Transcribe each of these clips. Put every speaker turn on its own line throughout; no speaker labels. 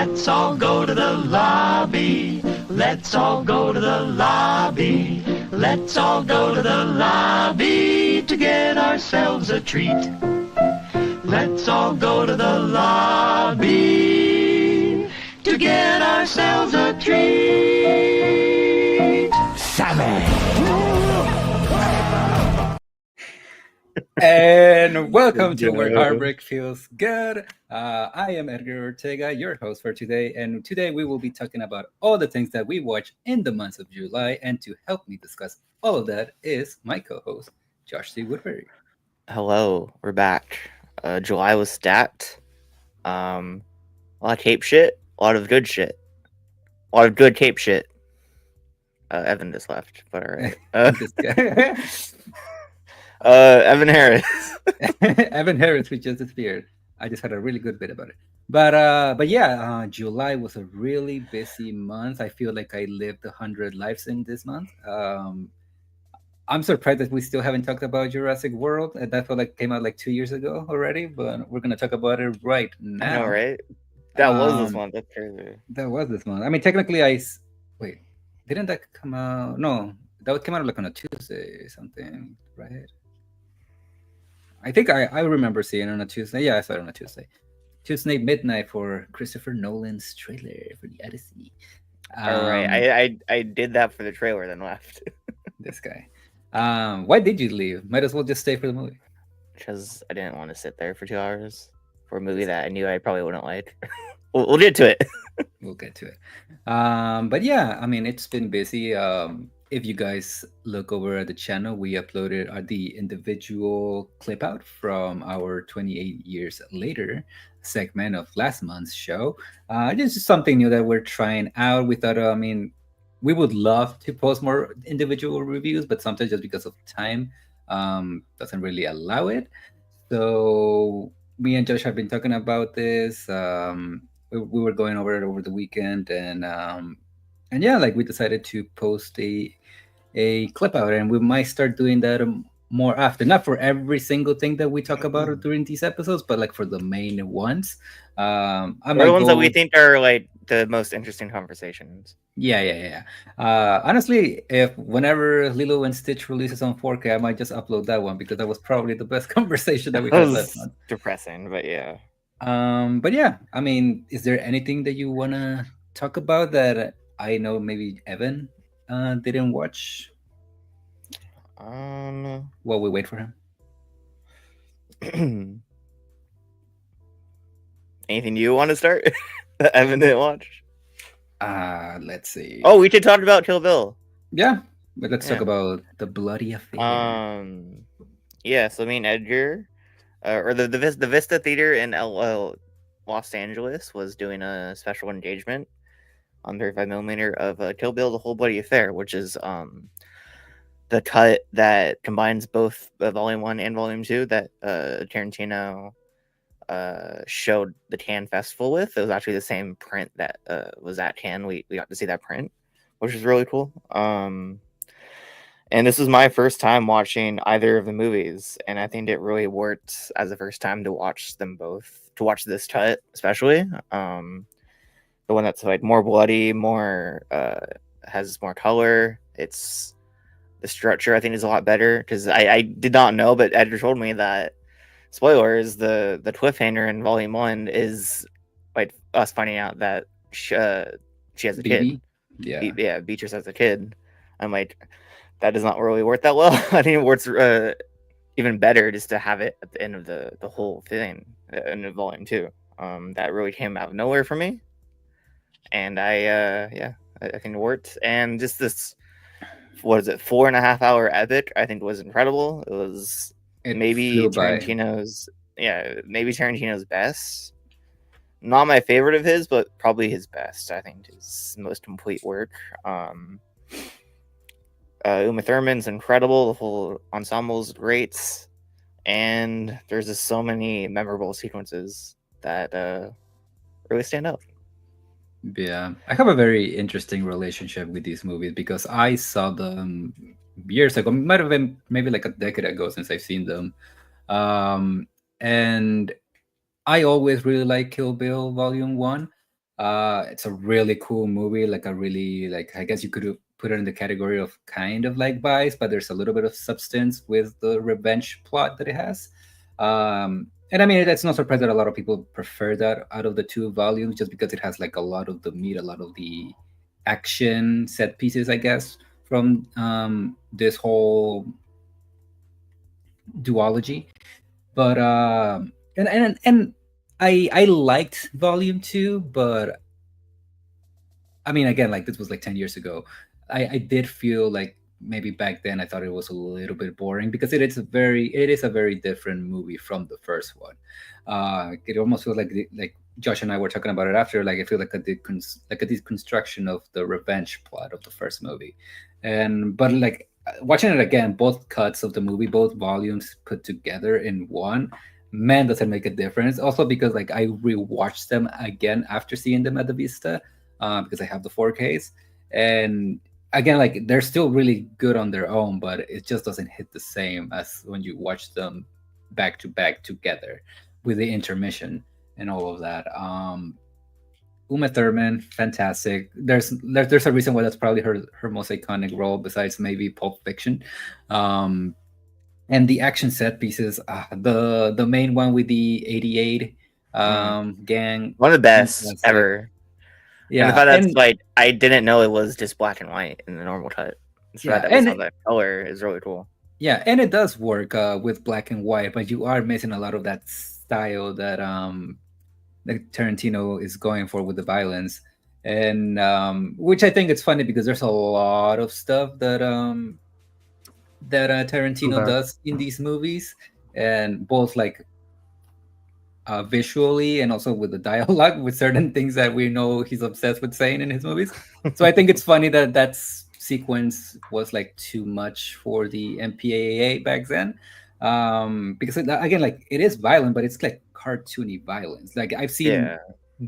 Let's all go to the lobby. Let's all go to the lobby. Let's all go to the lobby to get ourselves a treat. Let's all go to the lobby to get ourselves a treat. Sammy!
And welcome to Where Heartbreak Feels Good. I am Edgar Ortega, your host for today. And today we will be talking about all the things that we watch in the month of July. And to help me discuss all of that is my co-host, Josh C. Woodbury.
Hello, we're back. July was stacked. A lot of cape shit, a lot of good shit. A lot of good cape shit. Evan just left, but alright.
This guy.
Evan Harris.
Evan Harris, who just disappeared. I just had a really good bit about it. But yeah, July was a really busy month. I feel like I lived 100 lives in this month. I'm surprised that we still haven't talked about Jurassic World. That felt like came out like 2 years ago already, but we're gonna talk about it right now.
I know, right? That was this month. That's crazy.
That was this month. I mean, technically, wait. Didn't that come out? No, that came out like on a Tuesday or something, right? I think I remember seeing it on a Tuesday. Yeah, I saw it on a Tuesday. Tuesday midnight for Christopher Nolan's trailer for the Odyssey.
All right, I did that for the trailer, then left.
This guy. Why did you leave? Might as well just stay for the movie.
Because I didn't want to sit there for 2 hours for a movie that I knew I probably wouldn't like. We'll get to it.
We'll get to it. But yeah, I mean, it's been busy. If you guys look over at the channel, we uploaded the individual clip out from our 28 years later segment of last month's show. This is something new that we're trying out. We thought, we would love to post more individual reviews, but sometimes just because of time, doesn't really allow it. So me and Josh have been talking about this. We were going over it over the weekend, and yeah, like we decided to post a clip out, and we might start doing that more often. Not for every single thing that we talk about during these episodes, but like for the main ones.
The ones that we think are like the most interesting conversations.
Yeah. Honestly, if whenever Lilo and Stitch releases on 4K, I might just upload that one because that was probably the best conversation that we had last month.
Depressing, but yeah.
But yeah, I mean, is there anything that you wanna talk about that I know maybe Evan didn't watch? While we wait for him.
Anything you want to start that Evan didn't watch?
Let's see.
Oh, we should talk about Kill Bill.
Yeah, but let's talk about the bloody affair.
Yeah, so me and Edgar, or the Vista Theater in Los Angeles was doing a special engagement on 35mm of Kill Bill: The Whole Bloody Affair, which is the cut that combines both Volume 1 and Volume 2 that Tarantino showed the Cannes Festival with. It was actually the same print that was at Cannes. We got to see that print, which was really cool. And this was my first time watching either of the movies, and I think it really worked as the first time to watch them both, to watch this cut especially. The one that's like more bloody, more has more color. It's the structure I think is a lot better, because I did not know, but Edgar told me that, spoilers, the cliffhanger in Volume 1 is like us finding out that she has a kid. Yeah, Beatrice has a kid. I'm like, that does not really work that well. I think it works even better just to have it at the end of the whole thing in Volume 2. That really came out of nowhere for me, and I think it worked. And just this, what is it, 4.5 hour epic, I think was incredible. It was maybe Tarantino's best. Not my favorite of his, but probably his best. I think his most complete work. Uma Thurman's incredible. The whole ensemble's great, and there's just so many memorable sequences that really stand out.
Yeah, I have a very interesting relationship with these movies because I saw them years ago. It might have been maybe like a decade ago since I've seen them. And I always really liked Kill Bill Volume 1. It's a really cool movie, like a really like I guess you could put it in the category of kind of like Vice, but there's a little bit of substance with the revenge plot that it has. And I mean, it's no surprise that a lot of people prefer that out of the two volumes, just because it has like a lot of the meat, a lot of the action set pieces, I guess, from this whole duology. But and I liked volume two, but I mean, again, like this was like 10 years ago. I did feel like maybe back then I thought it was a little bit boring because it is a very different movie from the first one. It almost feels like like Josh and I were talking about it after. Like I feel like like a deconstruction of the revenge plot of the first movie, and but like watching it again, both cuts of the movie, both volumes put together in one, man, does it make a difference. Also because like I rewatched them again after seeing them at the Vista, because I have the 4Ks. And again, like they're still really good on their own, but it just doesn't hit the same as when you watch them back to back together with the intermission and all of that. Uma Thurman, fantastic. There's a reason why that's probably her most iconic role besides maybe Pulp Fiction. Um, and the action set pieces, the main one with the 88 gang,
One of the best
fantastic.
ever. And the
Yeah,
fact that's
and
like I didn't know it was just black and white in the normal cut. The fact
yeah,
that we
and
saw that color is really cool.
yeah, and it does work with black and white, but you are missing a lot of that style that Tarantino is going for with the violence, and which I think it's funny because there's a lot of stuff that Tarantino
Okay.
does in these movies, and both like visually and also with the dialogue with certain things that we know he's obsessed with saying in his movies. So I think it's funny that sequence was like too much for the MPAA back then, because again, like it is violent, but it's like cartoony violence. Like I've seen
Yeah.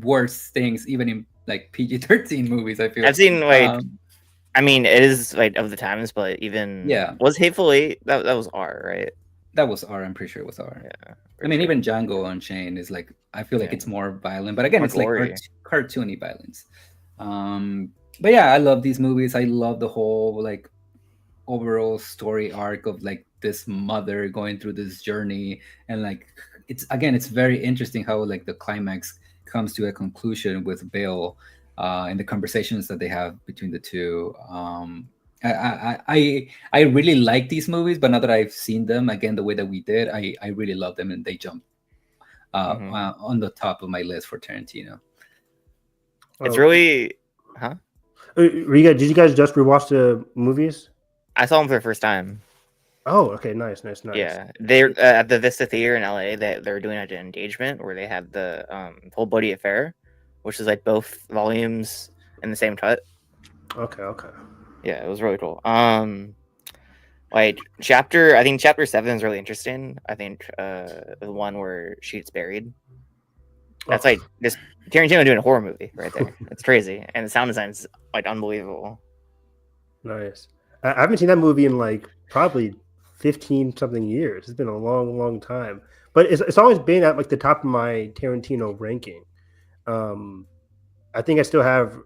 worse things even in like PG-13 movies. I feel.
I've seen like
Um,
I mean it is like of the times, but even
yeah,
was Hateful Eight that was R, right?
that was R. I'm pretty sure it was R.
Yeah.
I mean, even Django Unchained is like I feel like
Yeah.
it's more violent, but again,
More
it's like
gory.
cartoony violence. But yeah, I love these movies. I love the whole like overall story arc of like this mother going through this journey, and like it's very interesting how like the climax comes to a conclusion with Bill, and the conversations that they have between the two. I really like these movies, but now that I've seen them again the way that we did, I really love them, and they jump
Mhm.
on the top of my list for Tarantino.
It's
Oh,
really huh?
Did you guys just rewatch the movies?
I saw them for the first time.
Oh, okay, nice.
Yeah, they're at the Vista Theater in LA. They're doing an engagement where they had the Full Body Affair, which is like both volumes in the same cut.
Okay.
Yeah, it was really cool. Like I think chapter 7 is really interesting. I think the one where she gets buried. That's like just Tarantino doing a horror movie right there. It's crazy, and the sound design's like unbelievable.
Nice. I haven't seen that movie in like probably 15 something years. It's been a long time. But it's always been at like the top of my Tarantino ranking. I think I still have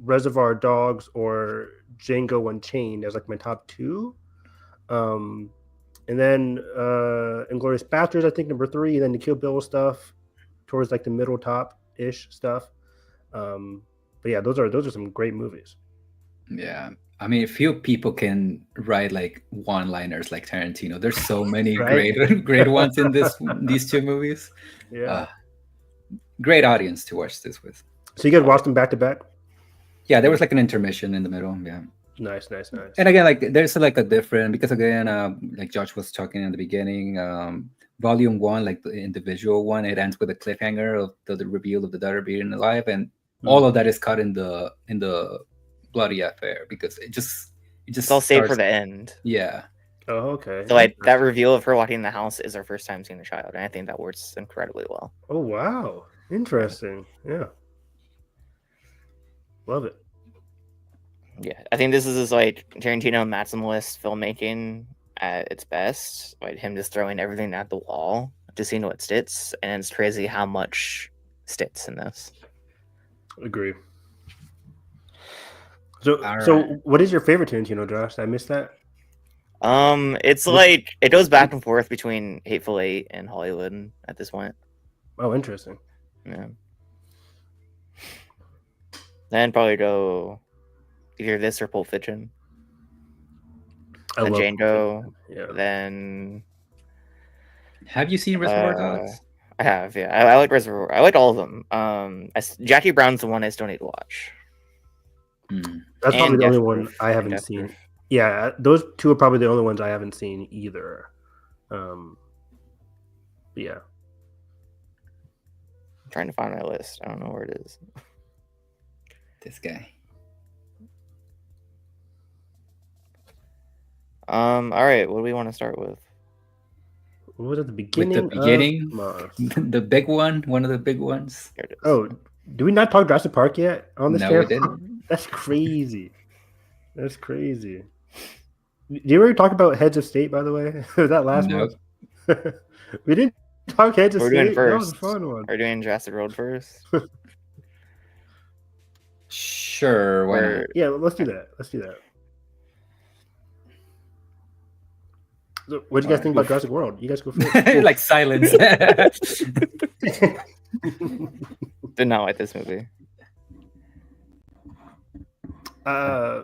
Reservoir Dogs or Django Unchained as like my top two. And then Inglourious Basterds, I think number 3, and then the Kill Bill stuff towards like the middle top ish stuff. But yeah, those are some great movies.
Yeah. I mean, few people can write like one-liners like Tarantino. There's so many
Right?
great ones in these two movies.
Yeah.
Great audience to watch this with.
So you guys watched them back to back?
Yeah, there was like an intermission in the middle. Yeah.
Nice.
And again, like there's like a different because again, like Josh was talking in the beginning, volume one, like the individual one, it ends with a cliffhanger of the reveal of the daughter being alive, and all of that is cut in the bloody affair because
It's all saved for the end.
Yeah.
Oh, okay.
So like that reveal of her walking in the house is her first time seeing the child, and I think that works incredibly well.
Oh wow, interesting. Yeah, love it.
Yeah, I think this is like Tarantino maximalist filmmaking at its best. Like him just throwing everything at the wall, just seeing what sticks, and it's crazy how much sticks in this.
Agree. So,
All
so
right.
what is your favorite Tarantino, Josh? Did I missed that?
It's like it goes back and forth between Hateful Eight and Hollywood at this point.
Oh, interesting.
Yeah. Then probably go either this or Pulp Fiction.
I
Then
love
Django.
Yeah.
Then
Have you seen Reservoir Dogs?
I have, yeah. I like Reservoir. I like all of them. Jackie Brown's the one I still need to watch.
That's probably
And
the only
Death
one
Proof.
I
And
haven't
Death
seen.
Proof.
Yeah, those two are probably the only ones I haven't seen either. Yeah.
I'm trying to find my list. I don't know where it is.
This guy.
All right, what do we want to start with?
What was at the beginning?
beginning?
Of Mars?
The big one of the big ones.
Here it is.
Oh, do we not talk Jurassic Park yet on this
No,
channel?
we didn't.
That's crazy. That's crazy. Did you ever talk about Heads of State, by the way? Was that last
Nope.
month? We didn't talk Heads of
We're
State.
doing
That was a
first.
fun one.
We're doing Jurassic World first.
Sure. Why not?
Or
Yeah, let's do that. Let's do that. So, what do you guys think about Jurassic World? You guys go first.
Like silence.
did not like this movie.
I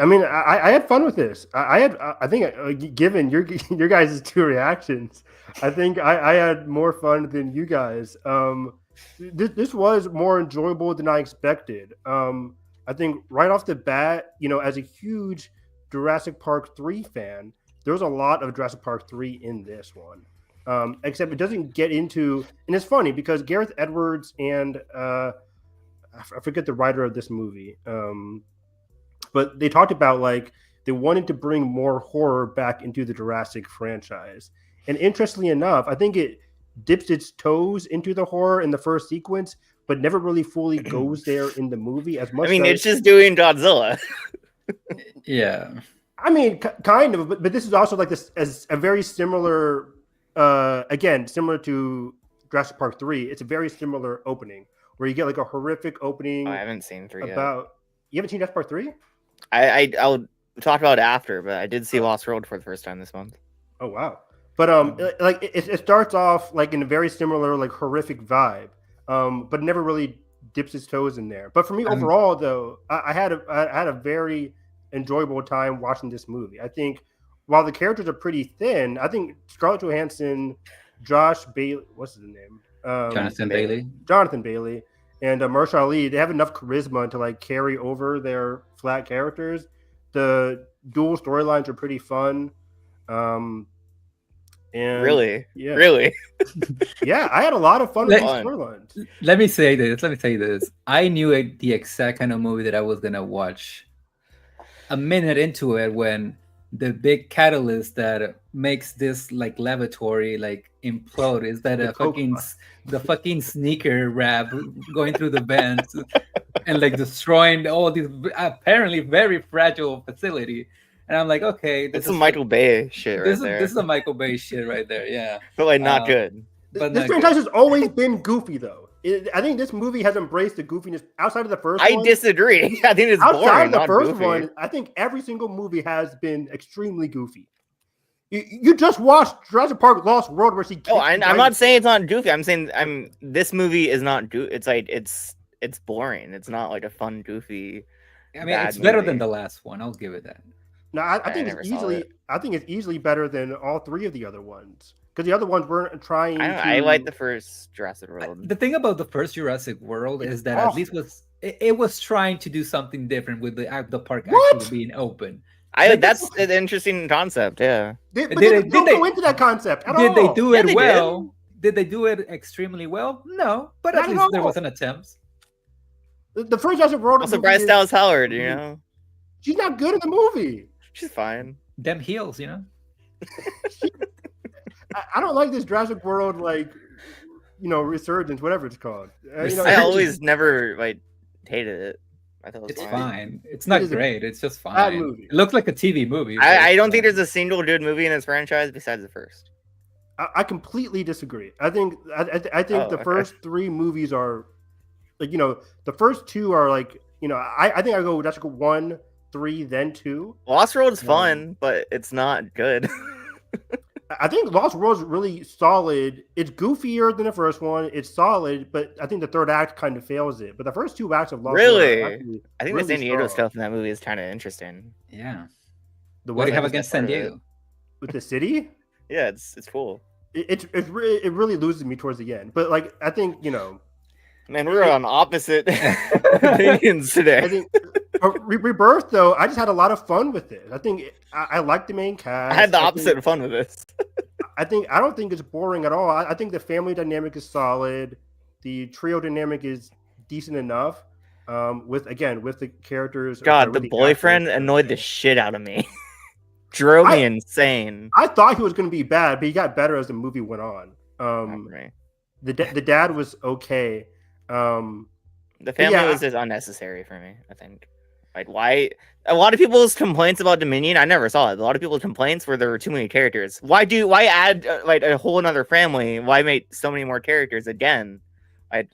mean, I had fun with this. I think given your guys' two reactions, I think I had more fun than you guys. This was more enjoyable than I expected. I think right off the bat, as a huge Jurassic Park 3 fan, there was a lot of Jurassic Park 3 in this one. Except it doesn't get into, and it's funny because Gareth Edwards and I forget the writer of this movie, but they talked about like they wanted to bring more horror back into the Jurassic franchise. And interestingly enough, I think it dips its toes into the horror in the first sequence, but never really fully goes there in the movie as much.
I mean,
as,
it's just doing Godzilla.
Yeah.
I mean, kind of, but this is also like this as a very similar, again, similar to Jurassic Park 3. It's a very similar opening where you get like a horrific opening.
I haven't seen 3
about. You haven't seen Jurassic Park 3?
I'll talk about it after, but I did see Lost World for the first time this month.
Oh wow! But like it starts off like in a very similar like horrific vibe, but never really dips its toes in there. But for me overall, though, I had a very enjoyable time watching this movie. I think while the characters are pretty thin, I think Scarlett Johansson, Josh Bailey, what's his name?
Jonathan Bailey.
Jonathan Bailey. And Mahershala Ali, they have enough charisma to like carry over their flat characters. The dual storylines are pretty fun. And
Really?
Yeah.
Really?
Yeah, I had a lot of fun with these storylines.
Let me say this. Let me tell you this. I knew the exact kind of movie that I was gonna watch a minute into it when the big catalyst that makes this like lavatory like implode is that the fucking sneaker wrap going through the vents and like destroying all these apparently very fragile facility. And I'm like, okay,
this is Michael Bay shit right there.
This is a Michael Bay shit right there, yeah.
But like not good.
But this franchise has always been goofy though. I think this movie has embraced the goofiness outside of the first one.
I disagree. I think it's
outside
boring,
of the
not
first
goofy.
one. I think every single movie has been extremely goofy. You just watched Jurassic Park Lost World where she.
Oh, I'm not saying it's not goofy. I'm saying this movie is not goofy. It's like it's boring. It's not like a fun goofy.
I mean, it's better than the last one. I'll give it that.
No, I think it's easily. I think it's easily better than all three of the other ones because the other ones weren't trying.
I like the first Jurassic World.
The thing about the first Jurassic World is that at least it was trying to do something different with the park actually being open.
That's an interesting concept. Yeah.
Did they go into that concept at all?
Did they do it well? Did they do it extremely well? No, but at least there was an attempt.
The first Jurassic World.
Also, Bryce Dallas Howard. You know,
she's not good in the movie.
She's fine.
Them heels, you know.
I don't like this Jurassic World, resurgence, whatever it's called.
I always never hated it. I thought
it's fine. It's not great. It's just fine.
Bad movie.
It looked like a TV movie.
I don't think there's a single good movie in this franchise besides the first.
I completely disagree. I think the first three movies are like the first two are like I think I go Jurassic 1, 3, then 2.
Lost World's fun, but it's not good.
I think Lost World's really solid. It's goofier than the first one. It's solid, but I think the third act kind of fails it. But the first two acts of Lost World are actually
I think
really
the San Diego
strong.
stuff in that movie is kind of interesting.
Yeah.
What
do you have against San Diego?
With the city?
Yeah, it's cool.
It really loses me towards the end. But like I think
Man, we're on opposite opinions today.
I think Rebirth though, I just had a lot of fun with it. I think I like the main cast.
I had the opposite of fun with this.
I don't think it's boring at all. I think the family dynamic is solid. The trio dynamic is decent enough. With the characters.
God, the boyfriend annoyed the shit out of me. Drove me insane.
I thought he was going to be bad, but he got better as the movie went on. The dad was okay.
The family was just unnecessary for me, I think. Like, why? A lot of people's complaints about Dominion, I never saw it. A lot of people's complaints were there were too many characters. Why add like a whole another family? Why make so many more characters again? It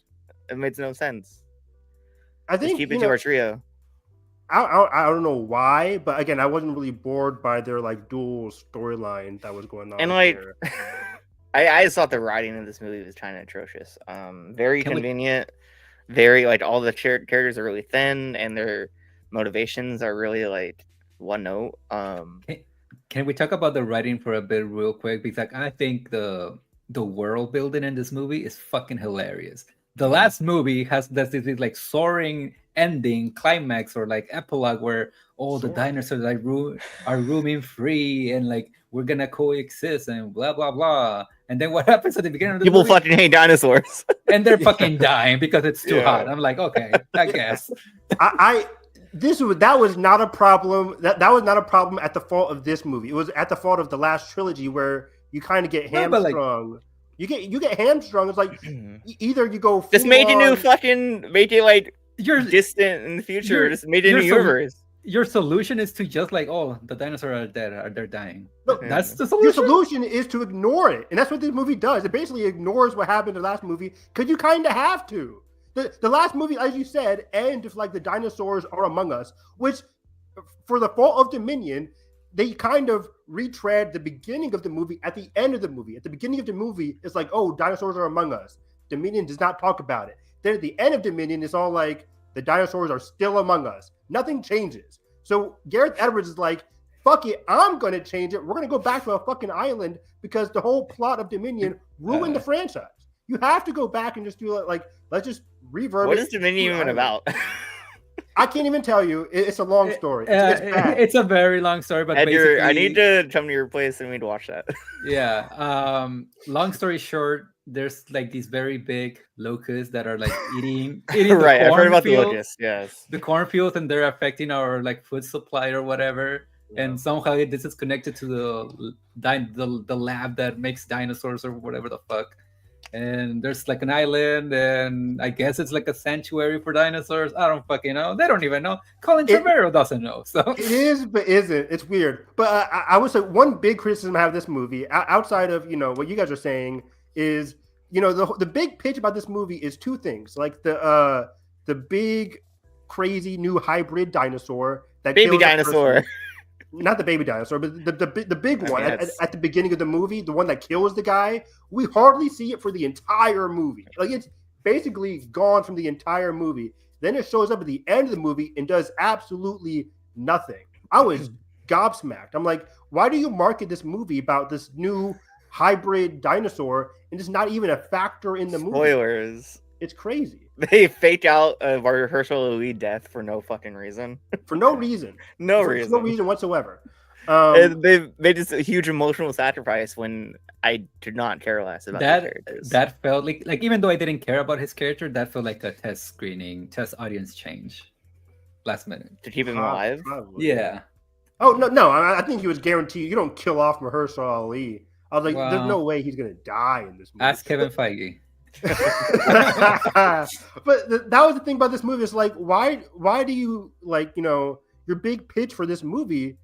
makes no sense.
I think
just keep it to our trio.
I don't know why, but again, I wasn't really bored by their like dual storyline that was going on.
And like, I just thought the writing of this movie was kind of atrocious. Very convenient. Very like all the characters are really thin, and their motivations are really like one note.
Can we talk about the writing for a bit real quick? Because like, I think the world building in this movie is fucking hilarious. The last movie has this like soaring ending climax or like epilogue where all the dinosaurs are roaming free and like we're gonna coexist and blah blah blah. And then what happens at the beginning of the
people
movie?
Fucking hate dinosaurs
and they're fucking dying because it's too hot. I'm like, okay, I guess.
That was not a problem. That was not a problem at the fault of this movie. It was at the fault of the last trilogy where you kind of get hamstrung. Like, you get hamstrung. It's like either you go
just make it like you're distant in the future. Just made it in the universe.
Your solution is to just like, oh, the dinosaurs are dead, they're dying.
Look,
that's the solution.
Your solution is to ignore it, and that's what this movie does. It basically ignores what happened in the last movie because you kind of have to. The last movie, as you said, ends with like the dinosaurs are among us, which for the fault of Dominion, they kind of retread the beginning of the movie at the end of the movie. At the beginning of the movie, it's like, oh, dinosaurs are among us. Dominion does not talk about it. Then at the end of Dominion, it's all like, the dinosaurs are still among us. Nothing changes. So Gareth Edwards is like, fuck it, I'm going to change it. We're going to go back to a fucking island because the whole plot of Dominion ruined the franchise. You have to go back and just do it like, let's just reverb it.
What is Dominion even about?
I can't even tell you. It's a long story.
It's a very long story, but
Edgar, I need to come to your place and we need to watch that.
Yeah. Long story short, there's like these very big locusts that are like eating
right, I've heard about
the
locusts. Yes,
the cornfields, and they're affecting our like food supply or whatever. Yeah. And somehow this is connected to the lab that makes dinosaurs or whatever the fuck. And there's like an island, and I guess it's like a sanctuary for dinosaurs. I don't fucking know. They don't even know. Colin Trevorrow doesn't know. So
it is, but isn't. It's weird. But I would say one big criticism I have of this movie, outside of what you guys are saying, is the big pitch about this movie is two things, like the big crazy new hybrid dinosaur that
baby dinosaur.
Not the baby dinosaur, but the big one at the beginning of the movie, the one that kills the guy. We hardly see it for the entire movie. Like, it's basically gone from the entire movie. Then it shows up at the end of the movie and does absolutely nothing. I was gobsmacked. I'm like, why do you market this movie about this new hybrid dinosaur and it's not even a factor in the movie?
Spoilers.
It's crazy.
They fake out a Herschel Lee death for no fucking reason.
For no reason.
For no reason
whatsoever.
They made just a huge emotional sacrifice when I did not care less about the characters.
That felt like even though I didn't care about his character, that felt like a test audience change last minute
to keep him alive.
Probably. Yeah.
Oh no! I think he was guaranteed. You don't kill off Mahershala Ali. I was like, there's no way he's gonna die in this movie.
Ask Kevin Feige.
But that was the thing about this movie. It's like, why do you your big pitch for this movie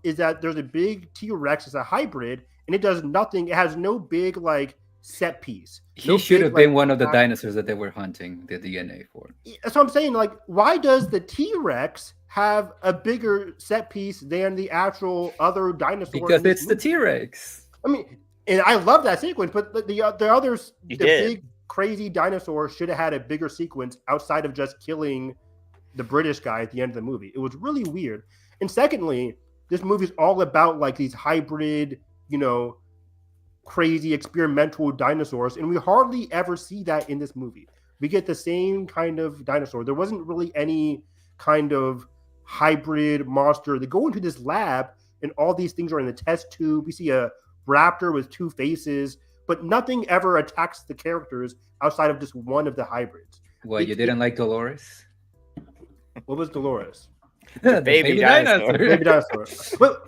is that there's a big T-Rex, it's a hybrid, and it does nothing. It has no big like set piece.
He should have been one of the dinosaurs that they were hunting the DNA for.
That's what I'm saying. Like, why does the T-Rex have a bigger set piece than the actual other dinosaur?
Because it's the T-Rex.
I mean, and I love that sequence, but the others, big crazy dinosaur should have had a bigger sequence outside of just killing the British guy at the end of the movie. It was really weird. And secondly, this movie is all about like these hybrid, crazy experimental dinosaurs, and we hardly ever see that in this movie. We get the same kind of dinosaur. There wasn't really any kind of hybrid monster. They go into this lab and all these things are in the test tube. We see a raptor with two faces, but nothing ever attacks the characters outside of just one of the hybrids.
What, you didn't like Dolores?
What was Dolores?
The baby dinosaur.
Baby dinosaur.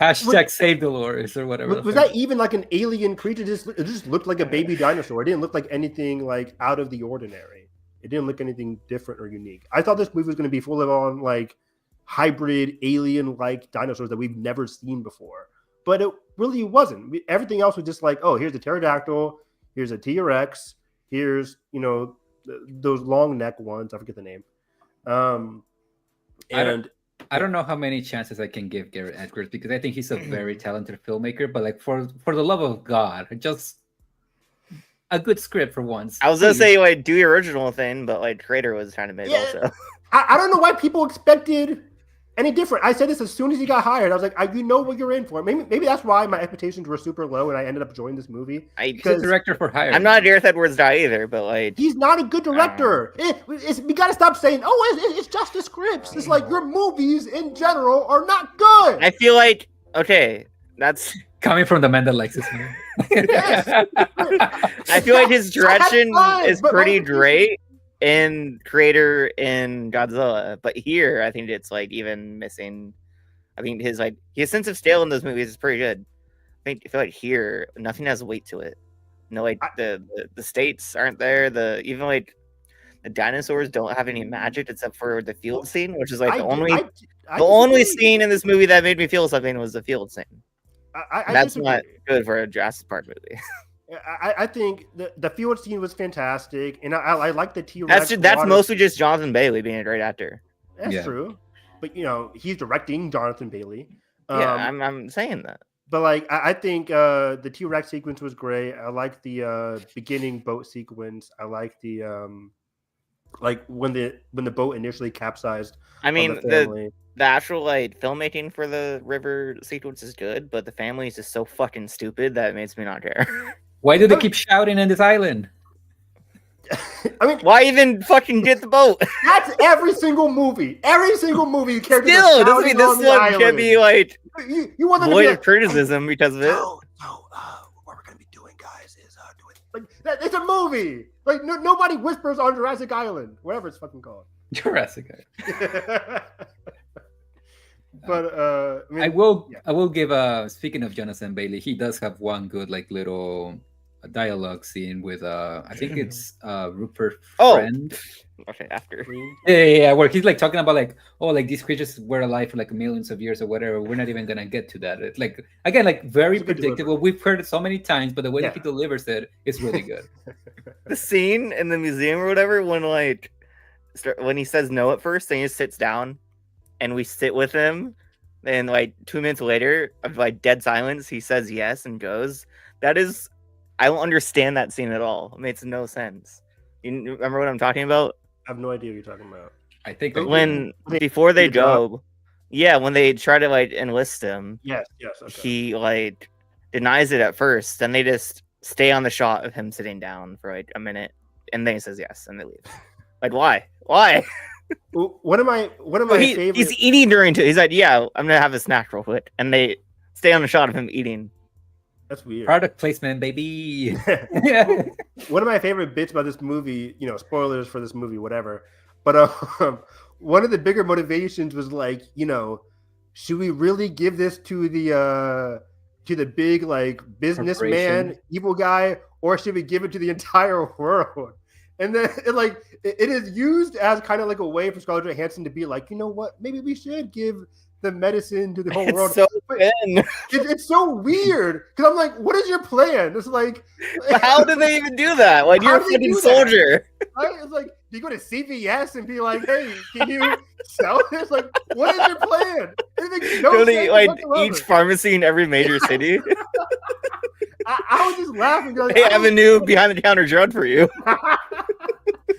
Hashtag save Dolores or whatever.
Was that even like an alien creature? It just looked like a baby dinosaur. It didn't look like anything like out of the ordinary. It didn't look anything different or unique. I thought this movie was going to be full of on like hybrid alien-like dinosaurs that we've never seen before, but it really wasn't. Everything else was just like, oh, here's a pterodactyl, here's a T-Rex, here's those long neck ones. I forget the name.
I don't know how many chances I can give Garrett Edwards because I think he's a very talented filmmaker. But like for the love of God, just a good script for once.
I was gonna say like do the original thing, but like Creator was trying to make also.
I don't know why people expected any different. I said this as soon as he got hired. I was like, you know what you're in for. Maybe that's why my expectations were super low and I ended up enjoying this movie.
He's a director for hire.
I'm not a Gareth Edwards guy either, but like
he's not a good director. We got to stop saying, it's just the scripts. It's like your movies in general are not good.
I feel like that's
coming from the man that likes this movie.
I feel like his direction is pretty great in Creator in Godzilla, but here I think it's like even missing. I think his sense of scale in those movies is pretty good. I feel like here nothing has weight to it. No, like the states aren't there. Even like the dinosaurs don't have any magic except for the field scene, which is like the only scene in this movie that made me feel something was the field scene. That's not good for a Jurassic Park movie.
I think the field scene was fantastic, and I like the T-Rex.
That's mostly just Jonathan Bailey being a great actor.
That's true, but he's directing Jonathan Bailey.
I'm saying that.
But like I think the T-Rex sequence was great. I like the beginning boat sequence. I like the like when the boat initially capsized.
I mean the actual like filmmaking for the river sequence is good, but the family is just so fucking stupid that it makes me not care.
Why do they keep shouting on this island?
I mean,
why even fucking get the boat?
That's every single movie. Every single movie.
Still, doesn't mean this one can be like
you want
void of criticism because of it.
No. What we're gonna be doing, guys, is doing like it's a movie. Like nobody whispers on Jurassic Island, whatever it's fucking called.
Jurassic Island.
But
I will give speaking of Jonathan Bailey, he does have one good like little dialogue scene with I think it's Rupert Friend.
Okay, after.
Yeah, where he's like talking about like, like these creatures were alive for like millions of years or whatever. We're not even gonna get to that. It's like again, like very predictable. We've heard it so many times, but the way that he delivers it is really good.
The scene in the museum or whatever when he says no at first, then he just sits down and we sit with him, and like 2 minutes later of like dead silence, he says yes and goes. That is, I don't understand that scene at all. It makes no sense. You remember what I'm talking about?
I have no idea what you're talking about.
I think
before they go, when they try to like enlist him,
yes, okay.
He like denies it at first, then they just stay on the shot of him sitting down for like a minute, and then he says yes, and they leave. Like why?
One of my favorite.
He's eating during. He's like, I'm gonna have a snack real quick, and they stay on the shot of him eating.
That's weird.
Product placement, baby.
One of my favorite bits about this movie, spoilers for this movie, whatever. But one of the bigger motivations was like, should we really give this to the big like businessman, evil guy, or should we give it to the entire world? And then it is used as kind of like a way for Scarlett Johansson to be like, you know what? Maybe we should give the medicine to the whole
It's
world.
so
But
thin.
it's so weird because I'm like, what is your plan? It's like,
How did they even do that? Like, you're a
How do they
fucking
do that?
soldier.
it's like, do you go to CVS and be like, hey, can you sell this? Like, what is your plan? It makes no
Go to
sense
like
whatsoever.
each pharmacy in every major city.
I was just laughing. Like,
They have a new behind the counter drug for you.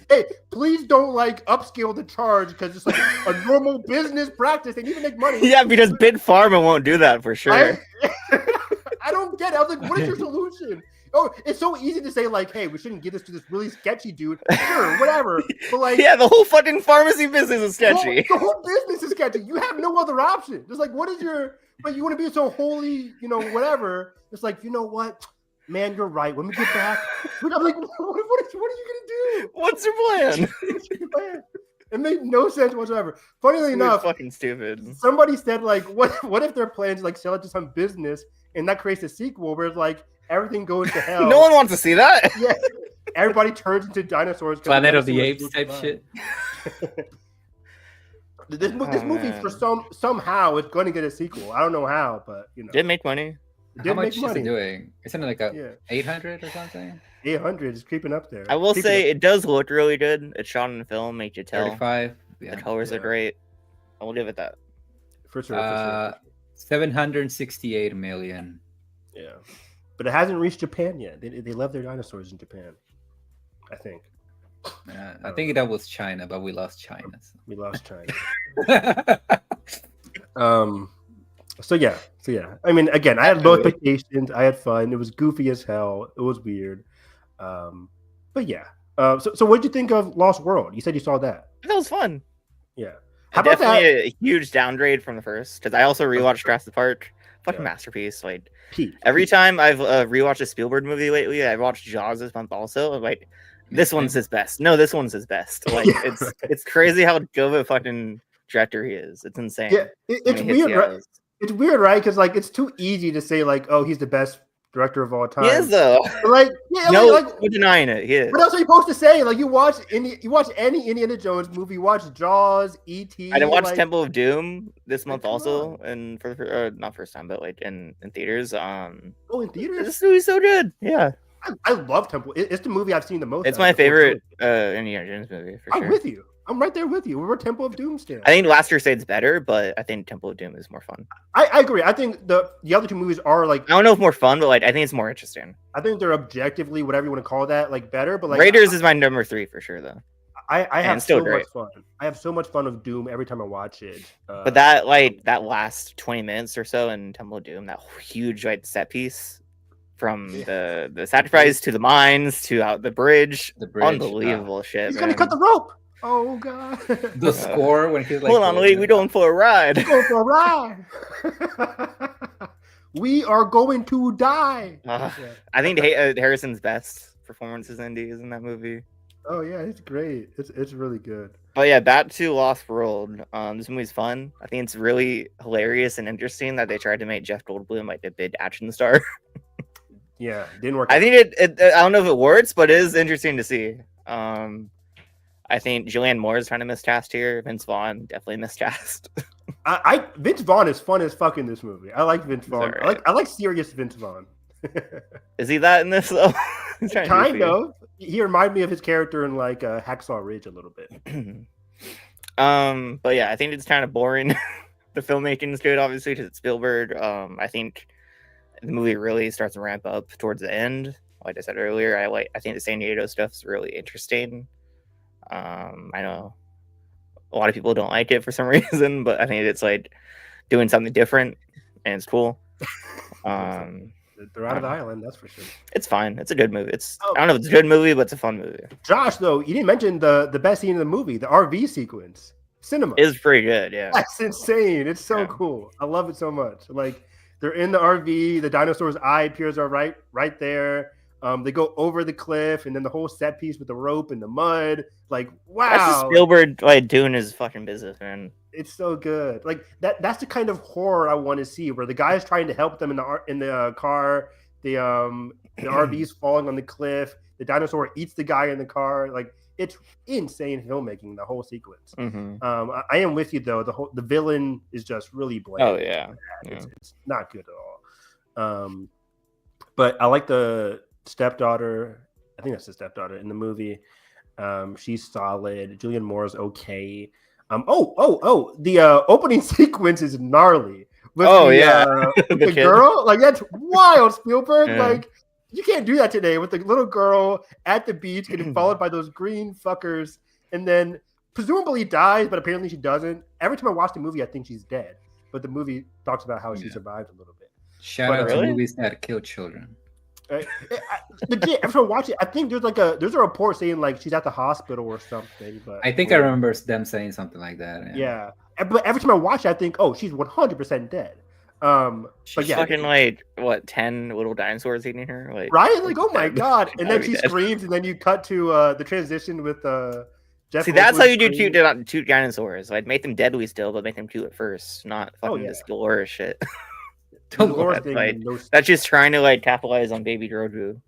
Hey, please don't like upscale the charge because it's like a normal business practice. They need to make money.
Yeah, because Big Pharma won't do that for sure.
I don't get it. I was like, what is your solution? Oh, it's so easy to say, like, hey, we shouldn't give this to this really sketchy dude. Sure, whatever. But like,
Yeah, the whole fucking pharmacy business is sketchy.
The whole business is sketchy. You have no other option. It's like, what is your, but you want to be so holy, whatever. It's like, you know what? Man, you're right. When we get back, I'm like, what are you going to do?
What's your plan?
It made no sense whatsoever. Funnily enough,
fucking stupid.
Somebody said, like, what if their plan is like sell it to some business and that creates a sequel where it's like everything goes to hell.
No one wants to see that.
Yeah, everybody turns into dinosaurs.
Planet of the Apes type shit.
This movie for somehow is going to get a sequel. I don't know how, but
did make money.
How much is it doing? Isn't it like 800 or something?
800 is creeping up there.
I will say it does look really good. It's shot on film, make you tell.
35. Yeah.
The colors are great. I will give it that.
For sure.
768 million.
Yeah, but it hasn't reached Japan yet. They love their dinosaurs in Japan, I think.
I think that was China, but we lost China. So.
We lost China. So yeah. I mean, again, I had low expectations. I had fun. It was goofy as hell. It was weird. But yeah. So what did you think of Lost World? You said you saw that.
That was fun.
Yeah. How about
Definitely a huge downgrade from the first, because I also rewatched Jurassic Park. Fucking masterpiece. Like every time I've rewatched a Spielberg movie lately, I've watched Jaws this month also. Like this one's his best. No, this one's his best. Like it's crazy how good of a fucking director he is. It's insane.
Yeah, it's weird, right? It's weird, right? Because like it's too easy to say like, oh, he's the best director of all time.
He is though.
But, like, yeah,
no denying it. He is.
What else are you supposed to say? Like you watch any Indiana Jones movie, you watch Jaws, E.T.
I watched Temple of Doom this month also, and for not first time, but like in theaters.
In theaters?
This movie's so good. Yeah.
I love Temple. It's the movie I've seen the most.
It's my favorite Indiana Jones movie for sure.
I'm with you. I'm right there with you. We're Temple of Doom still.
I think Last Crusade's better, but I think Temple of Doom is more fun.
I agree. I think the other two movies are like,
I don't know if more fun, but like I think it's more interesting.
I think they're objectively, whatever you want to call that, like better. But like
Raiders is my number 3 for sure, though.
I have so much fun. I have so much fun with Doom every time I watch it.
But that last 20 minutes or so in Temple of Doom, that huge set piece from the sacrifice to the mines to out the bridge, unbelievable shit.
He's gonna cut the rope. Oh god!
The score when he's like,
"Hold on, Lee, we're going for a ride."
Go for a ride. We are going to die.
I think Harrison's best performances in that movie.
Oh yeah, it's great. It's really good.
But yeah, back to Lost World. This movie's fun. I think it's really hilarious and interesting that they tried to make Jeff Goldblum like the big action star.
Yeah, didn't work.
I think it. I don't know if it works, but it is interesting to see. I think Julianne Moore is trying to miscast here. Vince Vaughn definitely miscast.
Vince Vaughn is fun as fuck in this movie. I like Vince Vaughn. Right. I like serious Vince Vaughn.
Is he that in this though?
Kind of. He reminded me of his character in like Hacksaw Ridge a little bit.
But yeah, I think it's kind of boring. The filmmaking is good, obviously, because it's Spielberg. I think the movie really starts to ramp up towards the end. Like I said earlier, I think the San Diego stuff is really interesting. I know a lot of people don't like it for some reason, but I think it's like doing something different and it's cool.
They're out of the island, that's for sure.
It's fine. It's a good movie. I don't know if it's a good movie, but it's a fun movie.
Josh, though, you didn't mention the best scene in the movie, the RV sequence. Cinema.
It's pretty good, yeah.
That's insane. It's so cool. I love it so much. Like they're in the RV, the dinosaur's eye appears right there. They go over the cliff, and then the whole set piece with the rope and the mud. Like, wow!
That's just Spielberg like doing his fucking business, man.
It's so good. Like that's the kind of horror I want to see, where the guy is trying to help them in the car. The RV's falling on the cliff. The dinosaur eats the guy in the car. Like it's insane filmmaking, the whole sequence.
Mhm.
I am with you though. The villain is just really bland.
Oh yeah.
It's not good at all. But I like the stepdaughter. I think that's the stepdaughter in the movie. She's solid. Julianne Moore's okay. The opening sequence is gnarly. With the girl, like that's wild, Spielberg.
Yeah.
Like you can't do that today with the little girl at the beach getting followed by those green fuckers, and then presumably dies, but apparently she doesn't. Every time I watch the movie, I think she's dead, but the movie talks about how she survived a little bit.
Shout out to movies that kill children.
Legit, every time I watch it, I think there's a report saying like she's at the hospital or something. But
I think I remember them saying something like that.
Yeah. But every time I watch it, I think, oh, she's 100% dead.
She's fucking like what 10 little dinosaurs eating her, like
right? Like oh my god! And then she screams, and then you cut to the transition with Jeff.
See, that's how you do two dinosaurs. Like make them deadly still, but make them cute at first, not fucking this Dolores shit. That's just trying to like capitalize on Baby Grogu.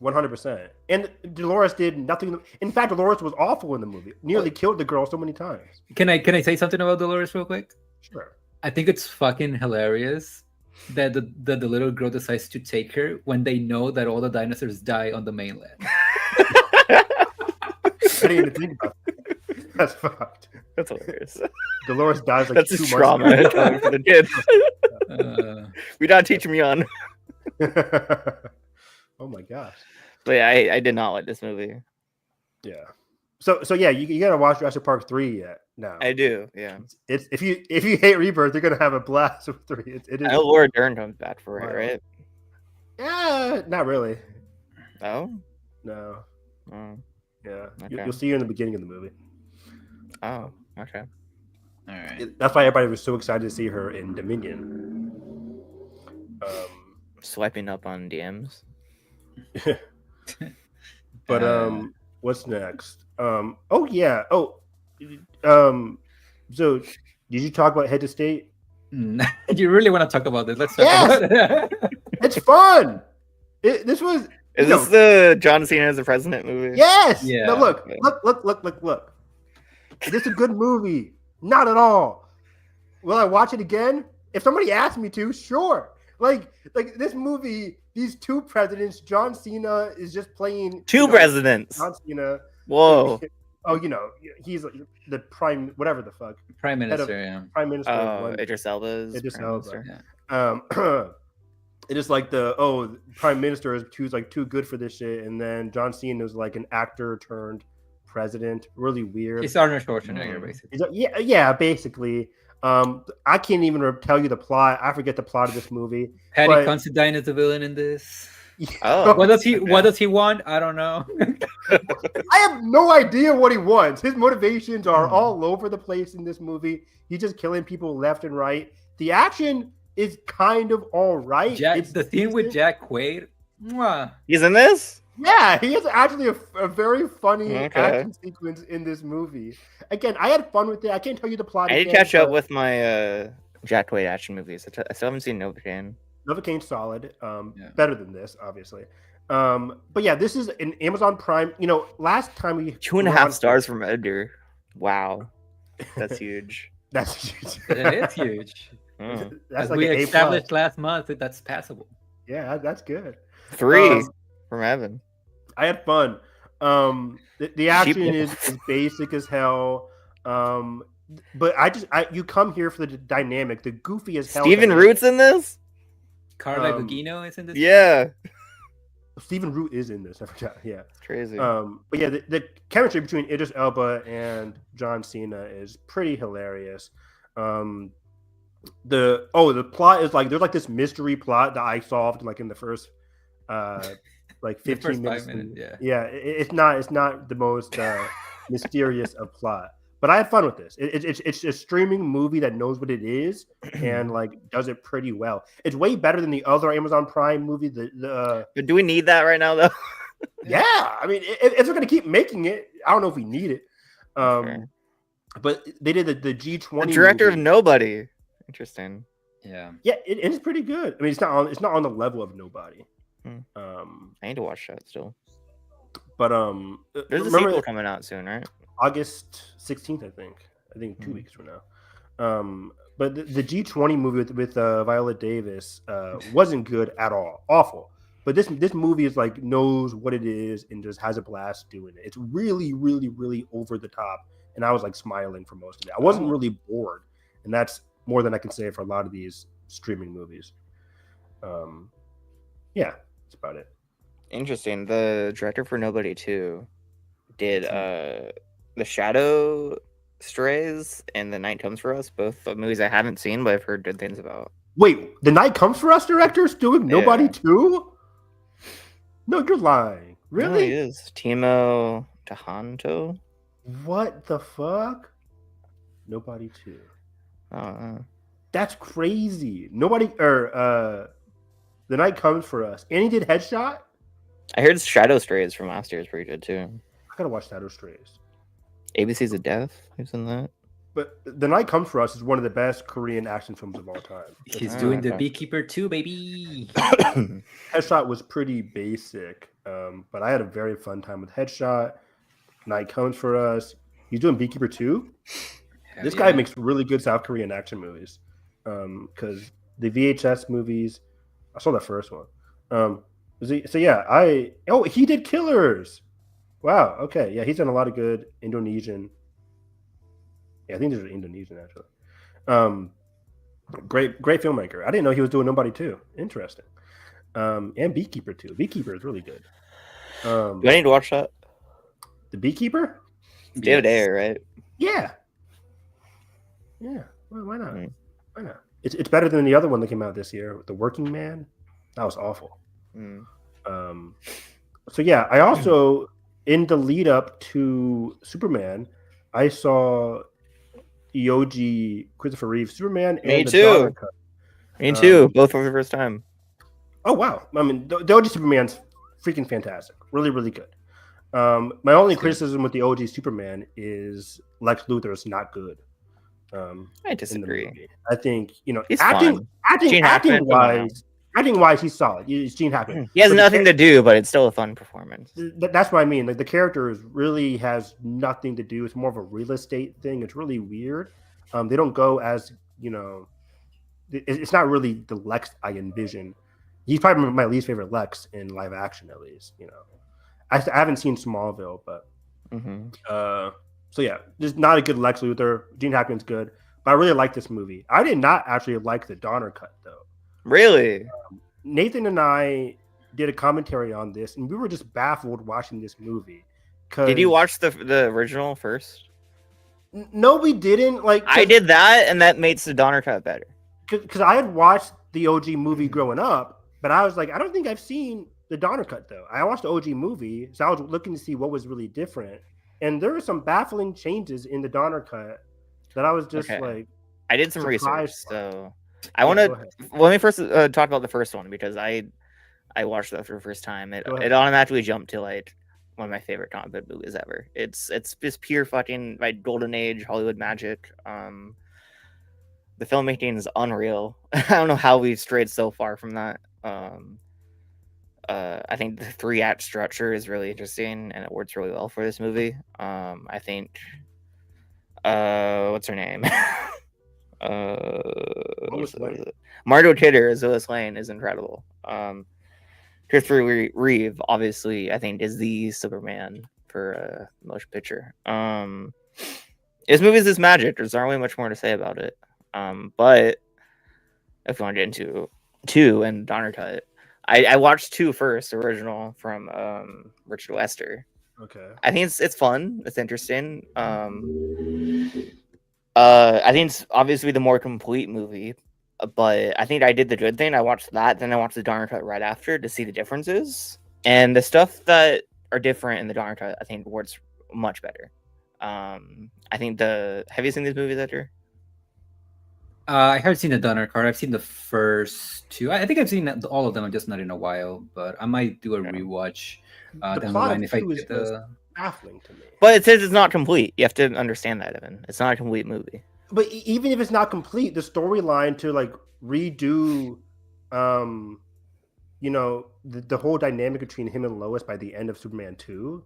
100%. And Dolores did nothing. In fact, Dolores was awful in the movie. Nearly killed the girl so many times.
Can I say something about Dolores real quick?
Sure.
I think it's fucking hilarious that the little girl decides to take her when they know that all the dinosaurs die on the mainland.
I didn't even think about that. That's fucked.
That's hilarious.
Dolores dies like
that's
2
trauma
months
for the kids. We don't teach me on.
Oh my gosh.
But yeah, I did not like this movie.
Yeah. So yeah, you gotta watch Jurassic Park 3 yet now.
I do, yeah.
It's if you hate Rebirth, you're gonna have a blast with 3. It is.
I know Laura Dern comes back for it, right?
Yeah, not really.
Oh?
No.
Oh.
Yeah.
Okay.
You'll see her in the beginning of the movie.
Oh, okay.
All right.
That's why everybody was so excited to see her in Dominion.
Swiping up on DMs.
But what's next? So did you talk about Head to State?
You really want to talk about this? Let's talk about it.
It's fun. Is this
the John Cena as the president movie?
Yes.
Yeah.
No, look. Is this a good movie? Not at all. Will I watch it again? If somebody asked me to, sure. Like this movie, these 2 presidents, John Cena is just playing
2 presidents.
John Cena.
Whoa.
He's the prime, whatever the fuck.
Prime Minister,
Prime Minister.
Oh, Idris Elba's.
Idris Elba.
Yeah.
It is like Prime Minister is too good for this shit, and then John Cena is like an actor turned president. Really weird.
It's Arnold Schwarzenegger, basically.
Yeah, basically. I can't even tell you the plot. I forget the plot of this movie.
Patty Considine is the villain in this.
Oh,
what does he want? I don't know.
I have no idea what he wants. His motivations are all over the place in this movie. He's just killing people left and right. The action is kind of all right.
It's the scene with Jack Quaid. Mwah.
He's in this?
Yeah, he is actually a very funny action sequence in this movie. Again, I had fun with it. I can't tell you the plot.
I did catch up with my Jack Quaid action movies. I still haven't seen Novocaine.
Novocaine's solid. Better than this, obviously. But yeah, this is an Amazon Prime. Last time we
2.5 stars from Edgar. Wow, that's huge.
That's huge.
It is huge.
That's
As
like
we
an
established last month, that's passable.
Yeah, that's good.
3 from Evan.
I had fun. The action is basic as hell. But you come here for the dynamic, the goofy as hell.
Stephen Root's in this?
Carla Gugino is in this?
Yeah.
Stephen Root is in this. I forgot. Yeah.
It's crazy.
But yeah, the chemistry between Idris Elba and John Cena is pretty hilarious. The plot is like there's like this mystery plot that I solved like in the first 15 minutes.
5 minutes,
yeah. It's not the most mysterious of plot, but I had fun with this. It's a streaming movie that knows what it is and like does it pretty well. It's way better than the other Amazon Prime movie.
But do we need that right now though?
Yeah, I mean, if they're gonna keep making it, I don't know if we need it. But they did the G20.
The director movie. Of Nobody. Interesting.
Yeah, it's pretty good. I mean, it's not on the level of Nobody.
I need to watch that still.
But
There's a
remember
sequel coming out soon, right?
August 16th, I think. 2 weeks from now. But the G20 movie with Viola Davis wasn't good at all. Awful. But this movie is like knows what it is and just has a blast doing it. It's really, really, really over the top. And I was like smiling for most of it. I wasn't really bored. And that's more than I can say for a lot of these streaming movies. Yeah, that's about it.
Interesting. The director for Nobody 2 did The Shadow Strays and The Night Comes for Us, both movies I haven't seen but I've heard good things about.
Wait, The Night Comes for Us director's doing Nobody 2? No, you're lying. Really?
No, he is. Timo Tahanto.
What the fuck? Nobody 2.
Oh,
That's crazy. The Night Comes for Us. And he did Headshot?
I heard Shadow Strays from last year is pretty good too.
I gotta watch Shadow Strays.
ABC's of Death. Who's in that?
But The Night Comes for Us is one of the best Korean action films of all time.
He's doing The Beekeeper too, baby.
Headshot was pretty basic, but I had a very fun time with Headshot. Night Comes for Us. He's doing Beekeeper 2. This guy makes really good South Korean action movies. Because the VHS movies, I saw the first one. He did Killers. Wow. Okay. Yeah, he's done a lot of good Indonesian. Yeah, I think these are Indonesian actually. Great filmmaker. I didn't know he was doing Nobody 2. Interesting. And Beekeeper 2. Beekeeper is really good.
Do I need to watch that?
The Beekeeper?
David Ayer, right?
Yeah. Yeah. Well, why not? Why not? It's better than the other one that came out this year, The Working Man. That was awful. So yeah, I also in the lead up to Superman, I saw the OG Christopher Reeve Superman.
Me
and the
too.
Donner Cut.
Me too. Both for the first time.
Oh wow! I mean, the OG Superman's freaking fantastic. Really, really good. My only criticism with the OG Superman is Lex Luthor is not good.
I disagree.
I think
he's
acting wise, he's solid. It's Gene Hackman.
He has nothing to do, but it's still a fun performance.
That's what I mean. Like the character really has nothing to do. It's more of a real estate thing. It's really weird. They don't go as it's not really the Lex I envision. He's probably my least favorite Lex in live action, at least. I haven't seen Smallville, but so yeah, just not a good Lex Luthor. Gene Hackman's good, but I really like this movie. I did not actually like the Donner Cut though.
Really?
Nathan and I did a commentary on this, and we were just baffled watching this movie.
Did you watch the original first?
No, we didn't.
I did that, and that makes the Donner Cut better.
Because I had watched the OG movie growing up, but I was like, I don't think I've seen the Donner Cut though. I watched the OG movie, so I was looking to see what was really different, and there were some baffling changes in the Donner Cut that I was just like.
I did some research, so I want to.
Let
me first talk about the first one because I watched that for the first time. It automatically jumped to like one of my favorite comic book movies ever. It's just pure fucking like golden age Hollywood magic. The filmmaking is unreal. I don't know how we've strayed so far from that. I think the 3-act structure is really interesting and it works really well for this movie. I think what's her name? Margot Kidder as Lois Lane is incredible. Christopher Reeve, obviously, I think is the Superman for a motion picture. This movie is this magic. There's not really much more to say about it. But if you want to get into 2 and Donner Cut, I watched 2 first, original from Richard Lester.
Okay.
I think it's fun. It's interesting. I think it's obviously the more complete movie, but I think I did the good thing. I watched that, then I watched the Donner Cut right after to see the differences. And the stuff that are different in the Donner Cut, I think works much better. I think have you seen these movies, Edgar?
I haven't seen the Donner Cut. I've seen the first 2. I think I've seen all of them. I'm just not in a while, but I might do a rewatch down the line if I get the.
Baffling to me.
But it says it's not complete. You have to understand that, Evan. It's not a complete movie.
But even if it's not complete, the storyline to like redo you know, the whole dynamic between him and Lois by the end of Superman 2,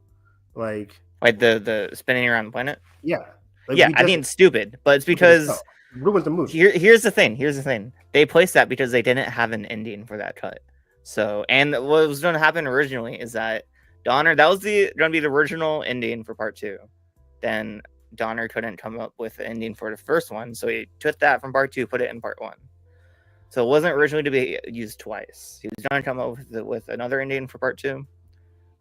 like
the spinning around the planet.
yeah, like
Yeah, I think it's stupid, but it's because
ruins the movie.
Here's the thing. They placed that because they didn't have an ending for that cut. So, and what was going to happen originally is that Donner, that was going to be the original ending for part 2. Then Donner couldn't come up with the ending for the first one, so he took that from part 2, put it in part 1. So it wasn't originally to be used twice. He was going to come up with another ending for part 2.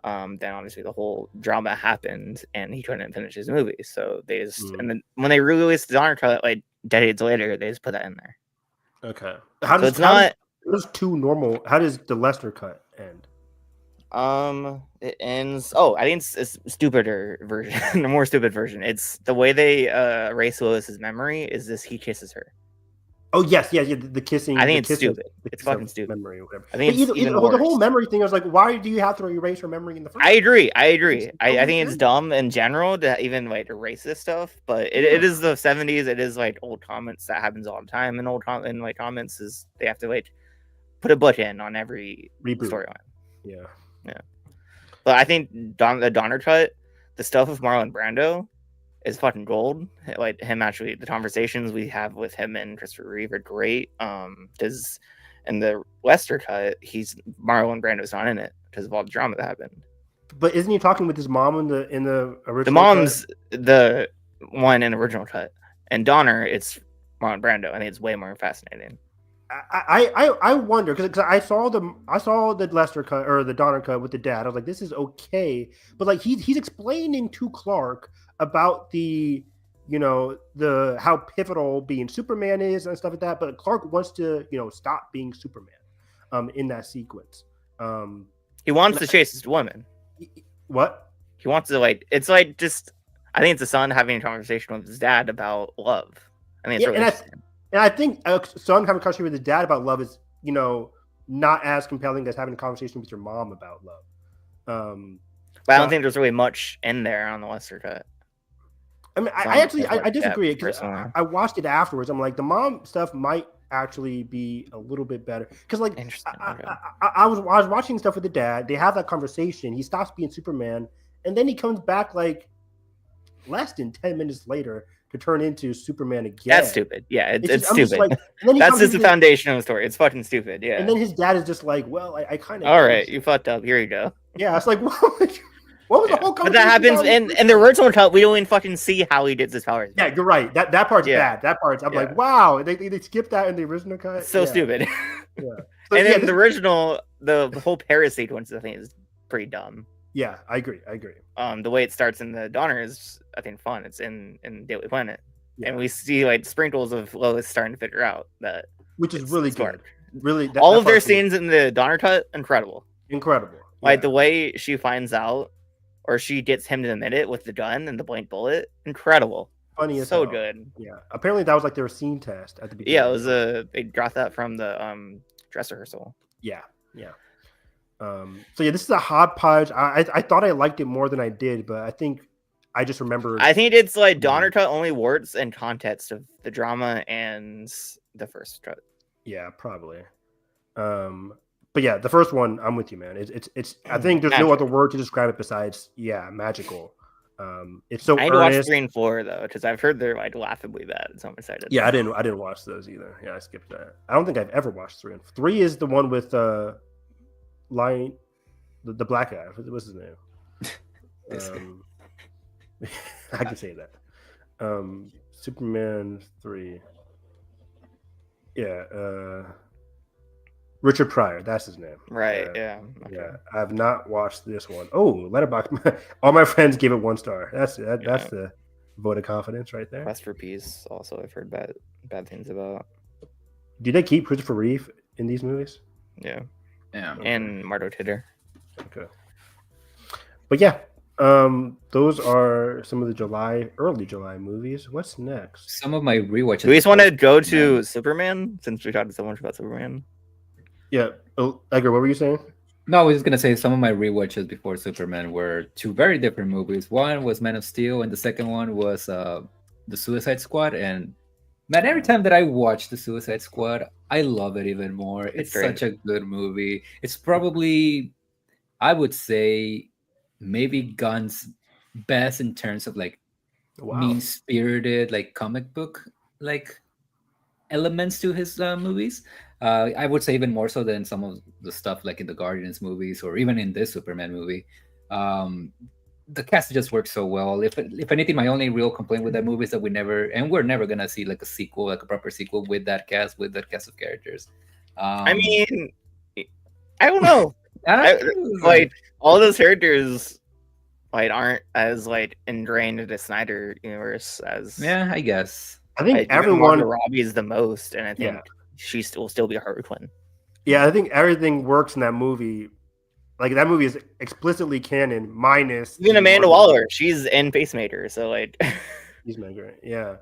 Then obviously the whole drama happened, and he couldn't finish his movie. So they just and then when they released the Donner cut like decades later, they just put that in there.
Okay.
How does the
Lester cut end?
It ends. Oh, I think it's a stupider version, a more stupid version. It's the way they erase Lois's memory is this: he kisses her.
Oh yes, the kissing.
I think it's stupid. It's fucking stupid.
Memory or whatever.
I think it's
the whole memory thing. I was like, why do you have to erase her memory in the first?
I agree. I think it's dumb in general to even like erase this stuff. But it is the 70s. It is like old comments that happens all the time. And like comments is they have to like put a button on every storyline.
Yeah.
But I think the Donner cut, the stuff with Marlon Brando, is fucking gold. Like him actually, the conversations we have with him and Christopher Reeve are great. Because in the Lester cut, Marlon Brando's not in it because of all the drama that happened.
But isn't he talking with his mom in the original?
The mom's cut? The one in the original cut, and Donner, it's Marlon Brando. I think it's way more fascinating.
I wonder because I saw the Lester cut or the Donner cut with the dad. I was like, this is okay, but like he's explaining to Clark about the how pivotal being Superman is and stuff like that. But Clark wants to stop being Superman in that sequence.
He wants to chase his woman.
What?
He wants to it's like just I think it's a son having a conversation with his dad about love. I think it's really interesting.
And I think a son having a conversation with his dad about love is, not as compelling as having a conversation with your mom about love.
But I don't think there's really much in there on the Lester cut.
I mean, I disagree because I watched it afterwards. I'm like, the mom stuff might actually be a little bit better because, like, I was watching stuff with the dad. They have that conversation. He stops being Superman, and then he comes back like less than 10 minutes later to turn into Superman again.
That's stupid. Yeah, it's stupid.
Like,
that's just the foundation of the story. It's fucking stupid. Yeah.
And then his dad is just like, well, I kind of.
All right, you fucked up. Here you go.
Yeah, it's like, what was the whole conversation?
But that happens in the original cut. We don't even fucking see how he gets his powers.
Yeah, you're right. That part's bad. That part's. I'm like, wow. They skipped that in the original cut.
So stupid.
Yeah.
And then the original, the whole Paris sequence, I think, is pretty dumb.
Yeah, I agree.
The way it starts in the Donner is, I think, fun. It's in Daily Planet. Yeah. And we see like sprinkles of Lois starting to figure out that,
which is really good. Really,
all of their scenes in the Donner cut, incredible. Like the way she finds out, or she gets him to admit it with the gun and the blank bullet, incredible.
Funny as
so
hell.
Good.
Yeah, apparently that was like their scene test at the beginning.
Yeah, it was they got that from the dress rehearsal.
Yeah. So this is a hodgepodge. I thought I liked it more than I did, but I think I just remember.
I think it's like Donner cut only warts and context of the drama and the first cut.
Yeah, probably. But yeah, the first one, I'm with you, man. It's. I think there's magical. No other word to describe it besides magical. It's so.
I need to watch 3 and 4 though, because I've heard they're like laughably bad. So I'm excited.
Yeah, I didn't watch those either. Yeah, I skipped that. I don't think I've ever watched 3 and 4. 3 is the one with Lion, the black guy. What's his name? I can say that. Superman 3. Yeah. Richard Pryor, that's his name.
Right, yeah.
Okay. Yeah. I have not watched this one. Oh, Letterboxd. All my friends gave it 1 star. That's the vote of confidence right there.
Quest for Peace, also I've heard bad things about.
Do they keep Christopher Reeve in these movies?
Yeah.
Okay.
And Margot Kidder.
Okay. But yeah, those are some of the early July movies. What's next?
Some of my rewatches.
Do we just want to go to Superman since we talked so much about Superman?
Yeah. Edgar, what were you saying?
No, I was just gonna say some of my rewatches before Superman were 2 very different movies. One was Man of Steel, and the second one was the Suicide Squad. And Man, every time that I watch the Suicide Squad, I love it even more. It's
great.
such a good movie. It's probably, I would say, maybe Gunn's best in terms of like
Wow.
mean spirited, like comic book like elements to his movies. I would say even more so than some of the stuff like in the Guardians movies or even in this Superman movie. Um, the cast just works so well. If anything, my only real complaint with that movie is that we're never gonna see like a sequel, like a proper sequel with that cast of characters.
I mean, I don't know.
I-
Like all those characters, like aren't as like ingrained in the Snyder universe as
yeah, I guess.
I think
like, even
everyone.
Margot Robbie is the most, and I think
Yeah.
she will still be Harley Quinn.
Yeah, I think everything works in that movie. Like that movie is explicitly canon, minus
Even
the
Amanda
Marvel
Waller, she's in Pacemaker, so like
Peacemaker. Yeah.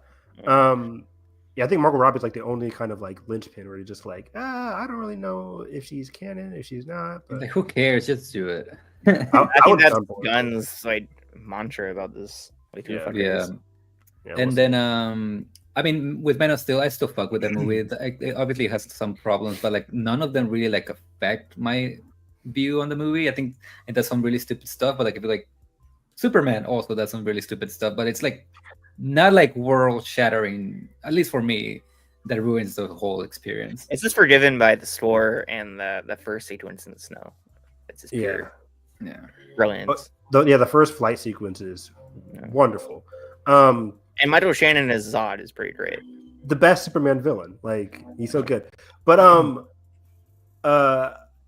Yeah, I think Margot Robbie's like the only kind of like linchpin where you're just like, I don't really know if she's canon, if she's not. But
Like, who cares? Just do it.
I
I think
would
that's
jump on it.
Gunn's like mantra about this. Like, who the
Yeah.
fuck
Yeah.
cares?
Yeah,
And
we'll
then I mean, with Man of Steel, I still fuck with that movie. It obviously has some problems, but like none of them really like affect my view on the movie. I think it does some really stupid stuff, but like if you like Superman also does some really stupid stuff, but it's like not like world shattering, at least for me, that ruins the whole experience.
It's just forgiven by the score and the first sequence in the snow. It's just
yeah.
pure
Yeah.
brilliance.
The first flight sequence is
Yeah.
wonderful.
And Michael Shannon as Zod is pretty great.
The best Superman villain. Like he's so good. But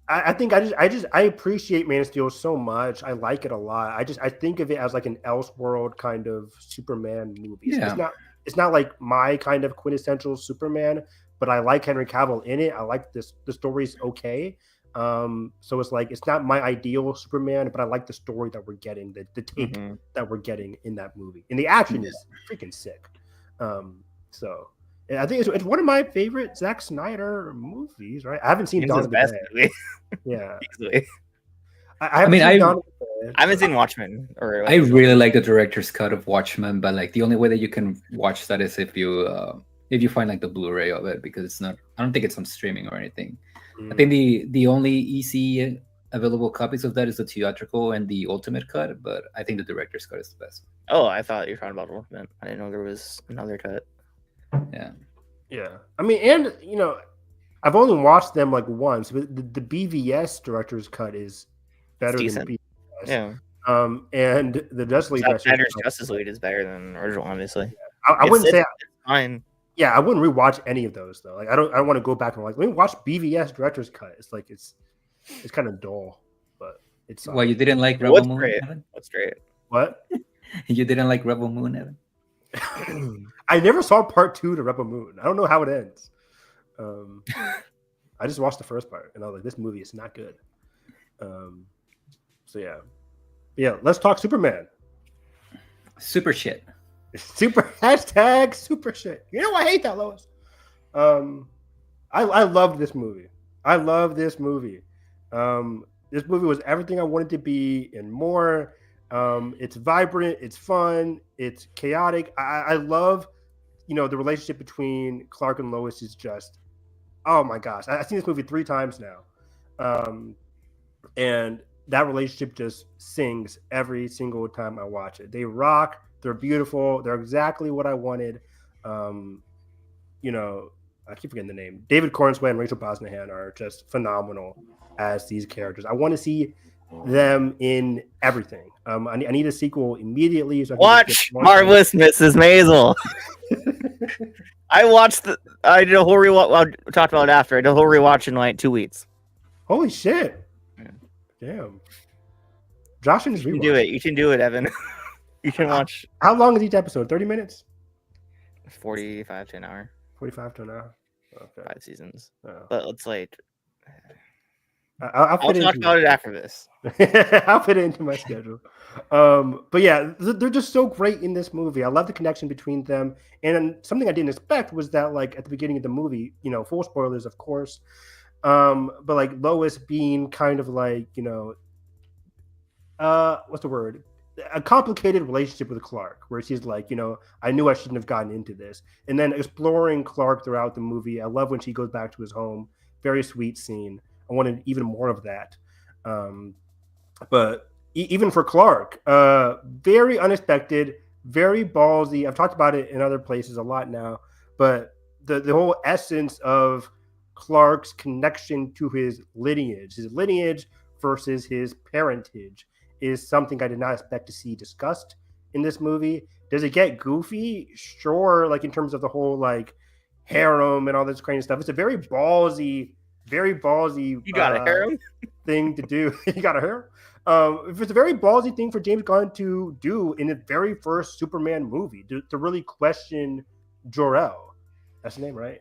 I think I appreciate Man of Steel so much. I like it a lot. I think of it as like an Elseworld kind of Superman movie.
Yeah.
It's not like my kind of quintessential Superman, but I like Henry Cavill in it. I like this. The story's okay. So it's like it's not my ideal Superman, but I like the story that we're getting, the take
Mhm.
that we're getting in that movie, and the action is freaking sick. So I think it's one of my favorite Zack Snyder movies. Right? I haven't seen
It's
Dawn
his
of the
best
Dead.
movie.
Yeah,
Easily.
I haven't
mean,
seen
I-
Dawn of the Dead.
I haven't seen Watchmen or
I really like the director's cut of Watchmen, but like the only way that you can watch that is if you find like the Blu-ray of it, because it's not. I don't think it's on streaming or anything. I think the only EC available copies of that is the theatrical and the ultimate cut, but I think the director's cut is the best.
Oh, I thought you were talking about Watchmen. I didn't know there was another cut.
Yeah.
Yeah, I mean, and I've only watched them like once, but the BVS director's cut is better than
decent.
BVS.
Yeah.
And the Justice League
Zack
director's
Snyder's
cut-
Justice League is better than the original, obviously.
I wouldn't say.
It's fine.
Yeah, I wouldn't rewatch any of those though. Like I don't want to go back and like let me watch BVS director's cut. It's like it's kind of dull, but it's
Well, you didn't like Rebel
What's
Moon,
great?
Evan?
That's great.
what?
You didn't like Rebel Moon, Evan?
I never saw part 2 to Rebel Moon. I don't know how it ends. I just watched the first part and I was like, this movie is not good. So yeah. Let's talk Superman.
Super shit.
Super shit. You know I hate that, Lois. I loved this movie. I love this movie. This movie was everything I wanted to be and more. It's vibrant, it's fun, it's chaotic. I love, the relationship between Clark and Lois is just, oh my gosh. I've seen this movie 3 times now. And that relationship just sings every single time I watch it. They rock. They're beautiful. They're exactly what I wanted. I keep forgetting the name. David Cornsway and Rachel Brosnahan are just phenomenal as these characters. I want to see them in everything. I need a sequel immediately. So I can
Watch
just get
Marvelous Mrs Maisel. I did a whole rewatch. Well, we talked about it after. I did a whole rewatch in like 2 weeks.
Holy shit!
Yeah.
Damn. Josh and his
You can
rewatch.
do it. You can do it, Evan. You can watch
How long is each episode? 30 minutes?
45 to an hour,
45 to an hour. Okay.
5 seasons.
Oh.
But it's like
I'll
I'll
fit it
talk
into
about it after this.
I'll fit it into my schedule. But yeah, they're just so great in this movie. I love the connection between them. And something I didn't expect was that, like, at the beginning of the movie, full spoilers, of course. But like Lois being kind of like, what's the word? a complicated relationship with Clark, where she's like, I knew I shouldn't have gotten into this, and then exploring Clark throughout the movie. I love when she goes back to his home. Very sweet scene. I wanted even more of that. But even for Clark, very unexpected, very ballsy. I've talked about it in other places a lot now, but the whole essence of Clark's connection to his lineage versus his parentage, is something I did not expect to see discussed in this movie. Does it get goofy? Sure, like in terms of the whole like harem and all this kind of stuff. It's a very ballsy.
You got a harem
thing to do. You got a harem. If it's a very ballsy thing for James Gunn to do in the very first Superman movie, to really question Jor-El. That's the name, right?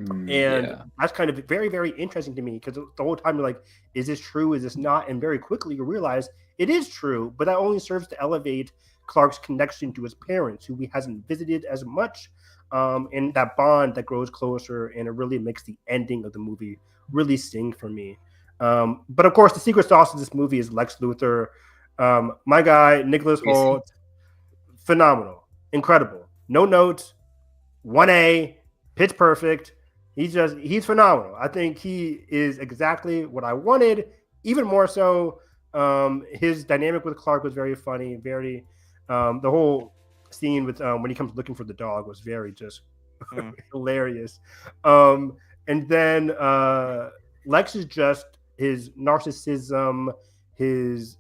That's kind of very, very interesting to me, because the whole time you're like, is this true? Is this not? And very quickly you realize it is true, but that only serves to elevate Clark's connection to his parents, who he hasn't visited as much, and that bond that grows closer, and it really makes the ending of the movie really sting for me. But of course, the secret sauce of this movie is Lex Luthor. My guy, Nicholas Hoult, phenomenal, incredible. No notes, 1A, pitch perfect. He's phenomenal. I think he is exactly what I wanted. Even more so, his dynamic with Clark was very funny. The whole scene with when he comes looking for the dog was very just hilarious. And then Lex is just his narcissism, his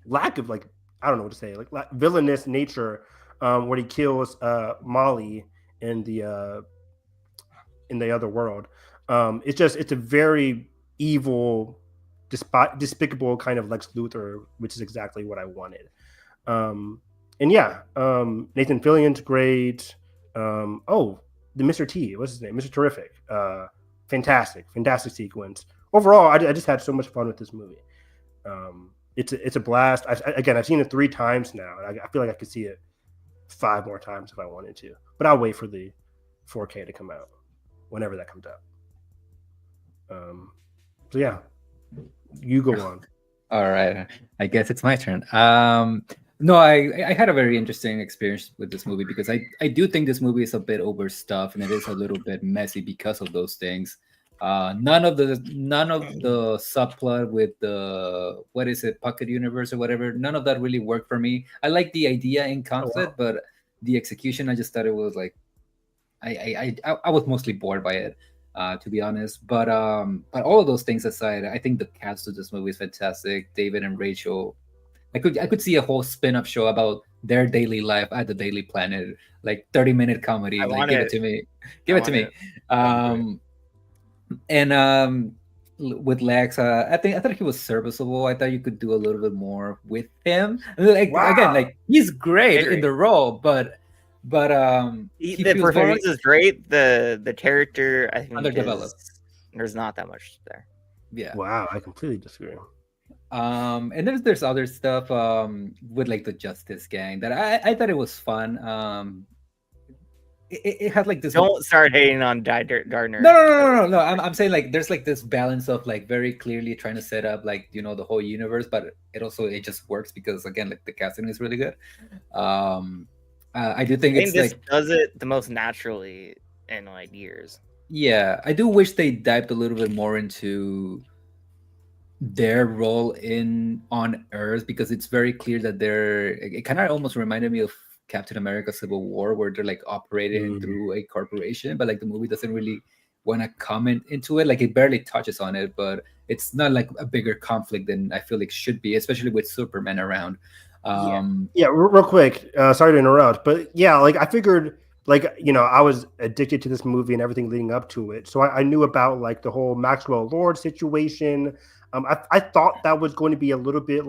lack of I don't know what to say, villainous nature, when he kills Molly in the other world. It's a very evil, despicable kind of Lex Luthor, which is exactly what I wanted. Nathan Fillion's great. The Mr. T, what's his name? Mr. Terrific. Fantastic sequence. Overall, I just had so much fun with this movie. It's a blast. I've seen it 3 times now, and I feel like I could see it 5 more times if I wanted to. But I'll wait for the 4K to come out, whenever that comes out. So yeah, you go on.
All right, I guess it's my turn. No, I had a very interesting experience with this movie, because I do think this movie is a bit overstuffed, and it is a little bit messy because of those things. None of the subplot with the pocket universe or whatever, none of that really worked for me. I like the idea in concept, but the execution, I just thought it was like I was mostly bored by it, to be honest. But all of those things aside, I think the cast of this movie is fantastic. David and Rachel, I could see a whole spin-off show about their daily life at the Daily Planet, 30-minute comedy. Give it to me. With Lex, I thought he was serviceable. I thought you could do a little bit more with him. Again, he's great in the role, but
the performance is great. The character, I think,
underdeveloped.
There's not that much there.
Yeah.
Wow, I completely disagree.
And there's other stuff with the Justice Gang that I thought it was fun. It had this.
Don't start hating on Gardner.
No. I'm saying there's this balance of very clearly trying to set up the whole universe, but it just works because again the casting is really good. I do think
this does it the most naturally in years.
Yeah, I do wish they dived a little bit more into their role on Earth, because it's very clear that it kind of almost reminded me of Captain America Civil War, where they're operating through a corporation, but the movie doesn't really want to comment into it. It barely touches on it, but it's not a bigger conflict than I feel should be, especially with Superman around.
Real quick, sorry to interrupt, but I figured I was addicted to this movie and everything leading up to it, so I knew about the whole Maxwell Lord situation. I thought that was going to be a little bit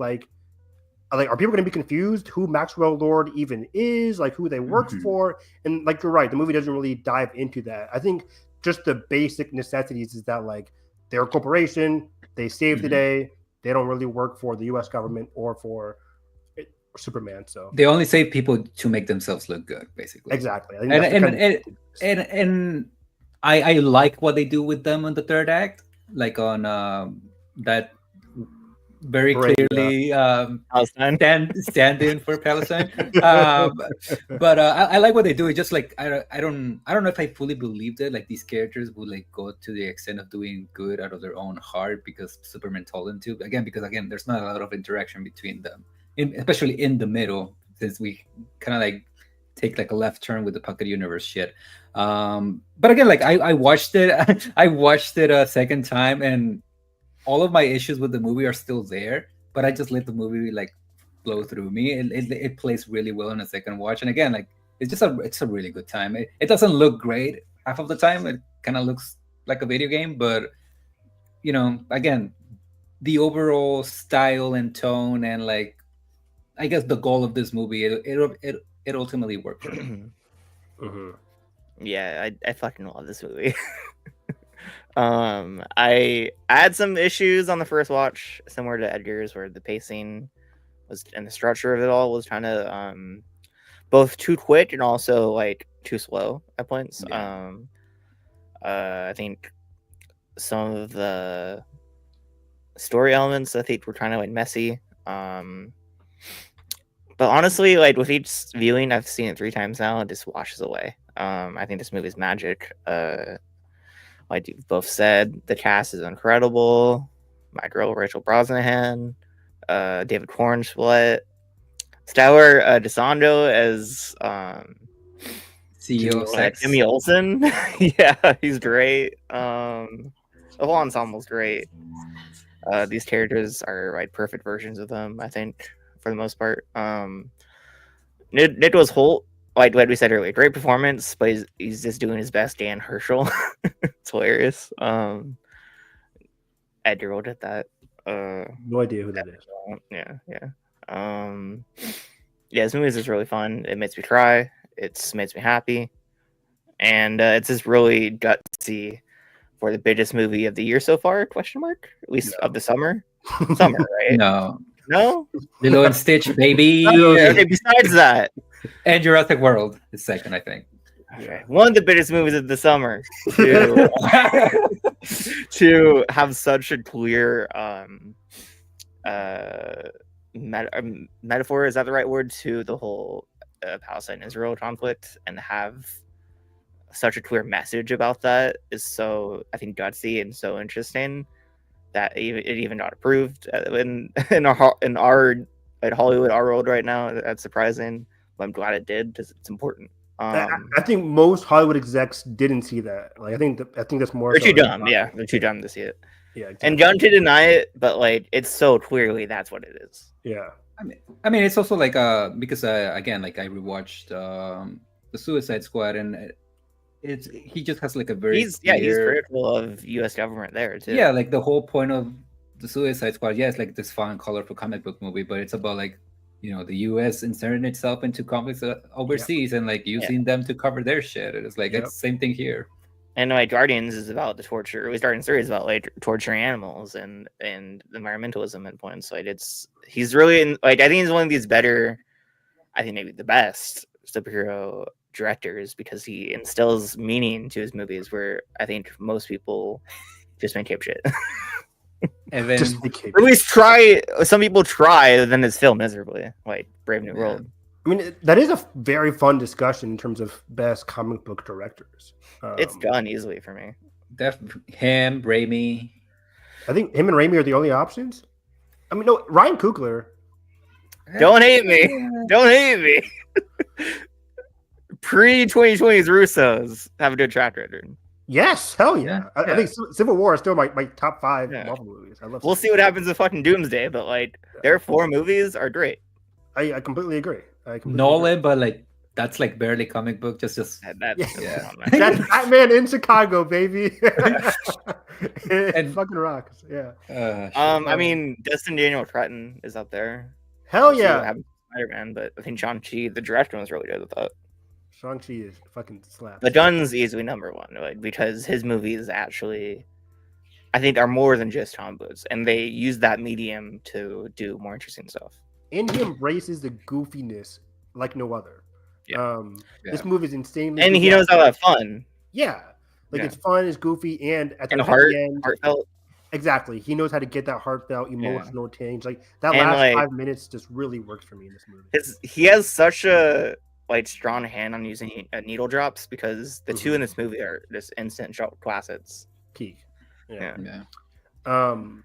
are people going to be confused who Maxwell Lord even is, who they work for? And you're right, the movie doesn't really dive into that. I think just the basic necessities is that they're a corporation, they save the day, they don't really work for the U.S. government or for Superman. So
they only save people to make themselves look good, basically.
Exactly.
And I like what they do with them on the third act, on that very
Brave,
clearly
Palestine.
stand in for Palestine. But I like what they do. It's just like I don't know if I fully believed it. Like these characters would like go to the extent of doing good out of their own heart because Superman told them to. Because there's not a lot of interaction between them, especially in the middle, since we kind of like take like a left turn with the Pocket Universe shit. But again, like I watched it. I watched it a second time, and all of my issues with the movie are still there, but I just let the movie like blow through me. It plays really well in a second watch, and again, like it's a really good time. It doesn't look great half of the time. It kind of looks like a video game, but again, the overall style and tone and like I guess the goal of this movie, it ultimately worked.
Mm-hmm.
Yeah, I fucking love this movie. I had some issues on the first watch, similar to Edgar's, where the pacing was and the structure of it all was kind of both too quick and also like too slow at points.
Yeah.
I think some of the story elements I think were kind of like messy. But honestly, like with each viewing, I've seen it 3 times now, it just washes away. I think this movie is magic. Like you both said, the cast is incredible. My girl Rachel Brosnahan, David Cornswet, Stellar DeSando as
CEO of Sex.
Jimmy Olsen. Yeah, he's great. The whole ensemble's great. These characters are like perfect versions of them, I think, for the most part. Nicholas Hoult, like we said earlier, great performance, but he's just doing his best Dan Herschel. It's hilarious. Edgar did that.
No idea who that is.
Yeah. This movie is just really fun. It makes me cry. It makes me happy, and it's just really gutsy for the biggest movie of the year so far? Question mark. At least of the summer. Summer, right? No.
Lilo and Stitch, baby.
Okay, besides that,
and Jurassic World is second, I think.
Okay. One of the biggest movies of the summer to have such a clear metaphor, is that the right word, to the whole Palestine-Israel conflict, and have such a clear message about that is so, I think, gutsy and so interesting that it even got approved in our at Hollywood, our world right now. That's surprising, but I'm glad it did because it's important.
I think most Hollywood execs didn't see that. Like, I think that's more.
They're too dumb. Yeah, they're too dumb to see it.
Yeah, exactly.
And John to deny it, but like it's so clearly that's what it is.
Yeah.
I mean, it's also like because again, like I rewatched the Suicide Squad, and he just has like a very
he's critical of U.S. government there too.
Yeah, like the whole point of the Suicide Squad, it's like this fun, colorful comic book movie, but it's about like the U.S. inserting itself into conflicts overseas and like using them to cover their shit. It's like it's the same thing here.
And like Guardians is about the torture. At least Guardians 3 is about like torturing animals and environmentalism at points. Like he's really I think he's one of these better, I think maybe the best superhero directors, because he instills meaning to his movies where I think most people just make shit.
And then
at least try. Some people try, then it's failed miserably, like Brave New World.
I mean, that is a very fun discussion in terms of best comic book directors.
It's done easily for me.
Him, Raimi.
I think him and Raimi are the only options. I mean, no, Ryan Coogler.
Don't hate me. Don't hate me. Pre-2020's Russos have a good track record.
Yes, hell yeah. I think Civil War is still my top 5 Marvel movies. I love.
We'll see what happens with fucking Doomsday, but like their 4 movies are great.
I completely agree.
Nolan, but like that's like barely comic book. Just
that's
Batman in Chicago, baby. And fucking rocks. Yeah.
I mean, Destin Daniel Cretton is up there.
Hell yeah.
Spider-Man, but I think Shang-Chi, the director, was really good with that.
Shang-Chi is fucking slap.
But Dunn's easily number 1, like, because his movies actually, I think, are more than just comic books, and they use that medium to do more interesting stuff.
And he embraces the goofiness like no other. This movie is insanely
and he knows how to have fun.
Yeah. It's fun, it's goofy, and at the
heartfelt.
Exactly. He knows how to get that heartfelt, emotional tinge. Like that
And,
last
like,
5 minutes just really works for me in this movie.
he has such a like strong hand on using needle drops because the two in this movie are just instant classics.
Peak.
Yeah.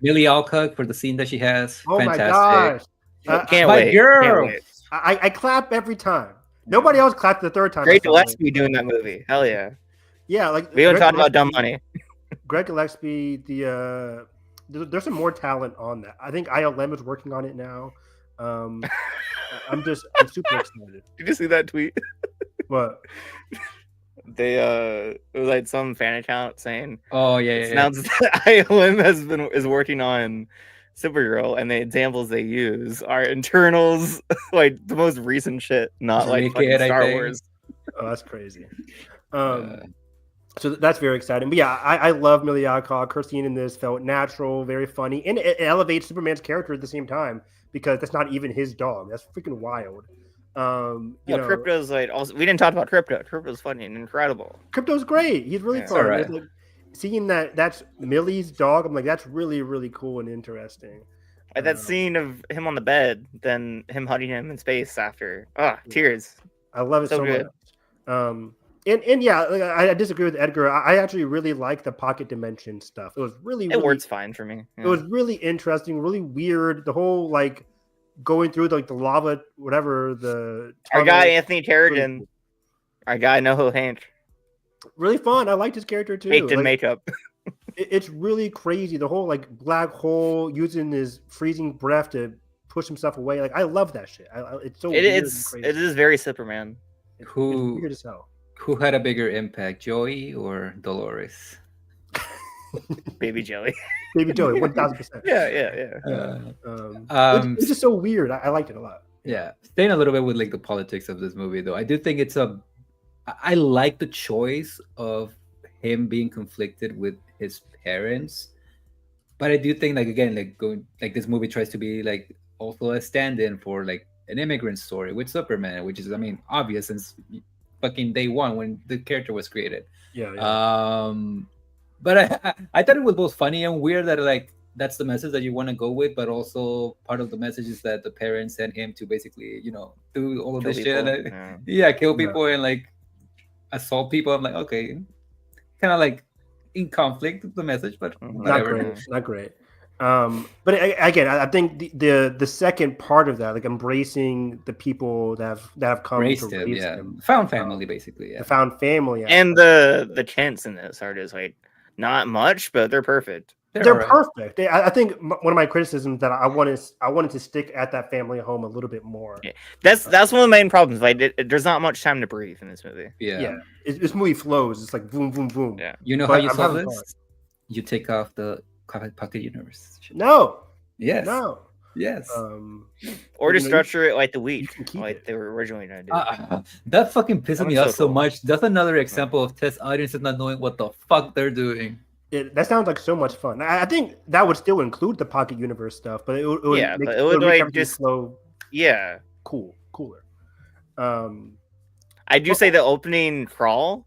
Millie Alcock for the scene that she has.
Oh my
Fantastic.
gosh.
Can't
my
wait.
girl.
Can't wait.
I clap every time. Nobody else clapped the third time.
Greg Gillespie doing that movie. Hell yeah.
Yeah, like
We haven't talked about Dumb Money.
Greg Gillespie, there's some more talent on that. I think ILM is working on it now. I'm super excited.
Did you see that tweet?
What?
They it was like some fan account saying,
Oh yeah,
it's announced that ILM is working on Supergirl, and the examples they use are internals, like the most recent shit, not like fucking Star Wars.
Oh, that's crazy. So that's very exciting. But yeah, I love Millie Alcock. Her scene in this felt natural, very funny, and it elevates Superman's character at the same time because that's not even his dog. That's freaking wild.
Crypto's like also, we didn't talk about Crypto. Crypto's funny and incredible.
Crypto's great. He's really fun.
Right.
Like, seeing that's Millie's dog, I'm like, that's really, really cool and interesting.
Like that scene of him on the bed, then him hugging him in space after. Tears.
I love it so
good.
much. And yeah, like, I disagree with Edgar. I actually really like the pocket dimension stuff. It was it
works fine for me. Yeah.
It was really interesting, really weird. The whole like going through the lava, whatever the
our guy Anthony Terrigan, our guy Noho Hank.
Really fun. I liked his character too.
Baked in makeup.
It's really crazy. The whole like black hole using his freezing breath to push himself away. Like I love that shit. It's so. It
is very Superman.
It's weird as hell.
Who had a bigger impact, Joey or Dolores?
Baby Joey.
Baby Joey, 1000%.
Yeah.
It's just so weird. I liked it a lot.
Yeah, staying a little bit with like the politics of this movie, though, I do think I like the choice of him being conflicted with his parents, but I do think this movie tries to be like also a stand-in for like an immigrant story with Superman, which is obvious since fucking day one when the character was created. But I thought it was both funny and weird that like that's the message that you want to go with, but also part of the message is that the parents sent him to basically do all of this shit and kill people and like assault people. I'm like, okay, kind of like in conflict with the message, but whatever.
Not great. But again, I think the second part of that, like embracing the people that have come to raise him,
found family, basically,
the found family,
and the chants in this are just like not much, but they're perfect.
They're perfect. I think one of my criticisms that I wanted to stick at that family home a little bit more.
Yeah. That's one of the main problems. Like, there's not much time to breathe in this movie.
This movie flows. It's like boom, boom, boom.
Yeah.
You know how you solve this? You take off the pocket universe.
No.
Yes.
No.
Yes.
Or to structure it like the week, like they were originally going to do.
That fucking pisses me off so much. That's another example of test audiences not knowing what the fuck they're doing.
That sounds like so much fun. I think that would still include the pocket universe stuff, but it would
but it would like just
slow.
Yeah.
Cooler.
I do say the opening crawl,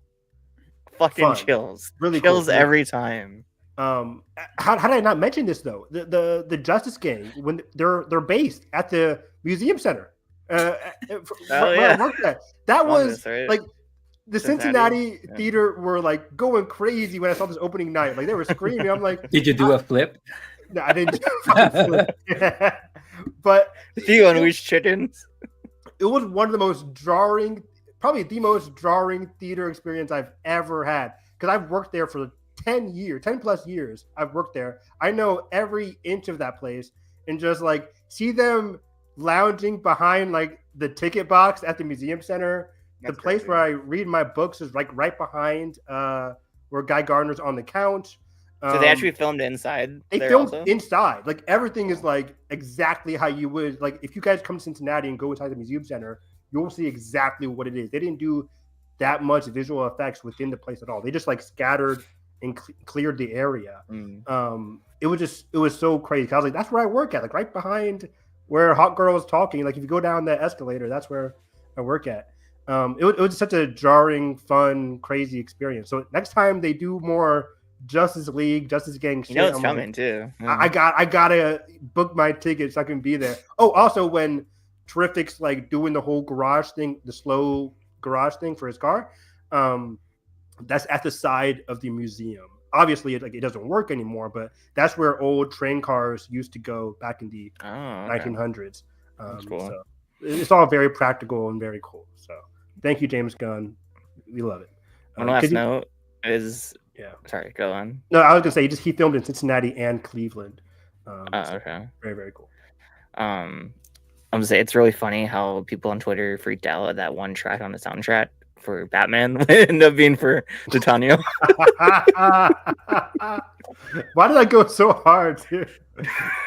fucking fun. Chills. Really chills cool. Every time.
How did I not mention this though? The Justice Gang, when they're based at the museum center. That was like the Cincinnati theater were like going crazy when I saw this opening night. Like they were screaming. I'm like,
did you do a flip?
No, I didn't do a flip. But
do you unleash chickens?
It was one of the most jarring, probably the most jarring theater experience I've ever had. Because I've worked there for 10 plus years. I've worked there. I know every inch of that place, and just like see them lounging behind like the ticket box at the museum center. That's the place crazy. Where I read my books is like right behind where Guy Gardner's on the couch.
So they actually filmed inside.
They filmed inside. Like everything is like exactly how you would like if you guys come to Cincinnati and go inside the museum center, you'll see exactly what it is. They didn't do that much visual effects within the place at all. They just like scattered and cleared the area. It was so crazy. I was like, that's where I work at, like right behind where Hot Girl is talking. Like if you go down the escalator, that's where I work at. It was such a jarring, fun, crazy experience. So next time they do more Justice League, Justice Gang shit.
It's
I'm
coming
like,
too.
I gotta book my tickets so I can be there. Oh, also when Terrific's like doing the whole garage thing, the slow garage thing for his car, that's at the side of the museum. Obviously, it doesn't work anymore, but that's where old train cars used to go back in the 1900s.
That's cool.
So it's all very practical and very cool. So thank you, James Gunn. We love it.
One last note is Sorry, go on.
No, I was gonna say he filmed in Cincinnati and Cleveland.
Okay.
Very, very cool.
I'm gonna say it's really funny how people on Twitter freaked out at that one track on the soundtrack for Batman ended up being for Titania.
Why did I go so hard, dude?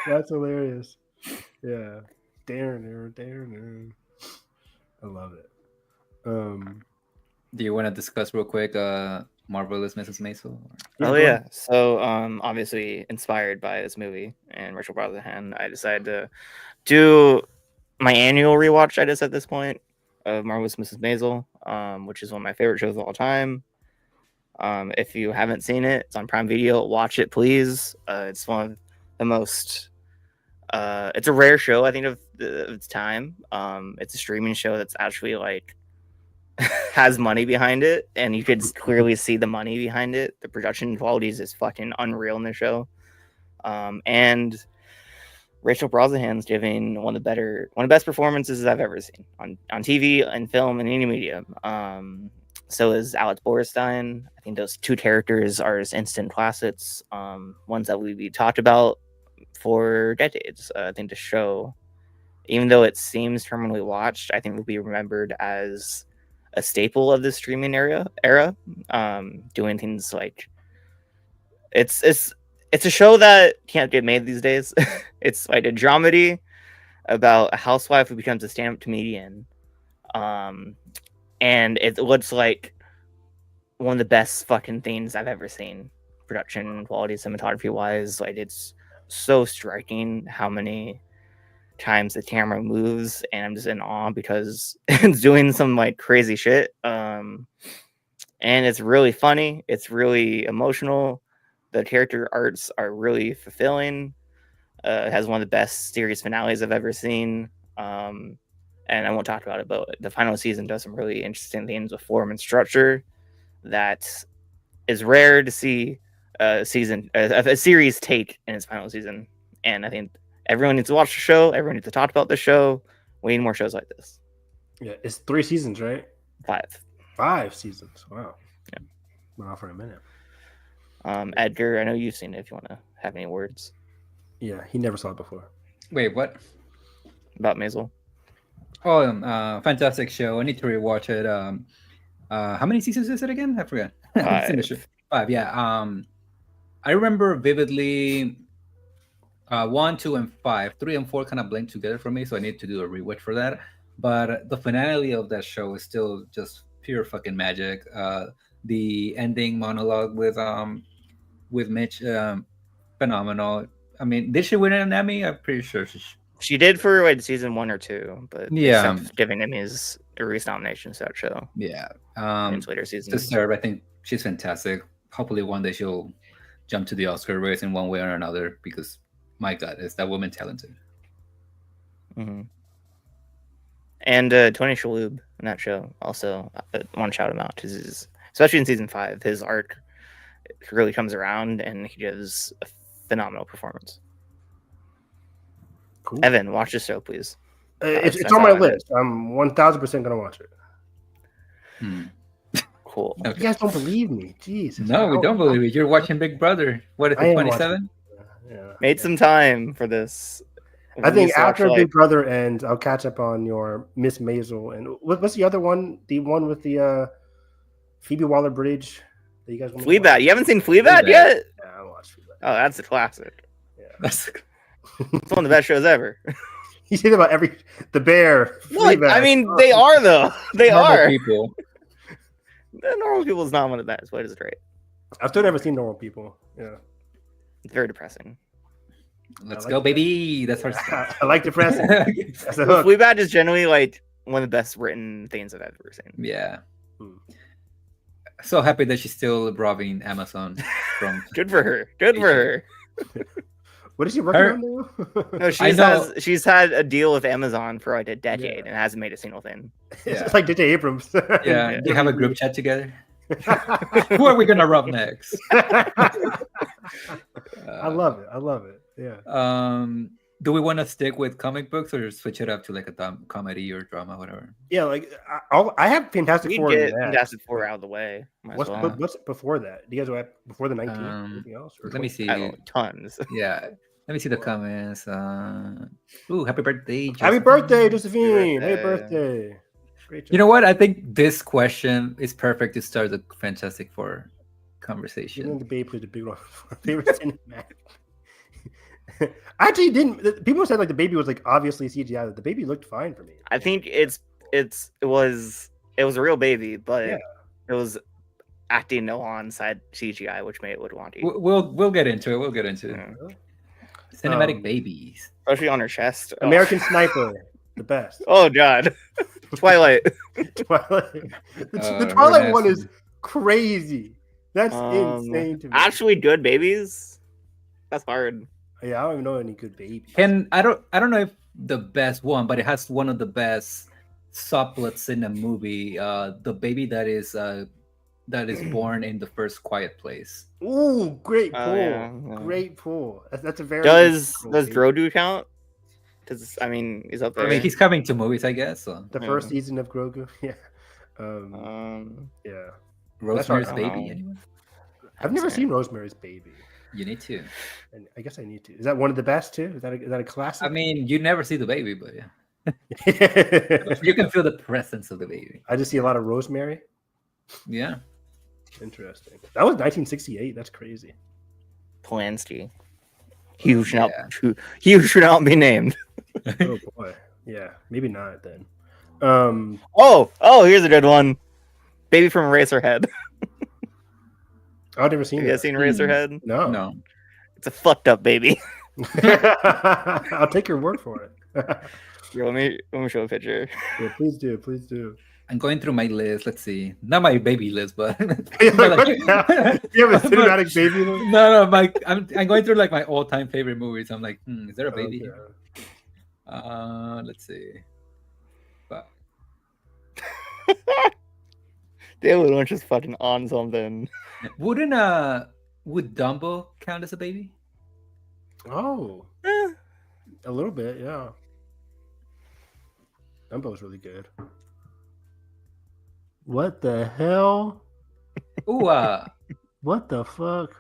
That's hilarious. Yeah. Darren. I love it.
Do you want to discuss real quick Marvelous Mrs Maisel?
Yeah. So obviously inspired by this movie and Rachel Brosnahan, I decided to do my annual rewatch, I guess, at this point, of Marvelous Mrs Maisel, which is one of my favorite shows of all time. If you haven't seen it, it's on Prime Video. Watch it, please. It's one of the most it's a rare show, I think, of its time. It's a streaming show that's actually like has money behind it, and you could clearly see the money behind it. The production qualities is fucking unreal in the show. And Rachel Brosnahan's giving one of the best performances I've ever seen on TV and film and any medium. So is Alex Borstein. I think those two characters are instant classics, ones that we talked about for decades. I think the show, even though it seems terminally watched, I think will be remembered as a staple of the streaming era. Doing things like it's a show that can't get made these days. It's like a dramedy about a housewife who becomes a stand-up comedian, and it looks like one of the best fucking things I've ever seen, production quality, cinematography wise. Like, it's so striking how many times the camera moves, and I'm just in awe because it's doing some like crazy shit. And it's really funny. It's really emotional. The character arcs are really fulfilling. It has one of the best series finales I've ever seen. And I won't talk about it, but the final season does some really interesting things with form and structure that is rare to see a series take in its final season. And I think everyone needs to watch the show. Everyone needs to talk about the show. We need more shows like this.
Yeah, it's 3 seasons, right?
5
seasons. Wow.
Yeah.
Went off for a minute.
Edgar, I know you've seen it. If you want to have any words.
Yeah, he never saw it before.
Wait, what?
About Maisel?
Oh, fantastic show. I need to rewatch it. How many seasons is it again? I forgot. 5, yeah. I remember vividly 1, 2, and 5. 3 and 4 kind of blend together for me, so I need to do a rewatch for that. But the finale of that show is still just pure fucking magic. The ending monologue with Mitch, phenomenal. I mean, did she win an Emmy? I'm pretty sure
she did for like season 1 or 2, but
yeah,
giving Emmys a Reese nomination to that show.
Yeah,
in later seasons.
To serve, I think she's fantastic. Hopefully, one day she'll jump to the Oscar race in one way or another, because my God, is that woman talented?
Mm-hmm. And Tony Shalhoub in that show also, want to shout him out, because especially in season 5, his arc really comes around and he gives a phenomenal performance.
Cool.
Evan, watch the show, please.
It's on my list. I'm 1,000% gonna watch it.
Cool.
Okay. You guys don't believe me. Jeez.
No, we don't believe you. You're watching Big Brother. What is it, 27?
Made some time for this.
I think after Big Brother ends, I'll catch up on your Miss Maisel. And what's the other one? The one with the Phoebe Waller-Bridge that you guys want to watch?
Fleabag. You haven't seen Fleabag yet?
Yeah, I watched Fleabag.
Oh, that's a classic.
Yeah.
It's one of the best shows ever.
You say that about the Bear.
Look, I mean, they are though. They are.
People.
The Normal People is not one of the best, but it's great.
I've still never seen Normal People. Yeah,
it's very depressing.
Let's go, baby. That's our stuff.
I like depressing. That's the hook.
Fleabag is generally like one of the best written things I've ever seen.
Yeah. So happy that she's still robbing Amazon from
Good for her. Good for her.
What is she working
Her-
on now?
No, she's had a deal with Amazon for like a decade and hasn't made a single thing.
It's like DJ Abrams.
Yeah, they have a group chat together. Who are we gonna rob next?
I love it. I love it. Yeah.
Do we want to stick with comic books or switch it up to like a comedy or drama, whatever?
Yeah, like I have Fantastic
We
Four.
get
next.
Fantastic Four out of the way. Might as well.
What's before that? Do you guys have before the 19th? Anything else? Or
Let me
20?
see.
I don't know, tons.
Yeah, let me see the comments. Ooh, happy birthday!
Happy
Josephine.
birthday, Josephine! Happy
birthday.
birthday! Great job.
You know what? I think this question is perfect to start the Fantastic Four
You
conversation.
know, the baby played a big role. Favorite cinematic. I actually didn't. People said like the baby was like obviously CGI. The baby looked fine for me.
I think it was a real baby, but
Yeah.
it was acting no on side CGI, which made it look wonky.
We'll get into it. We'll get into it.
Yeah.
Cinematic babies.
Especially on her chest. Oh.
American Sniper, the best.
Oh god. Twilight.
Twilight. The
we're
Twilight
gonna
one
have
is crazy. That's insane to me.
Actually good babies. That's hard.
Yeah, I don't even know any good babies.
And I don't know if the best one, but it has one of the best subplots in a movie. The baby that is born in the first Quiet Place.
Ooh, great pull.
Oh, yeah.
Great pull. That's a very
Does
good pull,
Grogu count? Because I mean, he's up there.
I mean, he's coming to movies, I guess. So.
the first season of Grogu. Yeah. Yeah.
Rosemary's
hard.
Baby, anyone?
I've never seen Rosemary's Baby.
You need to.
And I guess I need to. Is that one of the best too? Is that a classic?
I mean, you never see the baby, but yeah,
I
you can feel the presence of the baby.
just see a lot of Rosemary.
Yeah.
Interesting. That was 1968. That's crazy.
Polanski. He should not be named.
Oh boy. Yeah. Maybe not then.
Oh, here's a good one. Baby from Eraserhead.
I've never seen
Have you
that.
guys seen Eraserhead?
No.
No.
It's a fucked up baby.
I'll take your word for it.
Here, let me show a picture.
Yeah, please do. Please do.
I'm going through my list. Let's see. Not my baby list, but
You have a cinematic baby? Though?
No. I'm going through like my all-time favorite movies. I'm like, is there a baby here? Let's see. But
David Lynch is fucking on something.
would Dumbo count as a baby?
Oh, a little bit, yeah. Dumbo's really good. What the hell?
Ooh,
What the fuck?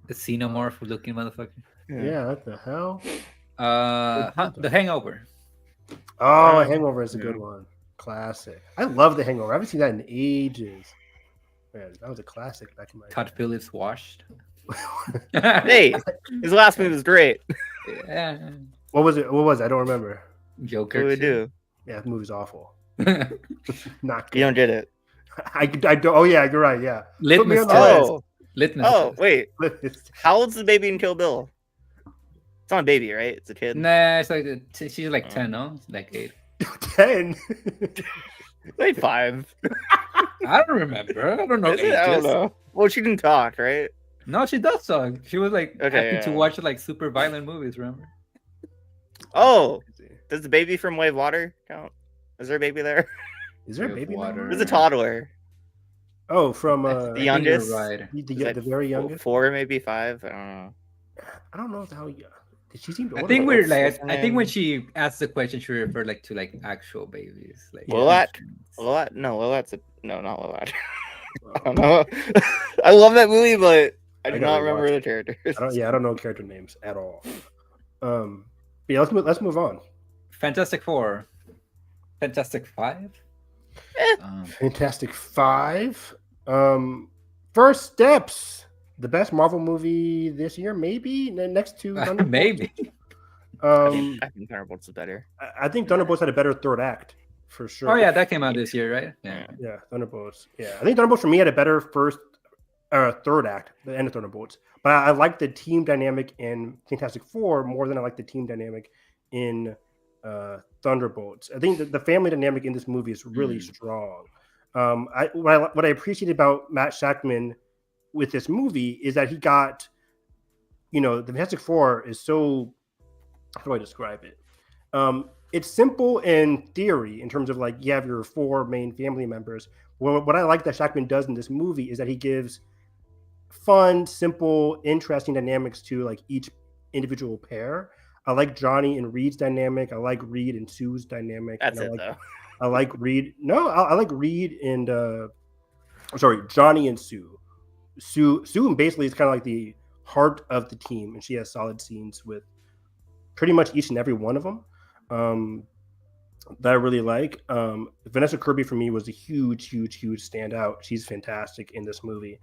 the xenomorph looking motherfucker.
Yeah, what the hell?
The Hangover.
Oh, Hangover is a good one. Classic. I love The Hangover. I haven't seen that in ages. Man, that was a classic back in my
Todd
day.
Phillips washed.
Hey, his last movie was great.
Yeah.
What was it? What was it? I don't remember.
Joker.
What do we do?
Yeah, the movie's awful.
too.
Not
You
good.
don't get it.
I don't. Oh yeah, you're right. Yeah. Put me
Litmus
on the
test.
Oh,
Litmus
oh,
test.
wait.
list.
How old's the baby in Kill Bill? It's not a baby, right? It's a kid.
Nah, it's like she's like 10, no? Like 8.
10.
Like 5.
I don't remember. I don't know.
Is it? I don't
ages.
know. Well, she didn't talk, right?
No, she does talk. She was like
Okay,
happy to
yeah.
watch like super violent movies. Remember?
Oh, does the baby from Wave Water count? Is there a baby there?
Is there a
With
baby?
water.
Water?
There's a toddler.
Oh, from
I
The
think you're
youngest?
right.
the very youngest.
4, maybe 5. I don't know.
I don't know how. She seemed.
I
older.
think we're
what's
like.
her
I think when
name?
she asked the question, she referred like to like actual babies. Like
Lilat? Lilat? No, Lilat's no, not Lilat. I don't know. I love that movie, but I do
I
not
gotta
remember
watch
the
it.
characters.
I don't know character names at all. Yeah, let's move on.
Fantastic Four, Fantastic Five.
Fantastic Five. First Steps, the best Marvel movie this year, maybe next to Thunderbolts.
Maybe.
I think Thunderbolts is better.
I think Thunderbolts had a better third act for sure.
Oh yeah, that came out this year, right? Yeah.
Yeah, Thunderbolts. Yeah, I think Thunderbolts for me had a better third act, the end of Thunderbolts. But I like the team dynamic in Fantastic Four more than I like the team dynamic in Thunderbolts. I think that the family dynamic in this movie is really strong. What I appreciate about Matt Shackman with this movie is that he got, the Fantastic Four is so, how do I describe it? It's simple in theory in terms of like you have your 4 main family members. Well, what I like that Shackman does in this movie is that he gives fun, simple, interesting dynamics to like each individual pair. I like Johnny and Reed's dynamic. I like Reed and Sue's dynamic.
That's
and
it, though.
I like Reed. No, I like Reed and Johnny and Sue. Sue basically is kind of like the heart of the team, and she has solid scenes with pretty much each and every one of them that I really like. Vanessa Kirby for me was a huge standout. She's fantastic in this movie.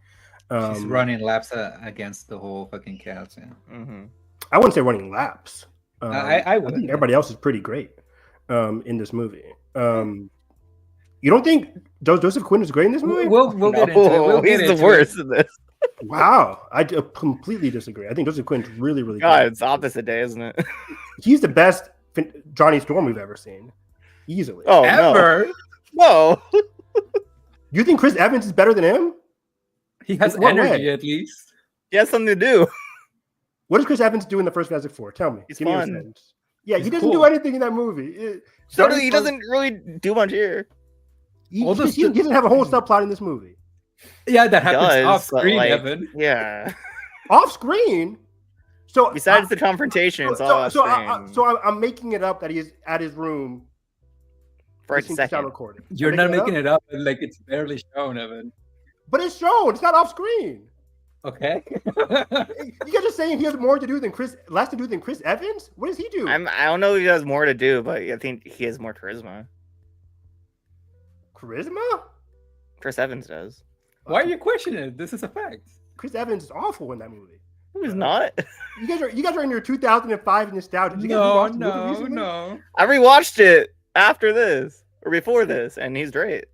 She's running laps against the whole fucking cast. Yeah.
Mm-hmm.
I wouldn't say running laps.
I would.
I think everybody else is pretty great in this movie. You don't think Joseph Quinn is great in this movie?
We'll get into it.
He's the worst in this.
Wow, I completely disagree. I think Joseph Quinn's really good.
It's opposite day, isn't it?
He's the best Johnny Storm we've ever seen, easily.
Oh,
ever?
No.
You think Chris Evans is better than him?
He has energy at least.
He has something to do.
What does Chris Evans do in the first Fantastic Four? Tell me.
He's
Give me
fun.
your sense. Yeah,
He's
he doesn't
cool.
do anything in that movie.
He doesn't really do much here.
He doesn't have a whole subplot in this movie.
Yeah, that happens off screen,
like,
Evan.
Yeah.
Off screen. So
besides the confrontation, it's all off screen.
I'm making it up that he's at his room
for a
listening to sound
second.
recording.
You're not making it up, like it's barely shown, Evan.
But it's shown. It's not off screen.
Okay.
You guys are saying he has more to do than less to do than Chris Evans? What does he do?
I don't know if he has more to do, but I think he has more charisma.
Charisma?
Chris Evans does.
Why are you questioning it? This is a fact.
Chris Evans is awful in that movie.
He's not.
You guys are in your 2005 nostalgia. You guys rewatch the movie recently?
No.
I rewatched it after this or before this, and he's great.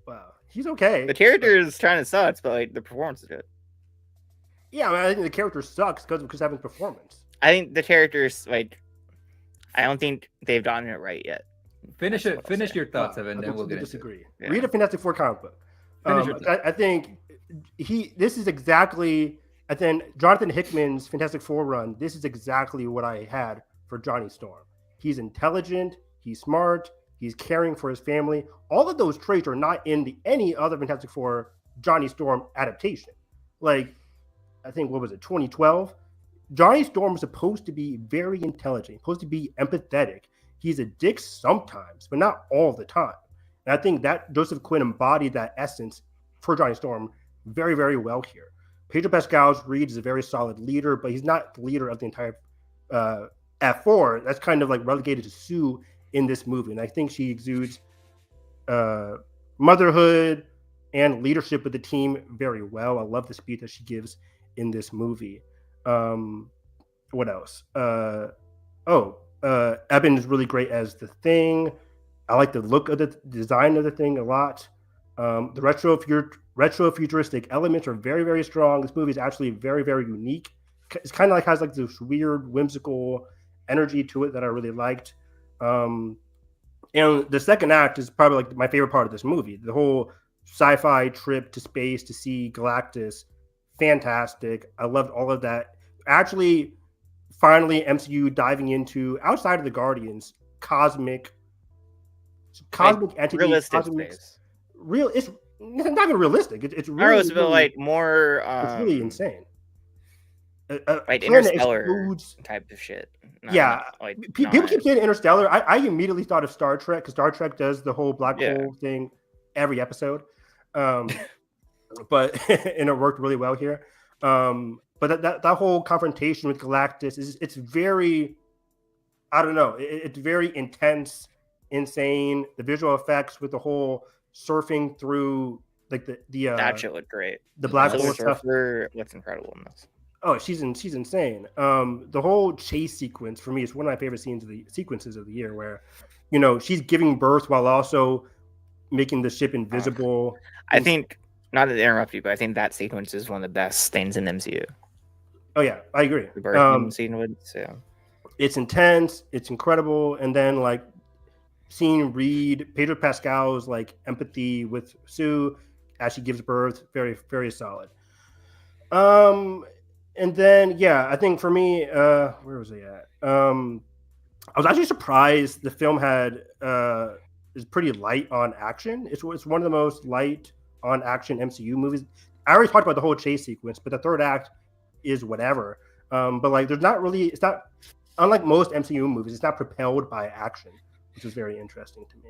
Wow, he's okay.
The character is trying to sucks, but like the performance is good.
Yeah, I think the character sucks because of Chris Evans' performance.
I think the characters I don't think they've gotten it right yet.
Finish your thoughts, Evan, then we'll get into it.
Disagree.
Yeah.
Read a Fantastic Four comic book. I think this is exactly. And then Jonathan Hickman's Fantastic Four run. This is exactly what I had for Johnny Storm. He's intelligent. He's smart. He's caring for his family. All of those traits are not in any other Fantastic Four Johnny Storm adaptation. Like, I think, what was it, 2012? Johnny Storm was supposed to be very intelligent, supposed to be empathetic. He's a dick sometimes, but not all the time. And I think that Joseph Quinn embodied that essence for Johnny Storm very, very well here. Pedro Pascal's Reed is a very solid leader, but he's not the leader of the entire F4. That's kind of like relegated to Sue in this movie. And I think she exudes motherhood and leadership with the team very well. I love the speech that she gives in this movie. What else? Eben is really great as the Thing. I like the look of the design of the Thing a lot. The retro futuristic elements are very, very strong. This movie is actually very, very unique. It's kind of like has like this weird, whimsical energy to it that I really liked. And the second act is probably like my favorite part of this movie. The whole sci-fi trip to space to see Galactus, fantastic. I loved all of that. Actually, finally, MCU diving into outside of the Guardians, cosmic entity,
realistic
space. It's not even realistic. It's really,
realistic, but like more.
It's really insane.
Like Interstellar type of shit.
People keep saying Interstellar. I immediately thought of Star Trek because Star Trek does the whole black hole thing every episode. But and it worked really well here. But that whole confrontation with Galactus it's very, I don't know, it's very intense, insane. The visual effects with the whole surfing through like the
that shit looked great.
The black hole stuff.
What's incredible in this?
Oh, she's insane. The whole chase sequence for me is one of my favorite sequences of the year, where she's giving birth while also making the ship invisible.
I think, not to interrupt you, but I think that sequence is one of the best things in MCU.
Oh yeah, I agree.
The birthing sequence, yeah.
It's intense, it's incredible, and then like seeing Reed, Pedro Pascal's like empathy with Sue as she gives birth, very, very solid. And then yeah, I think for me, where was I at? I was actually surprised the film had is pretty light on action. It's one of the most light on action MCU movies. I already talked about the whole chase sequence, but the third act is whatever. But like, there's not really. It's not unlike most MCU movies. It's not propelled by action, which is very interesting to me.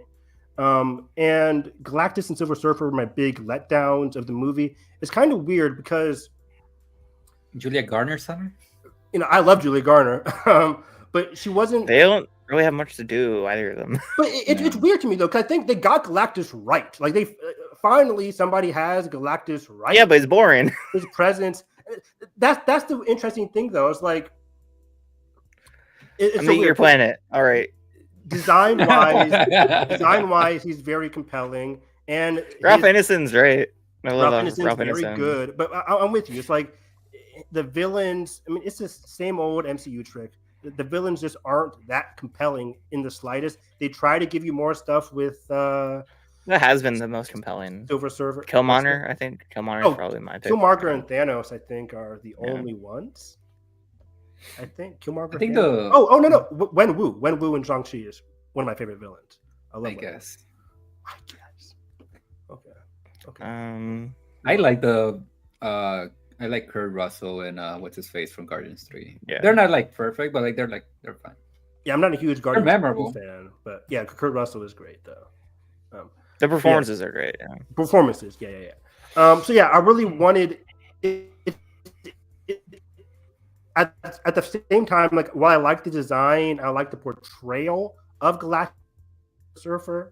And Galactus and Silver Surfer were my big letdowns of the movie. It's kind of weird because
Julia Garner, son.
I love Julia Garner, but she wasn't.
They don't really have much to do, either of them.
But it's weird to me though, because I think they got Galactus right. Like they finally somebody has Galactus right.
Yeah, but it's boring.
His presence. That's the interesting thing though. It's like it's
I'm eating your planet. All right.
Design wise, he's very compelling, and
Ralph Ineson's right. I love
Ralph Ineson's very
Ineson.
good. But I'm with you. It's like the villains. I mean, it's the same old MCU trick. The villains just aren't that compelling in the slightest. They try to give you more stuff with.
That has been the most compelling.
Silver Surfer,
Killmonger, I think. Killmonger is probably my pick.
Killmonger and Thanos, I think, are the only ones. I think Killmonger.
I think
Thanos. Oh no, Wenwu and Shang-Chi is one of my favorite villains. I guess. Okay.
I like I like Kurt Russell and what's his face from Guardians 3.
Yeah.
They're not like perfect, but like they're fine.
Yeah, I'm not a huge Guardians
memorable
fan, but yeah, Kurt Russell is great though.
The performances are great. Yeah.
Performances, yeah. So yeah, I really wanted it at the same time, like while I like the design, I like the portrayal of Galactic Surfer.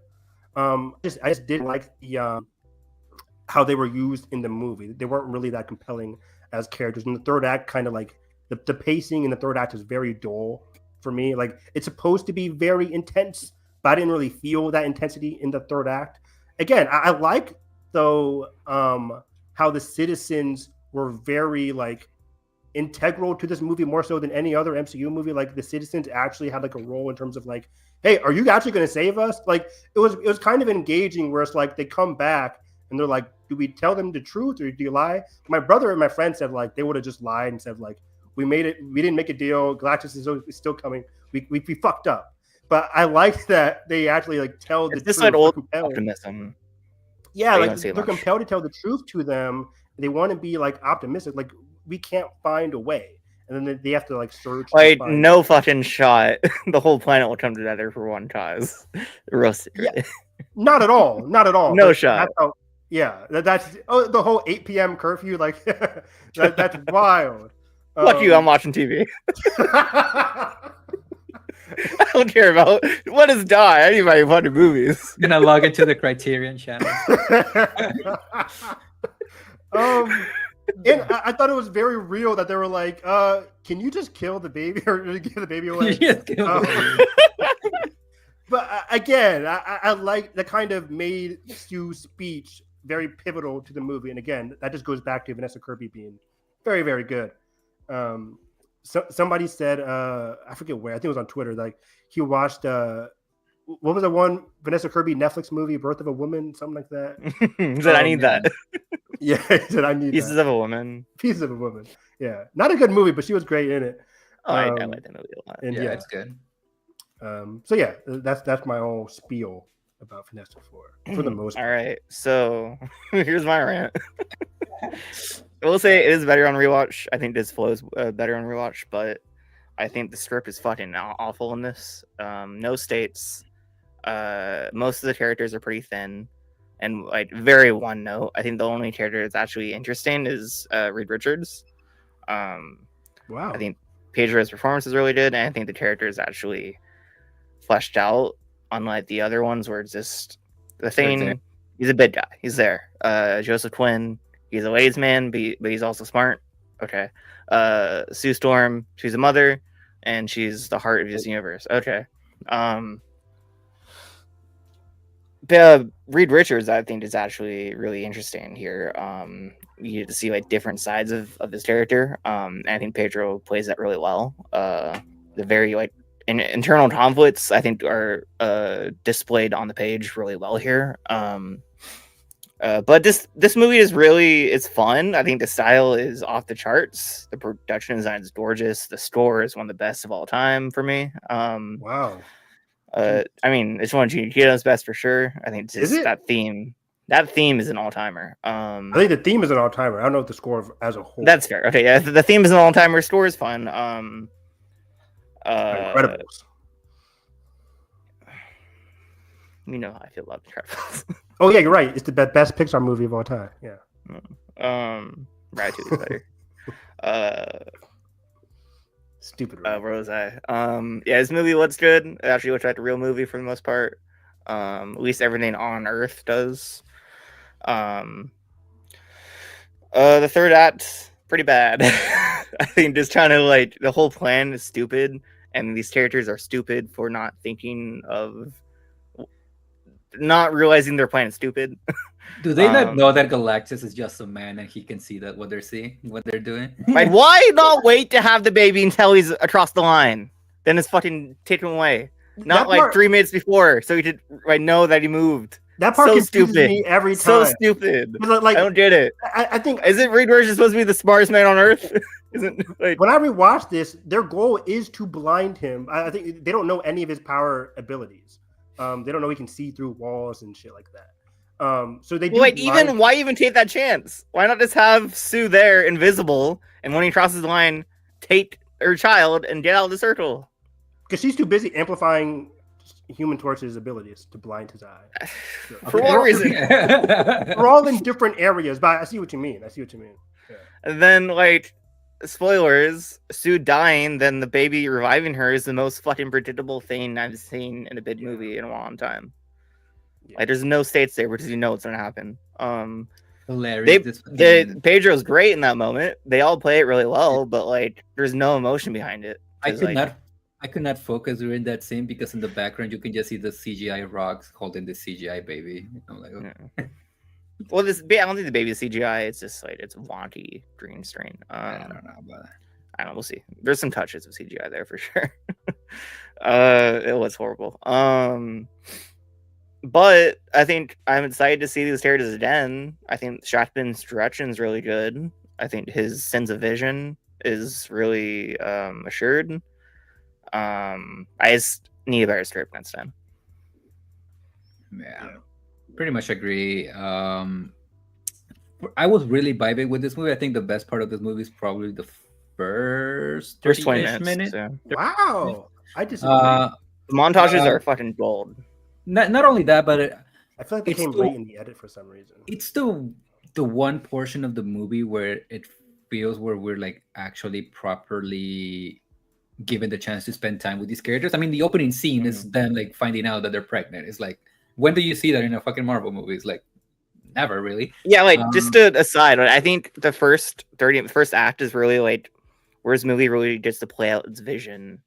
I just didn't like the how they were used in the movie. They weren't really that compelling as characters. In the third act, kind of like the pacing in the third act is very dull for me. Like it's supposed to be very intense, but I didn't really feel that intensity in the third act. Again, I like though how the citizens were very like integral to this movie more so than any other MCU movie. Like the citizens actually had like a role in terms of like, hey, are you actually going to save us? Like it was kind of engaging where it's like they come back and they're like, do we tell them the truth or do you lie? My brother and my friend said like they would have just lied and said like, we didn't make a deal. Galactus is still coming. We fucked up. But I like that they actually like tell the truth.
This is old optimism.
Yeah, like they're compelled to tell the truth to them. They want to be like optimistic. Like we can't find a way, and then they have to like search.
Like no fucking shot. The whole planet will come together for one cause. Roasted.
Yeah. Not at all. Not at all.
No shot.
That's the whole 8 p.m. curfew. Like that's wild.
Fuck you! I'm watching TV. I don't care about what is die. I need my fucking movies.
Gonna log into the Criterion channel.
And I thought it was very real that they were like, can you just kill the baby or give the baby away? But again, I like that kind of made Stu's speech very pivotal to the movie. And again, that just goes back to Vanessa Kirby being very, very good. Somebody said, I forget where, I think it was on Twitter, like he watched, what was the one Vanessa Kirby Netflix movie, Birth of a Woman, something like that.
He said, I need that.
Yeah, he said, I need
Pieces of a Woman.
Pieces of a Woman. Yeah, not a good movie, but she was great in it.
Oh, I like that movie a lot.
And
yeah, it's good.
So yeah, that's my whole spiel about Vanessa for the most part.
All right, so here's my rant. I will say it is better on rewatch. I think this flows better on rewatch, but I think the script is fucking awful in this. No states. Most of the characters are pretty thin and like very one note. I think the only character that's actually interesting is Reed Richards.
Wow.
I think Pedro's performance is really good, and I think the character is actually fleshed out, unlike the other ones where it's just the thing. He's a big guy. He's there. Joseph Quinn. He's a ladies' man, but he's also smart. Okay. Sue Storm, she's a mother, and she's the heart of this universe. Okay. Reed Richards, I think, is actually really interesting here. You get to see like different sides of this character. And I think Pedro plays that really well. The very like internal conflicts, I think, are displayed on the page really well here. But this movie is it's fun. I think the style is off the charts. The production design is gorgeous. The score is one of the best of all time for me.
Wow.
I mean, it's one of Gino's best for sure. I think
Is it?
that theme. That theme is an all-timer.
I think the theme is an all-timer. I don't know if the score as a whole.
That's fair. Okay, yeah, the theme is an all-timer. Score is fun.
Incredibles.
You know how I feel about Incredibles.
Oh yeah, you're right. It's the best Pixar movie of all time. Yeah.
Ratatouille is better.
Stupid.
Where was I? Yeah, this movie looks good. It actually looks like a real movie for the most part. At least everything on Earth does. The third act, pretty bad. I think just trying to like the whole plan is stupid, and these characters are stupid for not realizing their plan is stupid.
Do they not know that Galactus is just a man and he can see that what they're doing?
Right? Why not wait to have the baby until he's across the line? Then it's fucking taken away. Not like 3 minutes before, so he did know that he moved.
That part
so
confuses
stupid.
me every time.
So stupid.
Like,
I don't get it.
I think
isn't Reed Richards supposed to be the smartest man on Earth? Isn't like
when I rewatch this, their goal is to blind him. I think they don't know any of his power abilities. They don't know he can see through walls and shit like that. So they do
why even take that chance? Why not just have Sue there invisible, and when he crosses the line, take her child and get out of the circle?
Because she's too busy amplifying Human Torch's abilities to blind his eye.
For what reason?
We're all in different areas, but I see what you mean. Yeah.
And then, like, spoilers, Sue dying, then the baby reviving her is the most fucking predictable thing I've seen in a big movie in a long time. Yeah. Like, there's no stakes there because you know it's gonna happen.
Hilarious.
Pedro's great in that moment. They all play it really well, but like, there's no emotion behind it.
I could not focus during that scene because in the background you can just see the CGI rocks holding the CGI baby. I'm like, okay.
Yeah. Well, I don't think the baby's CGI. It's just like it's wonky green screen.
I don't know, but
I don't know. We'll see. There's some touches of CGI there for sure. It was horrible. But I think I'm excited to see these characters again. I think Shackman's direction is really good. I think his sense of vision is really assured. I just need a better script next time.
Yeah, pretty much agree. I was really vibing with this movie. I think the best part of this movie is probably the first
20 minutes. Yeah.
Wow, I disagree.
The montages are fucking gold.
Not only that, but
I feel like they came late in the edit for some reason.
It's still the one portion of the movie where it feels where we're like actually properly given the chance to spend time with these characters. I mean, the opening scene is them like finding out that they're pregnant. It's like, when do you see that in a fucking Marvel movie? It's like, never really.
Yeah, like just to aside, I think the first act is really like where this movie really gets to play out its vision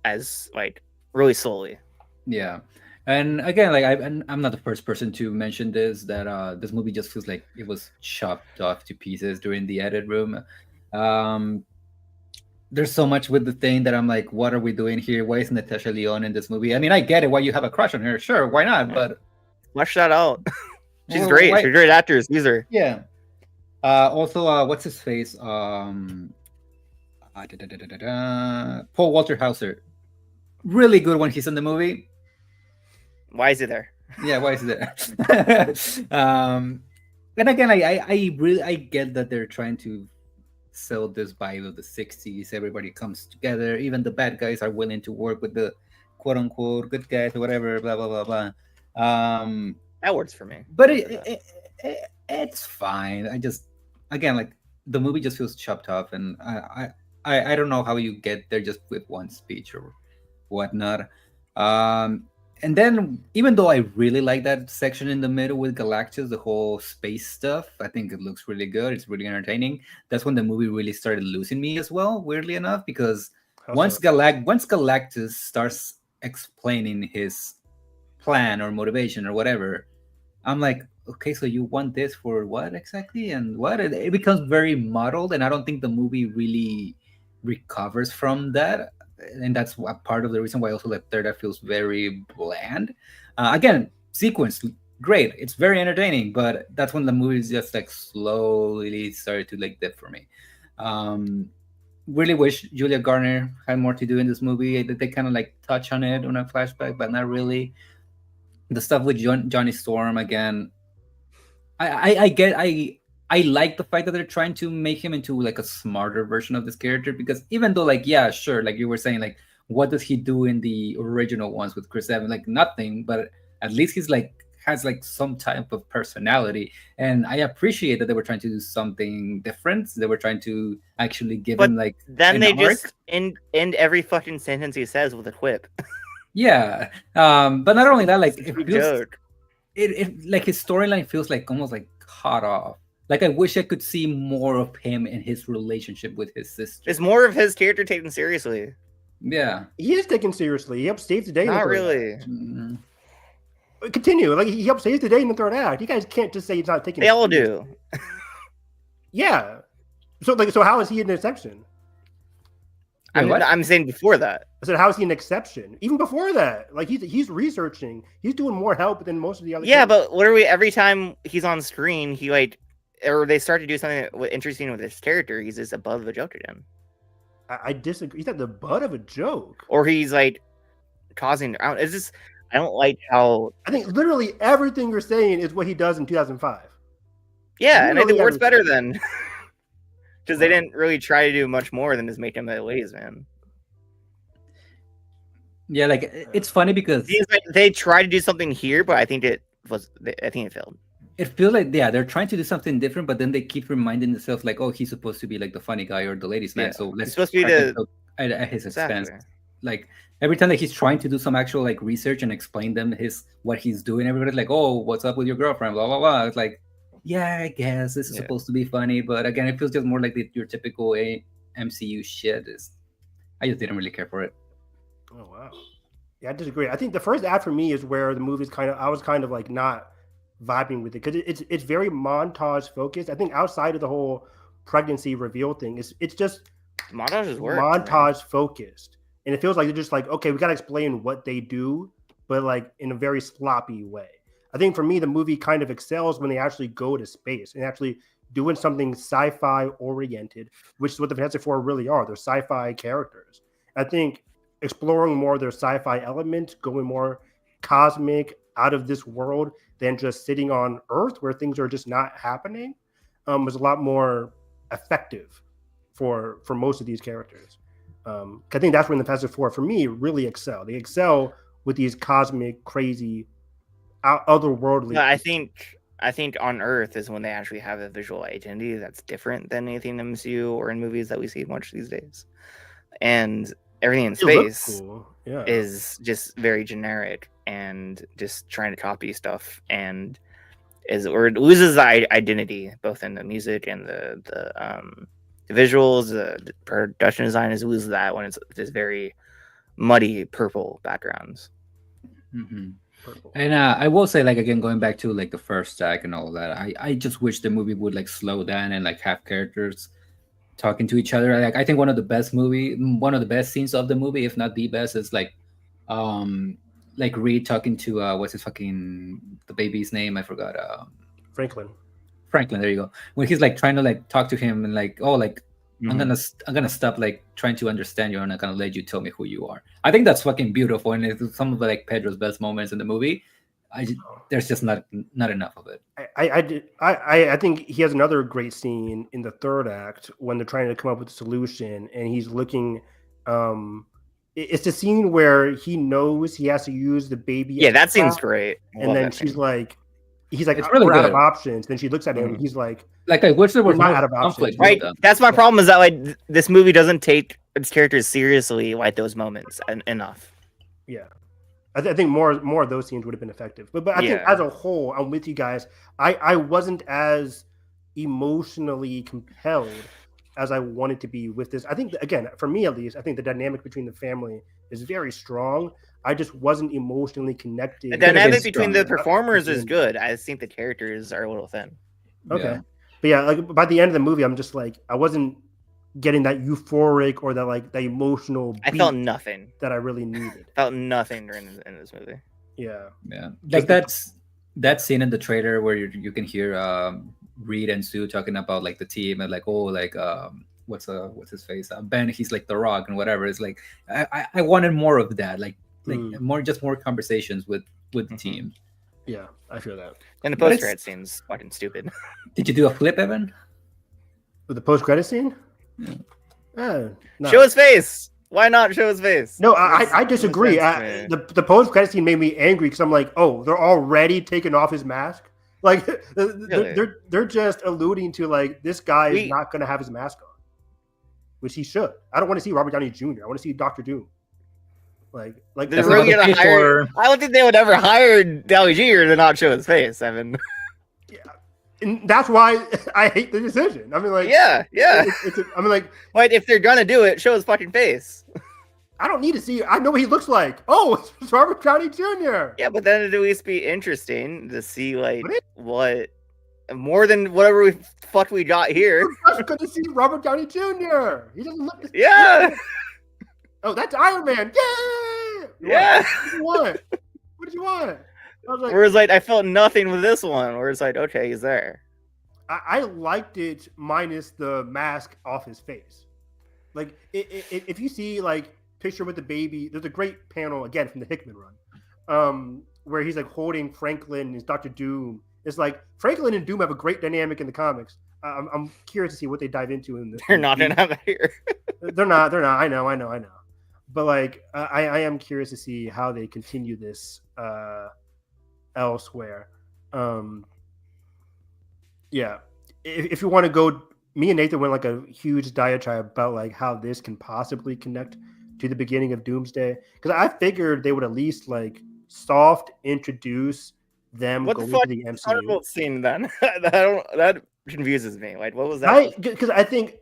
as like really slowly.
Yeah, and again, like I'm not the first person to mention this, that this movie just feels like it was chopped off to pieces during the edit room. There's so much with the thing that I'm like, what are we doing here? Why is Natasha Lyonne in this movie? I mean, I get it, why you have a crush on her. Sure, why not? But
flesh that out. She's great. She's a great actress. Use her.
Yeah. Also, what's his face? Paul Walter Hauser. Really good when he's in the movie.
Why is he there?
Yeah, why is he there? And again, I get that they're trying to sell this vibe of the 60s. Everybody comes together. Even the bad guys are willing to work with the quote unquote good guys or whatever, blah, blah, blah, blah.
That works for me.
But it's fine. I just, again, like the movie just feels chopped off, and I don't know how you get there just with one speech or whatnot. And then, even though I really like that section in the middle with Galactus, the whole space stuff, I think it looks really good. It's really entertaining. That's when the movie really started losing me as well, weirdly enough, because once Galactus starts explaining his plan or motivation or whatever, I'm like, okay, so you want this for what exactly? And what? It becomes very muddled, and I don't think the movie really recovers from that. and that's a part of the reason why also the third act feels very bland. Again, sequence great, it's very entertaining, but that's when the movie just like slowly started to like dip for me. Um, really wish Julia Garner had more to do in this movie. They kind of like touch on it on a flashback, but not really. The stuff with Johnny Storm again, I get I like the fact that they're trying to make him into like a smarter version of this character, because even though like yeah sure, like you were saying, like what does he do in the original ones with Chris Evans? Like nothing, but at least he's like has like some type of personality, and I appreciate that they were trying to do something different. They were trying to actually give
But
him like
then
an
they
arc.
just end every fucking sentence he says with a quip.
Yeah, but not only that, like
It's a
it feels
joke.
it like his storyline feels like almost like cut off. Like I wish I could see more of him and his relationship with his sister.
It's more of his character taken seriously.
Yeah.
He is taken seriously. He helps save the day. in the
Not
third
really.
act.
Mm.
Continue. Like he helps save the day in the third act. You guys can't just say he's not taking.
They
it
all
seriously.
do.
Yeah. So how is he an exception?
Wait, what?
I'm saying before that.
I said, how is he an exception? Even before that, like he's researching. He's doing more help than most of the other.
Yeah,
characters.
but literally every time he's on screen, he like, or they start to do something interesting with his character, he's just above a joke again.
I disagree. He's at the butt of a joke.
Or he's like causing. It's just I don't like how.
I think literally everything you're saying is what he does in 2005.
Yeah, and I think
Literally
it works better
everything.
then. Because they didn't really try to do much more than just make him a ladies man.
Yeah, like it's funny because
Seems like they tried to do something here, but I think it failed.
it feels like yeah they're trying to do something different, but then they keep reminding themselves like, oh, he's supposed to be like the funny guy or the ladies man,
Yeah.
so let's
He's supposed to be
crack a
the-
joke at his expense.
Exactly.
Like every time that he's trying to do some actual like research and explain them what he's doing, everybody's like, oh, what's up with your girlfriend, blah blah blah. It's like, yeah, I guess this is
Yeah.
supposed to be funny, but again, it feels just more like your typical MCU shit. I just didn't really care for it.
Oh wow. Yeah, I disagree. I think the first act for me is where the movie's I was kind of like not vibing with it because it's very montage focused. I think outside of the whole pregnancy reveal thing, it's just
Montages work.
montage focused, and it feels like they're just like, okay, we got to explain what they do, but like in a very sloppy way. I think for me, the movie kind of excels when they actually go to space and actually doing something sci-fi oriented, which is what the Fantastic Four really are. They're sci-fi characters. I think exploring more of their sci-fi element, going more cosmic, out of this world than just sitting on Earth where things are just not happening, was a lot more effective for most of these characters. I think that's when the Fantastic Four, for me, really excel. They excel with these cosmic, crazy, otherworldly.
No, I think on Earth is when they actually have a visual identity that's different than anything in MCU or in movies that we see much these days. And everything in
It looks
space
cool. Yeah.
is just very generic and just trying to copy stuff, and it loses the identity both in the music and the visuals. The production design loses that when it's just very muddy purple backgrounds.
Mm-hmm.
Purple.
And I will say, like again, going back to like the first act and all that, I just wish the movie would like slow down and like have characters talking to each other. Like I think one of the best scenes of the movie, if not the best, is like Reed talking to what's his fucking the baby's name? I forgot.
Franklin.
Franklin. There you go. When he's like trying to like talk to him and like, oh, like I'm gonna stop like trying to understand you and I'm gonna let you tell me who you are. I think that's fucking beautiful, and it's some of like Pedro's best moments in the movie. There's just not enough of it.
I think he has another great scene in the third act when they're trying to come up with a solution, and he's looking. It's the scene where he knows he has to use the baby.
Yeah,
as
that
a
seems
prop,
great. I
And
love
then
that
she's
scene.
like, he's like,
It's really
we're out of
good.
options. Then she looks at him, and he's like,
Like I wish there was
We're not
more
out of options.
conflict.
Right,
with them.
that's my problem. Is that like this movie doesn't take its characters seriously like those moments enough.
yeah. I think more of those scenes would have been effective. But I think
Yeah.
as a whole, I'm with you guys. I wasn't as emotionally compelled as I wanted to be with this. I think again, for me at least, I think the dynamic between the family is very strong. I just wasn't emotionally connected.
The
could've been
dynamic between the
stronger.
performers is good. I think the characters are a little thin.
Okay.
Yeah.
But yeah, like by the end of the movie, I'm just like, I wasn't getting that euphoric or that emotional
I
beat
felt nothing.
that I really needed.
Felt nothing in this movie.
Yeah.
Like that scene in the trailer where you can hear Reed and Sue talking about like the team and like what's his face, Ben, he's like the Rock and whatever. It's like I wanted more of that, like more conversations with the team.
Yeah, I feel that.
And the post-credit scene's fucking stupid.
Did you do a flip, Evan?
With the post-credit scene?
No. Show his face. Why not show his face?
No, I disagree. The post-credit scene made me angry because I'm like, oh, they're already taking off his mask. Like they're just alluding to like this guy is not going to have his mask on, which he should. I don't want to see Robert Downey Jr. I want to see Dr. Doom. Like
they're really gonna hire. I don't think they would ever hire Downey Jr. to not show his face, Evan.
Yeah, and that's why I hate the decision. I mean, like,
yeah.
I mean, like,
but if they're gonna do it, show his fucking face.
I don't need to see. I know what he looks like. Oh, it's Robert Downey Jr.
Yeah, but then it'd at least be interesting to see like what more than whatever we got here.
I'm just gonna see Robert Downey Jr. He doesn't look.
Yeah.
Oh, that's Iron Man! Yay!
Yeah.
What did you want? I was like,
whereas like I felt nothing with this one. Where it's like, okay, he's there.
I liked it minus the mask off his face. Like if you see like picture with the baby, there's a great panel again from the Hickman run, where he's like holding Franklin as Dr. Doom. It's like Franklin and Doom have a great dynamic in the comics. I'm curious to see what they dive into in this.
They're not gonna have that here.
They're not. I know. But like, I am curious to see how they continue this elsewhere. Yeah, if you want to go, me and Nathan went like a huge diatribe about like how this can possibly connect to the beginning of Doomsday, because I figured they would at least like soft introduce them going to the MCU.
Thunderbolt scene then that confuses me. Like, what was that?
Because I think.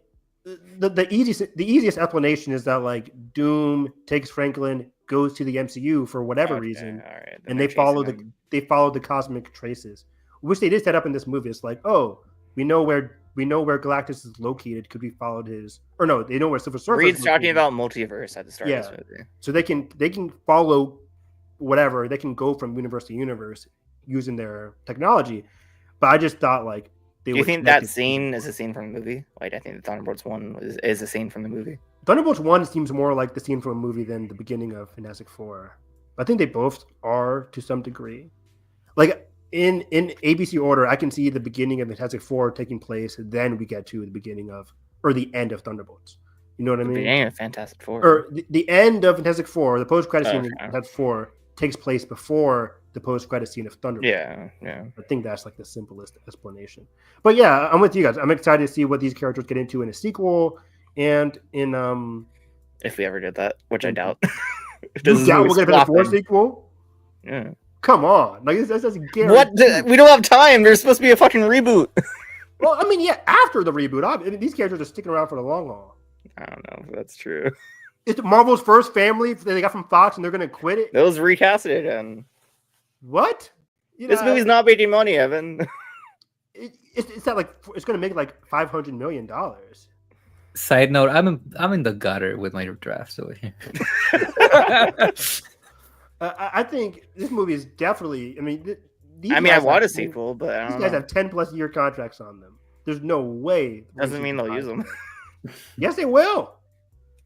The easiest explanation is that like Doom takes Franklin, goes to the MCU for whatever reason, and they follow the cosmic traces, which they did set up in this movie. It's like, oh, we know where Galactus is located. Could we follow his? Or no, they know where Silver Surfer.
Reed's talking about multiverse at the start of this movie,
so they can follow whatever. They can go from universe to universe using their technology. But I just thought like.
Do you think that scene is a scene from the movie? Like, I think the Thunderbolts 1 is a scene from the movie.
Thunderbolts 1 seems more like the scene from a movie than the beginning of Fantastic Four. I think they both are to some degree. Like, in ABC order, I can see the beginning of Fantastic Four taking place, then we get to the beginning of, or the end of Thunderbolts. You know what I mean?
The beginning of Fantastic Four.
Or the end of Fantastic Four, the post-credit scene of Fantastic Four takes place before the post-credit scene of Thunderbolts.
Yeah.
I think that's like the simplest explanation. But yeah, I'm with you guys. I'm excited to see what these characters get into in a sequel and in
if we ever did that, which I doubt.
You doubt we're gonna get a 4 sequel?
Yeah.
Come on, like that's guaranteed.
What? We don't have time. There's supposed to be a fucking reboot.
Well, I mean, yeah, after the reboot, I mean, these characters are sticking around for the long haul.
I don't know if that's true.
It's Marvel's first family that they got from Fox, and they're gonna quit it.
Those recasted it again.
What?
This movie's not making money, Evan.
It's not like it's going to make like $500 million.
Side note: I'm in the gutter with my drafts over here.
I think this movie is definitely. I mean,
I want a sequel, but
these guys have 10+ year contracts on them. There's no way.
Doesn't mean they'll use them.
Yes, they will.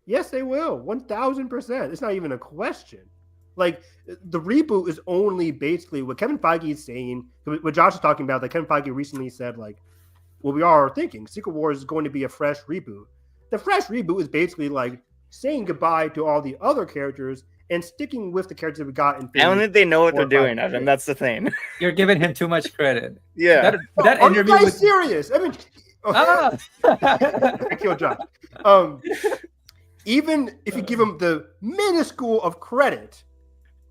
Yes, they will. 1,000%. It's not even a question. Like, the reboot is only basically what Kevin Feige is saying, what Josh is talking about, that Kevin Feige recently said, like, well, we are thinking Secret Wars is going to be a fresh reboot. The fresh reboot is basically, like, saying goodbye to all the other characters and sticking with the characters that we got in
I don't think they know what they're doing, Evan. That's the thing.
You're giving him too much credit.
Yeah.
That interview was serious. I mean, I killed Josh. Even if you give him the minuscule of credit,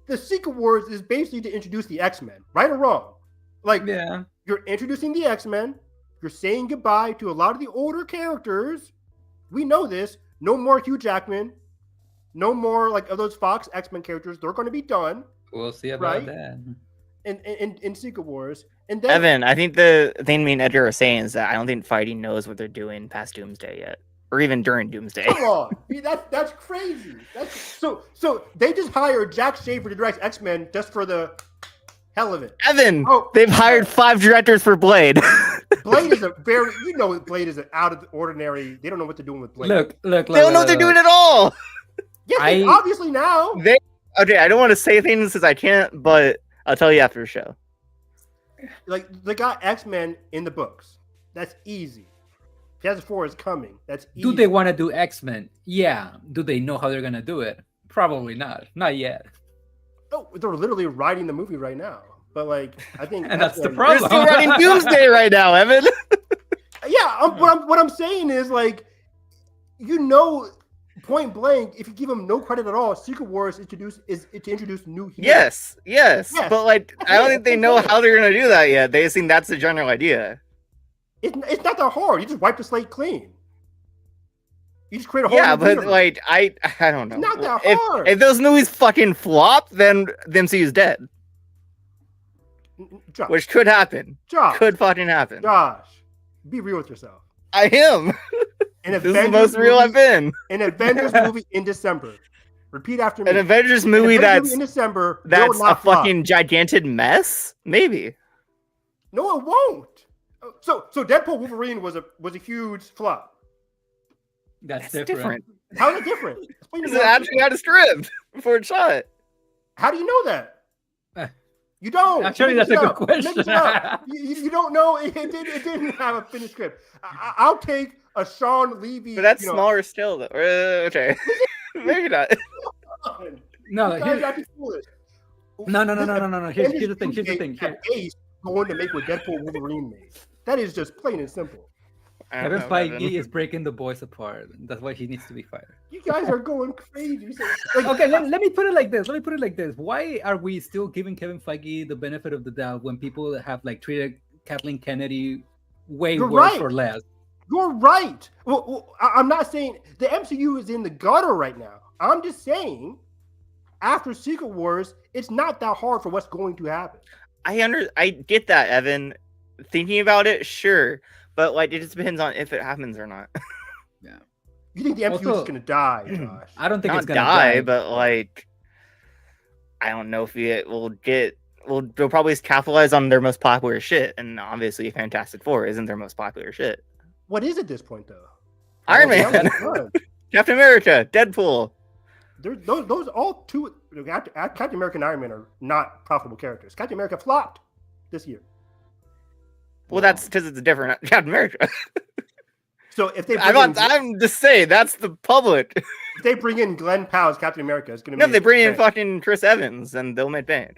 the Secret Wars is basically to introduce the X-Men, right or wrong. Like, you're introducing the X-Men. You're saying goodbye to a lot of the older characters. We know this. No more Hugh Jackman. No more like of those Fox X-Men characters. They're going to be done.
We'll see about that.
In Secret Wars. And then,
Evan, I think the thing me and Edgar are saying is that I don't think Feige knows what they're doing past Doomsday yet. or even during Doomsday.
Come on, that's crazy. So they just hired Jack Schaefer to direct X-Men just for the hell of it.
Evan, they've hired 5 directors for Blade.
Blade is Blade is an out of the ordinary. They don't know what they're doing with Blade.
Look.
They don't know what they're doing at all.
Yes, obviously now.
Okay, I don't want to say things because I can't, but I'll tell you after the show.
Like, they got X-Men in the books. That's easy. Fantastic Four is coming. That's easy.
Do they want to do X-Men? Yeah. Do they know how they're gonna do it? Probably not. Not yet.
Oh, they're literally writing the movie right now. But like, I think
And that's the
They're
problem.
still writing Doomsday right now, Evan.
Yeah, what I'm saying is, like, point blank, if you give them no credit at all, Secret Wars is to introduce new heroes.
Yes, but like, I don't think they know how they're gonna do that yet. They think that's the general idea.
It's not that hard. You just wipe the slate clean. You just create a whole
Yeah,
new
but
universe.
like, I don't know.
It's not that hard.
If those movies fucking flop, then the MCU's dead.
Josh,
Which could happen.
Josh,
Could fucking happen.
Josh, be real with yourself.
I am. This is the most real I've been.
An Avengers movie in December. Repeat after me.
An Avengers movie
in December.
that's
will not
a
flop.
fucking gigantic mess? Maybe.
No, it won't. So Deadpool Wolverine was a huge flop.
That's
It's
different.
different.
How is it different? Explain to
This
me
is
how-
actually out of script before it's shot.
How do you know that?
Uh,
You don't.
Actually,
Make
that's a
it
good
up.
question.
Make it up. You don't know. It didn't have a finished script. I'll take a Sean Levy.
But that's smaller still, though. Okay. Maybe not.
No,
You guys
here-
gotta be foolish.
no. Here's the thing. Here's the thing. Here.
Ace going to make what Deadpool Wolverine made. That is just plain and simple.
I don't
Kevin
know,
Feige
Evan.
is breaking the boys apart. That's why he needs to be fired.
You guys are going crazy. Like,
Okay, let me put it like this. Why are we still giving Kevin Feige the benefit of the doubt when people have like treated Kathleen Kennedy way
You're
worse
right.
or less?
You're right. Well, I'm not saying the MCU is in the gutter right now. I'm just saying, after Secret Wars, it's not that hard for what's going to happen.
I get that, Evan. Thinking about it, sure. But like, it just depends on if it happens or not.
You think the MCU is
Also-
just going to die, Josh?
I don't think
Not
it's gonna
die,
die.
but like, I don't know if they'll probably capitalize on their most popular shit, and obviously Fantastic Four isn't their most popular shit.
What is at this point, though?
Iron
Well,
Man,
done.
Captain America, Deadpool.
Those all two, Captain America and Iron Man are not profitable characters. Captain America flopped this year.
Well, that's because it's a different Captain America.
So if they
I'm just saying that's the public.
if they bring in Glenn Powell as Captain America, it's going to
No,
be
if they bring in fucking Chris Evans, then they'll make band.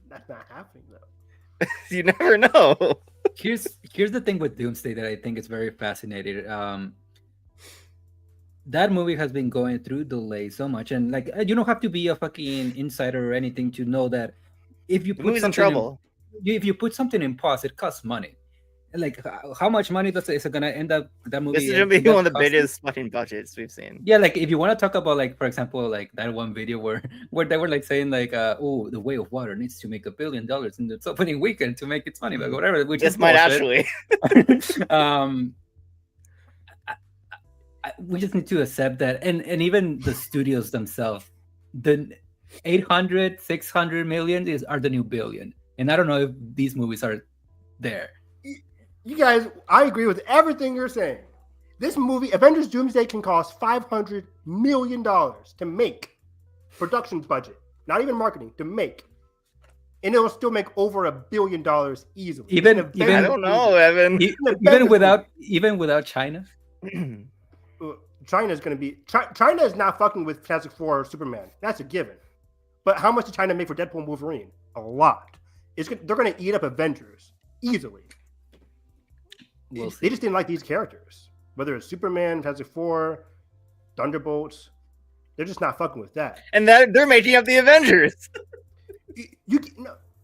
That's not happening though.
You never know.
Here's the thing with Doomsday that I think is very fascinating. That movie has been going through delay so much, and like you don't have to be a fucking insider or anything to know that if you
The
put
movie's in
something
trouble.
if you put something in pause, it costs money. And like how much money is it gonna end up that movie?
This is gonna be
end up
one of the
costing?
biggest fucking budgets we've seen.
Yeah, like if you want to talk about like, for example, like that one video where they were like saying like, oh, The Way of Water needs to make $1 billion in its opening weekend to make its money back, whatever. Which
This
is
might
bullshit.
actually.
We just need to accept that, and even the studios themselves, the 800, 600 million are the new billion, and I don't know if these movies are there.
You guys, I agree with everything you're saying. This movie, Avengers Doomsday, can cost $500 million to make. Production's budget, not even marketing, to make. And it'll still make over $1 billion easily.
Even-
It's an
even-
I
Avengers
don't know, Evan.
Even without China.
movie. China's going to be... China is not fucking with Fantastic Four or Superman. That's a given. But how much did China make for Deadpool and Wolverine? A lot. They're going to eat up Avengers easily.
We'll
They
see.
just didn't like these characters. Whether it's Superman, Fantastic Four, Thunderbolts, they're just not fucking with that.
And they're making up the Avengers.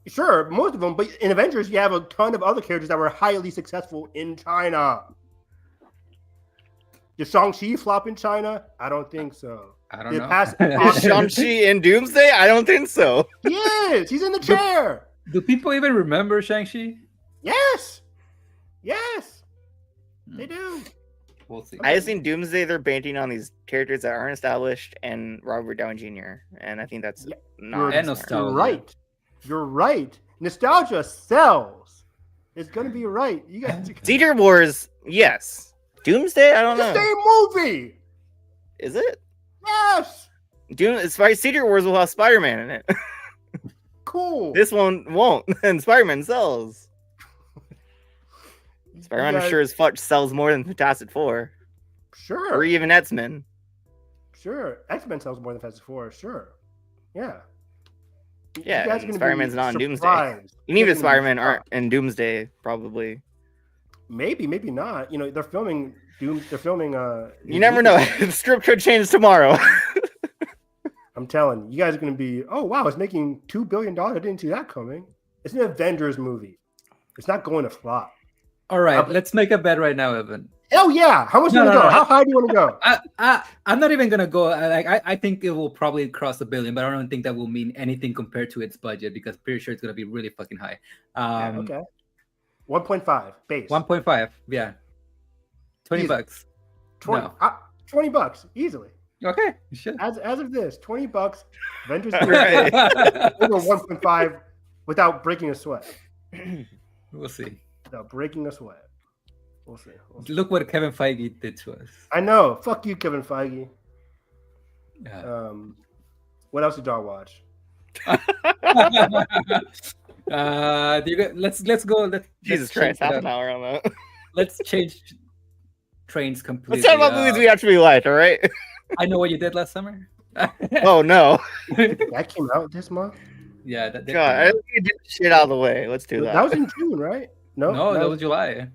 Sure, most of them, but in Avengers, you have a ton of other characters that were highly successful in China. Did Shang-Chi flop in China? I don't think so.
I don't
Did
know.
Pass-
Is Shang-Chi in Doomsday? I don't think so.
He is. He's in the chair.
Do people even remember Shang-Chi?
Yes. Yes. They do.
We'll see.
I just think Doomsday, they're banting on these characters that aren't established and Robert Downey Jr. And I think that's not
And
smart.
nostalgia.
You're right. You're right. Nostalgia sells. It's gonna be right. You guys.
Secret Wars, yes. Doomsday, I don't
It's the
know.
same movie.
Is it?
Yes.
Secret Wars will have Spider-Man in it.
Cool.
This one won't, and Spider-Man sells. Spider-Man, I'm sure as fuck sells more than Fantastic Four.
Sure.
Or even X-Men.
Sure. X-Men sells more than Fantastic Four. Sure. Yeah.
Yeah,
You guys are
and
gonna
Spider-Man's
be
not in Doomsday.
surprised.
Even
You
if
guys are gonna be
Spider-Man aren't
shocked.
in Doomsday, probably.
Maybe not. You know, they're filming Doom. They're filming.
You never know. The script could change tomorrow.
I'm telling you guys are going to be. Oh wow, it's making $2 billion. I didn't see that coming. It's an Avengers movie. It's not going to flop.
All right, let's make a bet right now, Evan.
Hell yeah! How much do you want to go? How high do you want to go?
I'm not even gonna go. I think it will probably cross $1 billion, but I don't think that will mean anything compared to its budget because pretty sure it's gonna be really fucking high.
Okay. 1.5 base.
1.5. Yeah. $20.
20.
No.
$20 easily.
Okay. You should.
As of this, $20. Avengers
Right.
over 1.5 without breaking a sweat.
We'll see.
Without breaking a sweat. We'll see.
Look what Kevin Feige did to us.
I know. Fuck you, Kevin Feige.
Yeah.
What else did y'all watch?
Let's go.
Jesus Christ, half an hour on that.
Let's change trains completely.
Let's talk about movies we actually liked, all right?
I know what you did last summer.
Oh, no.
That came out this month?
Yeah. That
God, I think you get shit out of the way. Let's do that.
That was in June, right?
No, that was July.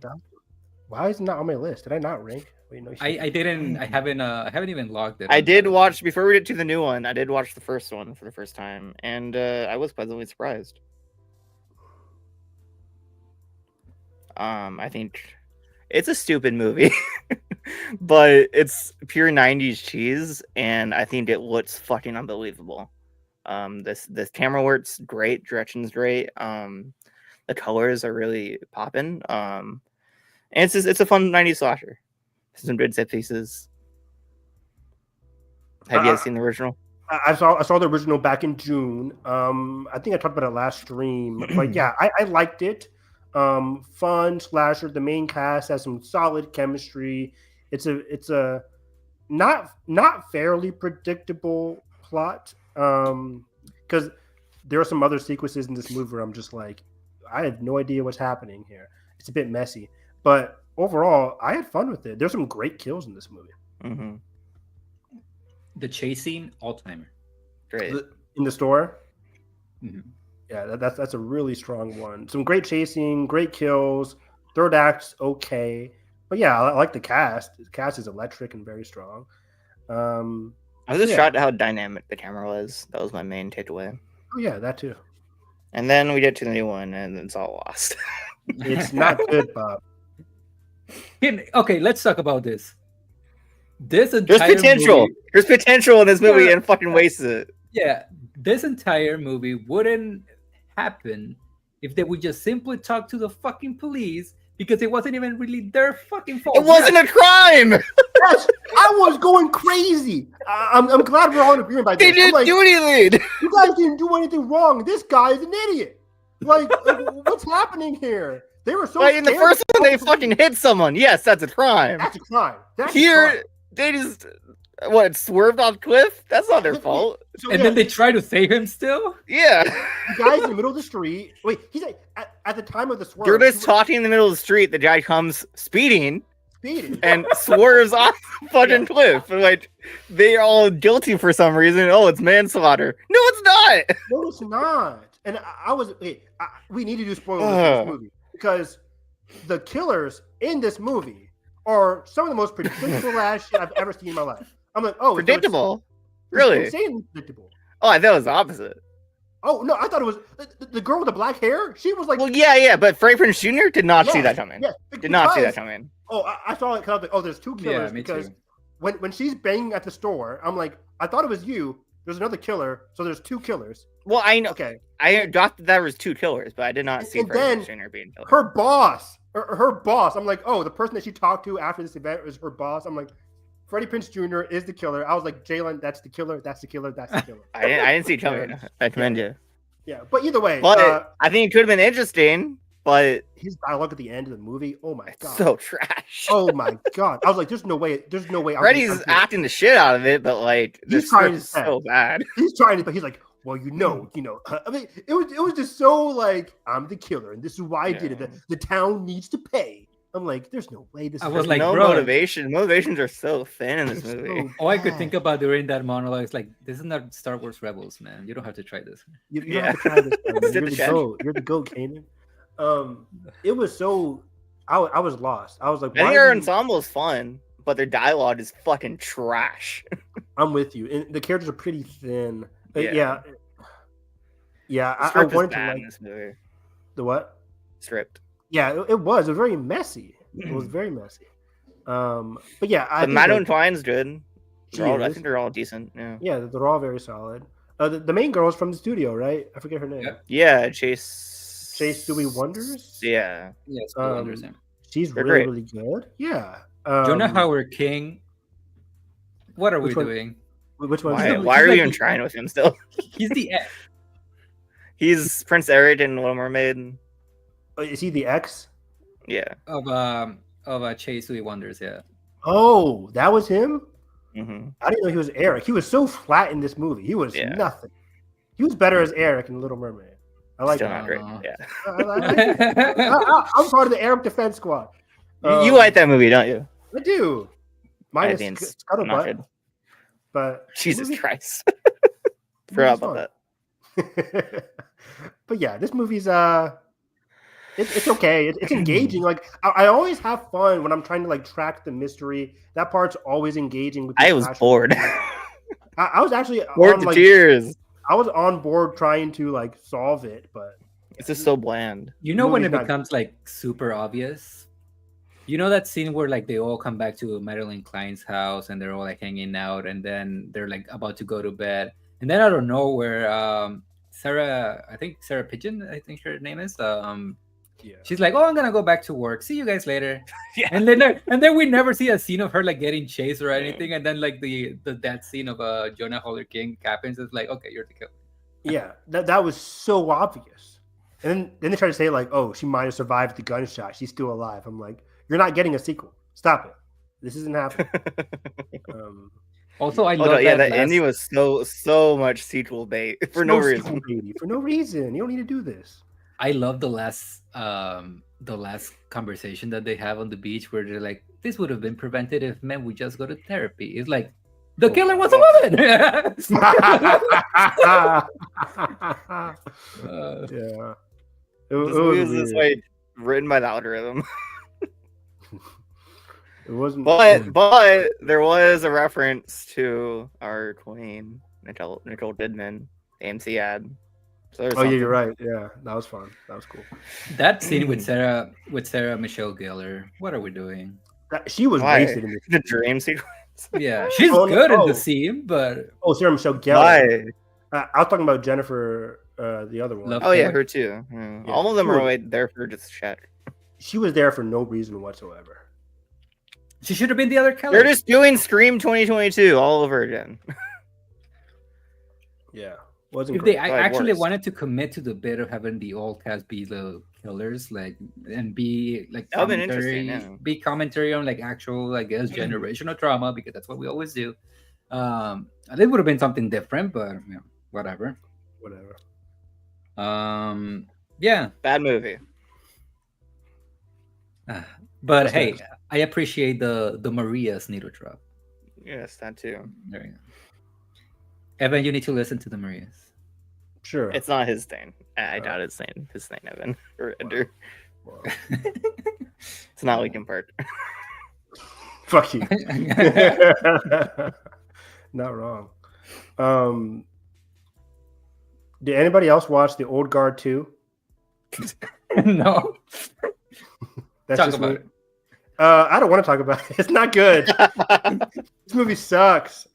Why is it not on my list? Did I not rank? Wait, no.
I didn't. I haven't even logged it.
I did watch, before we get to the new one, I did watch the first one for the first time, and I was pleasantly surprised. I think it's a stupid movie, but it's pure 90s cheese, and I think it looks fucking unbelievable. This camera work's great, direction's great. The colors are really popping. And it's a fun 90s slasher. Some good set pieces. Have you guys seen the original?
I saw the original back in June. I think I talked about it last stream. But yeah, I liked it. Fun slasher. The main cast has some solid chemistry. It's a not fairly predictable plot. Because there are some other sequences in this movie where I'm just like, I have no idea what's happening here. It's a bit messy, but overall, I had fun with it. There's some great kills in this movie.
Mm-hmm.
The chase scene, all timer.
Great.
In the store.
Mm-hmm.
Yeah, that's a really strong one. Some great chasing, great kills. Third act's okay, but yeah, I like the cast. The cast is electric and very strong.
I was just shocked at how dynamic the camera was. That was my main takeaway.
Oh yeah, that too.
And then we get to the new one, and it's all lost.
It's not good, Bob.
Okay, let's talk about this. There's
There's potential.
Movie,
There's potential in this movie, and fucking wastes it.
Yeah, this entire movie wouldn't happen if they would just simply talk to the fucking police because it wasn't even really their fucking fault.
It wasn't a crime.
Yes, I was going crazy. I'm glad we're all in agreement by this.
They didn't do anything.
You guys didn't do anything wrong. This guy is an idiot. Like what's happening here? They were so.
Like in the first one, they fucking hit someone. Yes, that's a crime.
That's a crime.
Here, they just swerved off cliff. That's not their fault.
So,
and then they try to save him still.
Yeah,
the guy's in the middle of the street. Wait, he's like at the time of the swerve.
they're just talking in the middle of the street. The guy comes speeding and swerves off the fucking cliff. And, like, they're all guilty for some reason. Oh, it's manslaughter. No, it's not.
No, it's not. And I was. We need to do spoilers for this movie because the killers in this movie are some of the most predictable ass shit I've ever seen in my life. I'm like, oh,
predictable.
It's
Really?
insanely predictable.
Oh, I thought it was the opposite.
Oh no, I thought it was the girl with the black hair. She was like,
Well, yeah, but Frank Prinze Jr. did not see that coming.
Yeah,
Did not see that coming.
Oh, I saw it. Cause oh, there's two killers.
Yeah, me
because
too.
when she's banging at the store, I'm like, I thought it was you. There's another killer, so there's two killers.
Well, I know.
Okay.
I adopted that there was 2 killers, but I did not see
And
Freddy
then
Prinze Jr. being killed.
her boss. I'm like, oh, the person that she talked to after this event was her boss. I'm like, Freddie Prinze Jr. is the killer. I was like, Jalen, that's the killer. That's the killer. That's the killer.
I didn't see it coming. I commend you.
Yeah, but either way,
But I think it could have been interesting. But
his dialogue at the end of the movie, oh my god,
so trash.
Oh my god, I was like, there's no way.
Freddy's acting the shit out of it, but like
he's trying to
so bad.
He's trying to, but he's like, well, you know. I mean, it was just so like, I'm the killer, and this is why I did it. The town needs to pay. I'm like, there's no way this.
I was like,
no
bro,
motivation. Motivations are so thin in this movie.
All I could think about during that monologue is like, this is not Star Wars Rebels, man. You don't have to try this.
You don't have to try this. You're the GOAT, Kanan. It was so. I was lost. I was like,
I think their ensemble is fun, but their dialogue is fucking trash.
I'm with you. And the characters are pretty thin. Yeah. I wanted to like
this movie.
The what?
Stripped.
Yeah, it was. It was very messy. It was very messy. But yeah,
the Madeline Twine's good. I think they're all decent.
Yeah, they're all very solid. The main girl is from the studio, right? I forget her name.
Yeah, Chase
Stewie Wonders.
Yeah.
Yes, Wonders.
She's really good. Yeah.
Jonah Howard King. What are we doing?
Which one?
Why are we even trying with him still?
He's the X.
He's Prince Eric in Little Mermaid.
Is he the X?
Yeah.
Of Chase Stewie Wonders. Yeah.
Oh, that was him.
Mm-hmm.
I didn't know he was Eric. He was so flat in this movie. He was nothing. He was better as Eric in Little Mermaid. I like
Still
that.
Not great. Yeah.
I'm part of the Eric Defense Squad.
You like that movie, don't you?
I do. Minus Scuttlebutt. But
Jesus Christ. Forgot about that.
But yeah, this movie's it's okay. It's engaging. Like I always have fun when I'm trying to like track the mystery. That part's always engaging.
I was bored.
I was actually
bored to tears.
I was on board trying to like solve it, but
it's just so bland.
You know when it becomes like super obvious? You know that scene where like they all come back to Madeline Klein's house and they're all like hanging out and then they're like about to go to bed. And then out of nowhere, Sarah Pigeon, I think her name is. She's like, "Oh, I'm gonna go back to work. See you guys later." And then we never see a scene of her like getting chased or anything. And then like that scene of Jonah Howard King happens. It's like, okay, you're the killer.
Yeah, that was so obvious. And then they try to say like, "Oh, she might have survived the gunshot. She's still alive." I'm like, "You're not getting a sequel. Stop it. This isn't happening."
Also, I love
that ending was so much sequel bait for no reason.
For no reason. You don't need to do this.
I love the last conversation that they have on the beach where they're like, "This would have been prevented if men would just go to therapy." It's like the killer was a woman.
Yeah.
This movie was this way written by the algorithm.
It wasn't,
but there was a reference to our queen, Nicole Kidman, AMC ad. So
yeah, you're right. Yeah, that was fun. That was cool.
That scene with Sarah Michelle Gellar. What are we doing?
She was wasted in
the dream sequence.
Yeah, she's good in the scene, but
Sarah Michelle Gellar. I was talking about Jennifer, the other one.
Yeah, her too. Yeah. All of them are there for just chat.
She was there for no reason whatsoever.
She should have been the other killer.
They're just doing Scream 2022 all over again.
Yeah.
If they actually wanted to commit to the bit of having the old cast be the killers, like, and be like be commentary on like actual, I guess, generational trauma, because that's what we always do. I think it would have been something different, but whatever. Yeah.
Bad movie.
But hey, I appreciate the Maria's needle drop.
Yes, that too.
There you go. Evan, you need to listen to the Marias.
Sure.
It's not his thing. I doubt it's his thing, Evan. Or Ender.
Wow.
It's not Linkin Park.
Fuck you. Not wrong. Did anybody else watch The Old Guard 2?
No.
That's
talk about it.
I don't want to talk about it. It's not good. This movie sucks.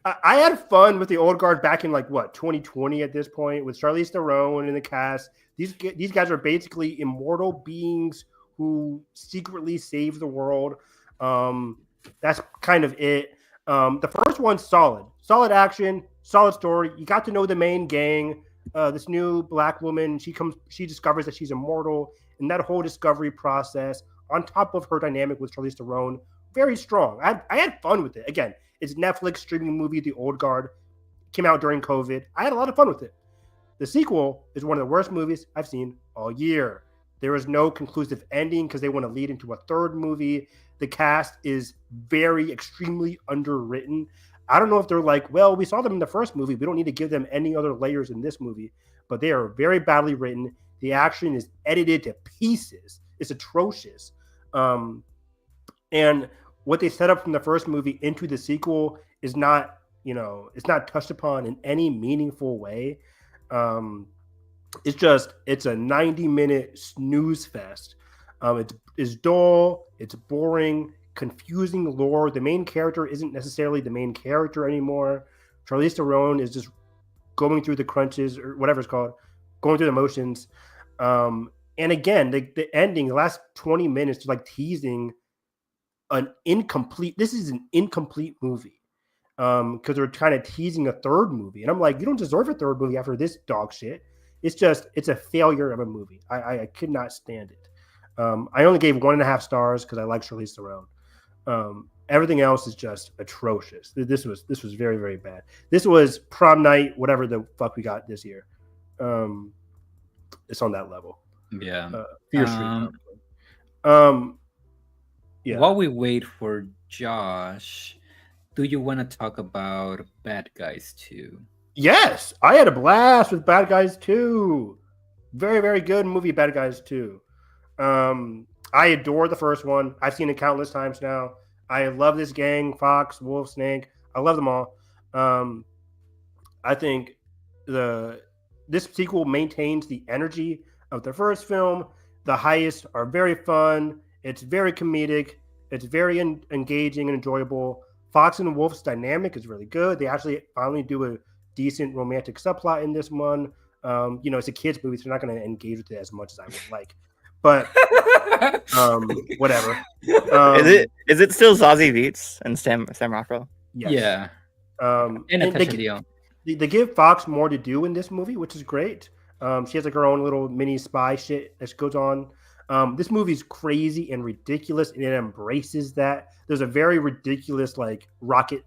I had fun with the old guard back in like what 2020 at this point with Charlize Theron in the cast. These guys are basically immortal beings who secretly save the world. That's kind of it. The first one's solid action, solid story. You got to know the main gang. This new black woman, she discovers that she's immortal, and that whole discovery process, on top of her dynamic with Charlize Theron, very strong. I had fun with it. Again, it's Netflix streaming movie, The Old Guard. Came out during COVID. I had a lot of fun with it. The sequel is one of the worst movies I've seen all year. There is no conclusive ending because they want to lead into a third movie. The cast is very, extremely underwritten. I don't know if they're like, well, we saw them in the first movie. We don't need to give them any other layers in this movie. But they are very badly written. The action is edited to pieces. It's atrocious. And what they set up from the first movie into the sequel is not, it's not touched upon in any meaningful way. It's a 90-minute snooze fest. It's dull, it's boring, confusing lore. The main character isn't necessarily the main character anymore. Charlize Theron is just going through the crunches or whatever it's called, going through the motions. And again, the ending, the last 20 minutes, like teasing this is an incomplete movie. Because they're kind of teasing a third movie. And I'm like, you don't deserve a third movie after this dog shit. It's a failure of a movie. I could not stand it. I only gave 1.5 stars because I like Charlize Theron. Everything else is just atrocious. This was very, very bad. This was prom night, whatever the fuck we got this year. It's on that level.
Yeah.
Fear Street. Yeah.
While we wait for Josh, do you want to talk about Bad Guys 2?
Yes, I had a blast with Bad Guys 2. Very, very good movie, Bad Guys 2. I adore the first one. I've seen it countless times now. I love this gang, Fox, Wolf, Snake. I love them all. I think this sequel maintains the energy of the first film. The heists are very fun. It's very comedic. It's very engaging and enjoyable. Fox and Wolf's dynamic is really good. They actually finally do a decent romantic subplot in this one. It's a kid's movie, so they're not going to engage with it as much as I would like. But whatever.
Is it still Zazie Beetz and Sam Rockwell?
Yes. Yeah. And Natasha Lyonne.
They give Fox more to do in this movie, which is great. She has like her own little mini spy shit that goes on. This movie's crazy and ridiculous, and it embraces that. There's a very ridiculous like rocket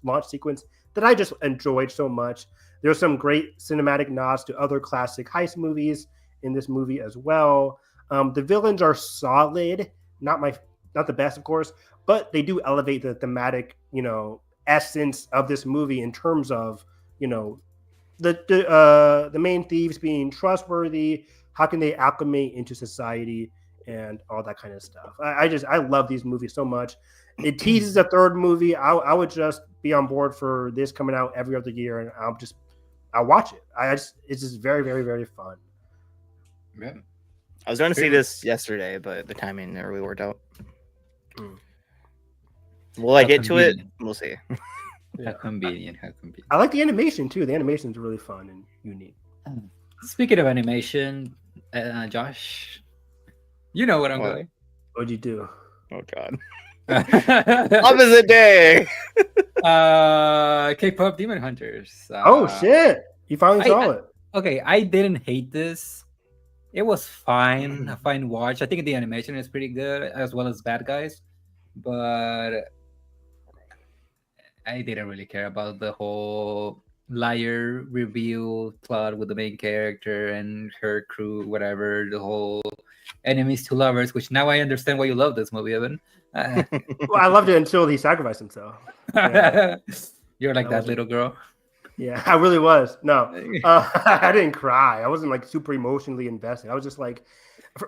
launch sequence that I just enjoyed so much. There's some great cinematic nods to other classic heist movies in this movie as well. The villains are solid, not the best, of course, but they do elevate the thematic, essence of this movie in terms of, the main thieves being trustworthy. How can they acclimate into society and all that kind of stuff? I love these movies so much. It teases a third movie. I would just be on board for this coming out every other year, and I'll watch it. It's just very, very, very fun.
Yeah.
I was going to see this yesterday, but the timing never really worked out. Will I get to it? We'll see.
How convenient.
I like the animation too. The animation is really fun and unique.
Speaking of animation, Josh, you know what I'm going.
What'd you do?
Oh God. Opposite day.
K-pop Demon Hunters.
Oh shit! You finally saw it.
Okay, I didn't hate this. It was fine. A fine watch. I think the animation is pretty good, as well as Bad Guys. But I didn't really care about the whole liar reveal plot with the main character and her crew, whatever. The whole enemies to lovers, which now I understand why you love this movie, Evan.
Well, I loved it until he sacrificed himself. Yeah.
You're like that little girl.
Yeah, I really was. No, I didn't cry. I wasn't like super emotionally invested. I was just like,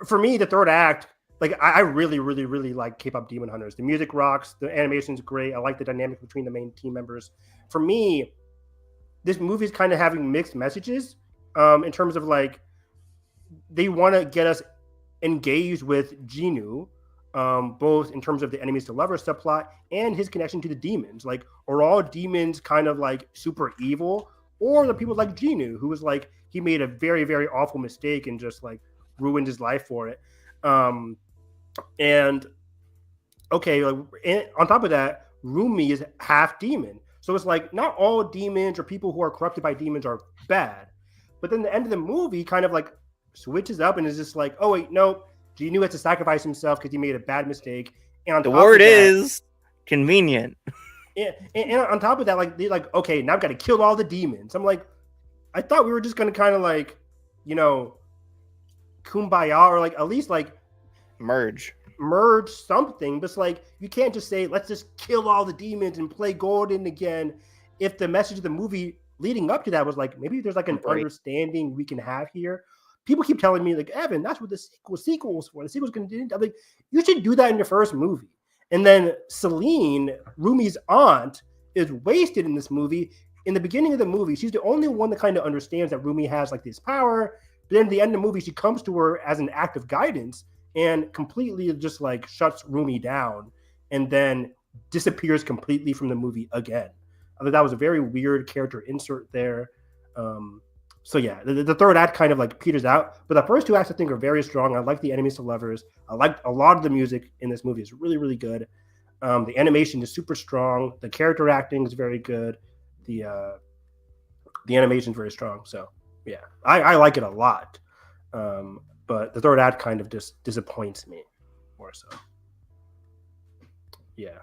for me, the third act, like I really, really, really like K-pop Demon Hunters. The music rocks. The animation's great. I like the dynamic between the main team members. For me, this movie is kind of having mixed messages in terms of like they want to get us engaged with Jinu, both in terms of the enemies to lovers subplot and his connection to the demons. Like, are all demons kind of like super evil, or the people like Genu, who was like, he made a very, very awful mistake and just like ruined his life for it. And okay, like, and on top of that, Rumi is half demon. So it's like not all demons or people who are corrupted by demons are bad. But then the end of the movie kind of like switches up and is just like, oh wait, no, Genu has to sacrifice himself because he made a bad mistake. And on
The
top
word
of that,
is convenient.
and on top of that, like they're like, okay, now I've got to kill all the demons. I'm like, I thought we were just gonna kind of like, you know, kumbaya, or like at least like
Merge
something. But it's like, you can't just say, let's just kill all the demons and play Gordon again, if the message of the movie leading up to that was like, maybe there's like an understanding we can have here. People keep telling me like, Evan, that's what the sequel was for. The sequel's gonna do. I'm like, you should do that in your first movie. And then Celine, Rumi's aunt, is wasted in this movie. In the beginning of the movie, she's the only one that kind of understands that Rumi has like this power. But then at the end of the movie, she comes to her as an act of guidance and completely just like shuts Rumi down and then disappears completely from the movie again. I think that was a very weird character insert there. So yeah, the third act kind of like peters out, but the first two acts I think are very strong. I like the enemies to lovers. I like a lot of the music in this movie is really, really good. The animation is super strong. The character acting is very good. The animation is very strong. So yeah, I like it a lot. But the third act kind of just disappoints me more so. Yeah.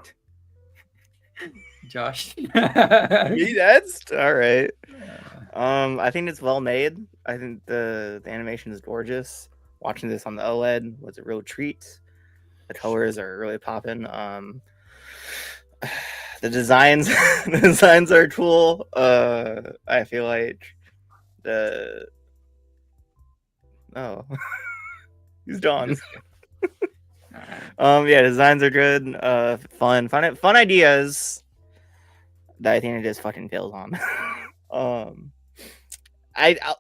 Josh.
That's all right. I think it's well made. I think the animation is gorgeous. Watching this on the OLED was a real treat. The colors are really popping. The designs are cool. I feel like he's John. Yeah, designs are good. Fun ideas that I think it just fucking fails on.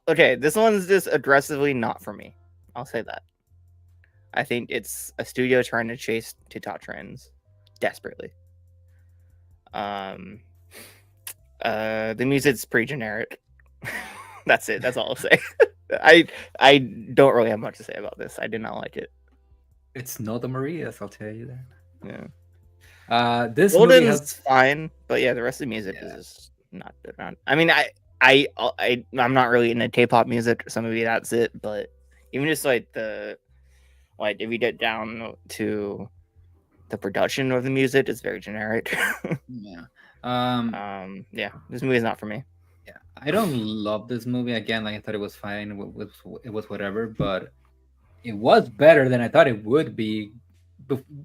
Okay, this one's just aggressively not for me. I'll say that. I think it's a studio trying to chase TikTok trends desperately. The music's pretty generic. That's it. That's all I'll say. I don't really have much to say about this. I did not like it.
It's not the Marias, I'll tell you that.
Yeah.
This
Golden's
movie has
fine, but yeah, the rest of the music is not good. I mean, I'm not really into K-pop music, so maybe that's it. But even just like if you get down to the production of the music, it's very generic.
Yeah.
Yeah, this movie is not for me.
Yeah, I don't love this movie. Again, like I thought it was fine. It was whatever, but it was better than I thought it would be.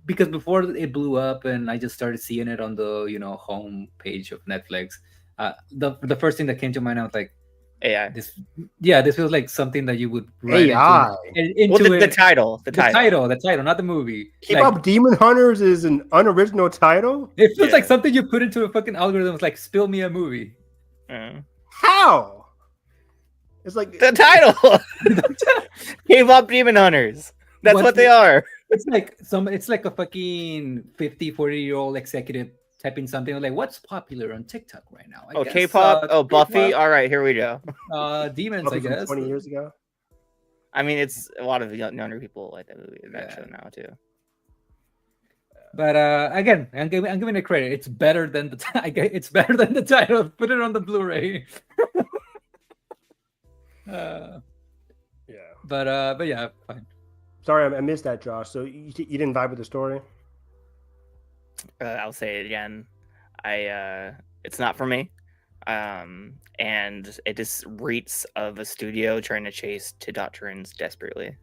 Because before it blew up, and I just started seeing it on the home page of Netflix. The first thing that came to mind, I was like,
AI.
This feels like something that you would write
AI.
into
the title,
the title, not the movie.
K-pop
like,
Demon Hunters is an unoriginal title.
It feels like something you put into a fucking algorithm. It's like, spill me a movie.
How? It's like
the title. K-pop Demon Hunters. That's what they are.
It's like a fucking 40-year-old executive typing something like, what's popular on TikTok right now? I guess,
K-pop. Buffy. K-pop. All right, here we go.
Demons,
Buffy
I guess.
20 years ago.
I mean, it's a lot of younger people like that movie, that show now too.
But again, I'm giving it credit. It's better than the title. Put it on the Blu-ray. But yeah, fine.
Sorry, I missed that, Josh. So you didn't vibe with the story?
I'll say it again. It's not for me. And it just reeks of a studio trying to chase TikTok trends desperately.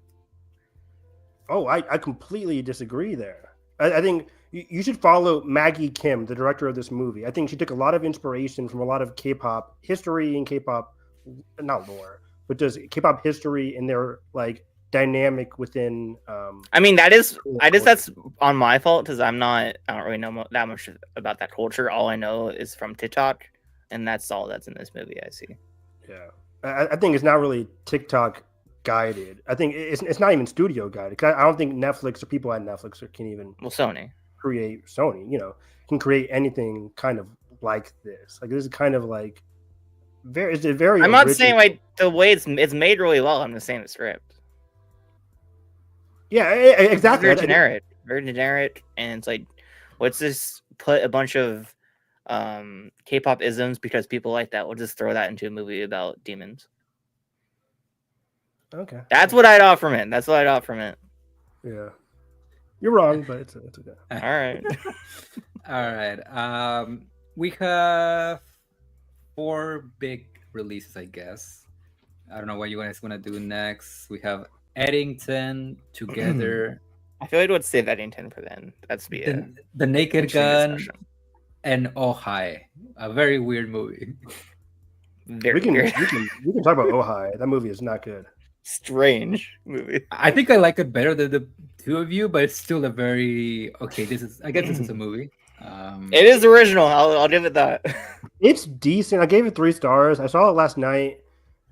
Oh, I completely disagree there. I think you should follow Maggie Kim, the director of this movie. I think she took a lot of inspiration from a lot of K-pop history and K-pop, not lore, but just K-pop history and their like dynamic within.
I mean, that's on my fault because I don't really know that much about that culture. All I know is from TikTok, and that's all that's in this movie. I see.
Yeah, I think it's not really TikTok guided. I think it's not even studio guided. 'Cause I don't think Netflix or people at Netflix can even
Sony
create Sony. Can create anything kind of like this. Like this is kind of like it's a very.
I'm not saying like the way it's made really well. I'm just saying the script.
Yeah, exactly.
Very generic, and it's like, let's just put a bunch of K-pop isms because people like that. We'll just throw that into a movie about demons.
Okay,
that's what I'd offer it. That's what I'd offer it.
Yeah, you're wrong, but it's okay.
All right,
all right. We have 4 big releases, I guess. I don't know what you guys want to do next. We have Eddington, Together.
I feel like we'd save Eddington for then. That's
the Naked Gun and Oh Hi, a very weird movie.
We can talk about Oh Hi. That movie is not good.
Strange movie.
I think I like it better than the two of you, but it's still a very I guess this is a movie.
It is original. I'll give it that.
It's decent. I gave it 3 stars. I saw it last night.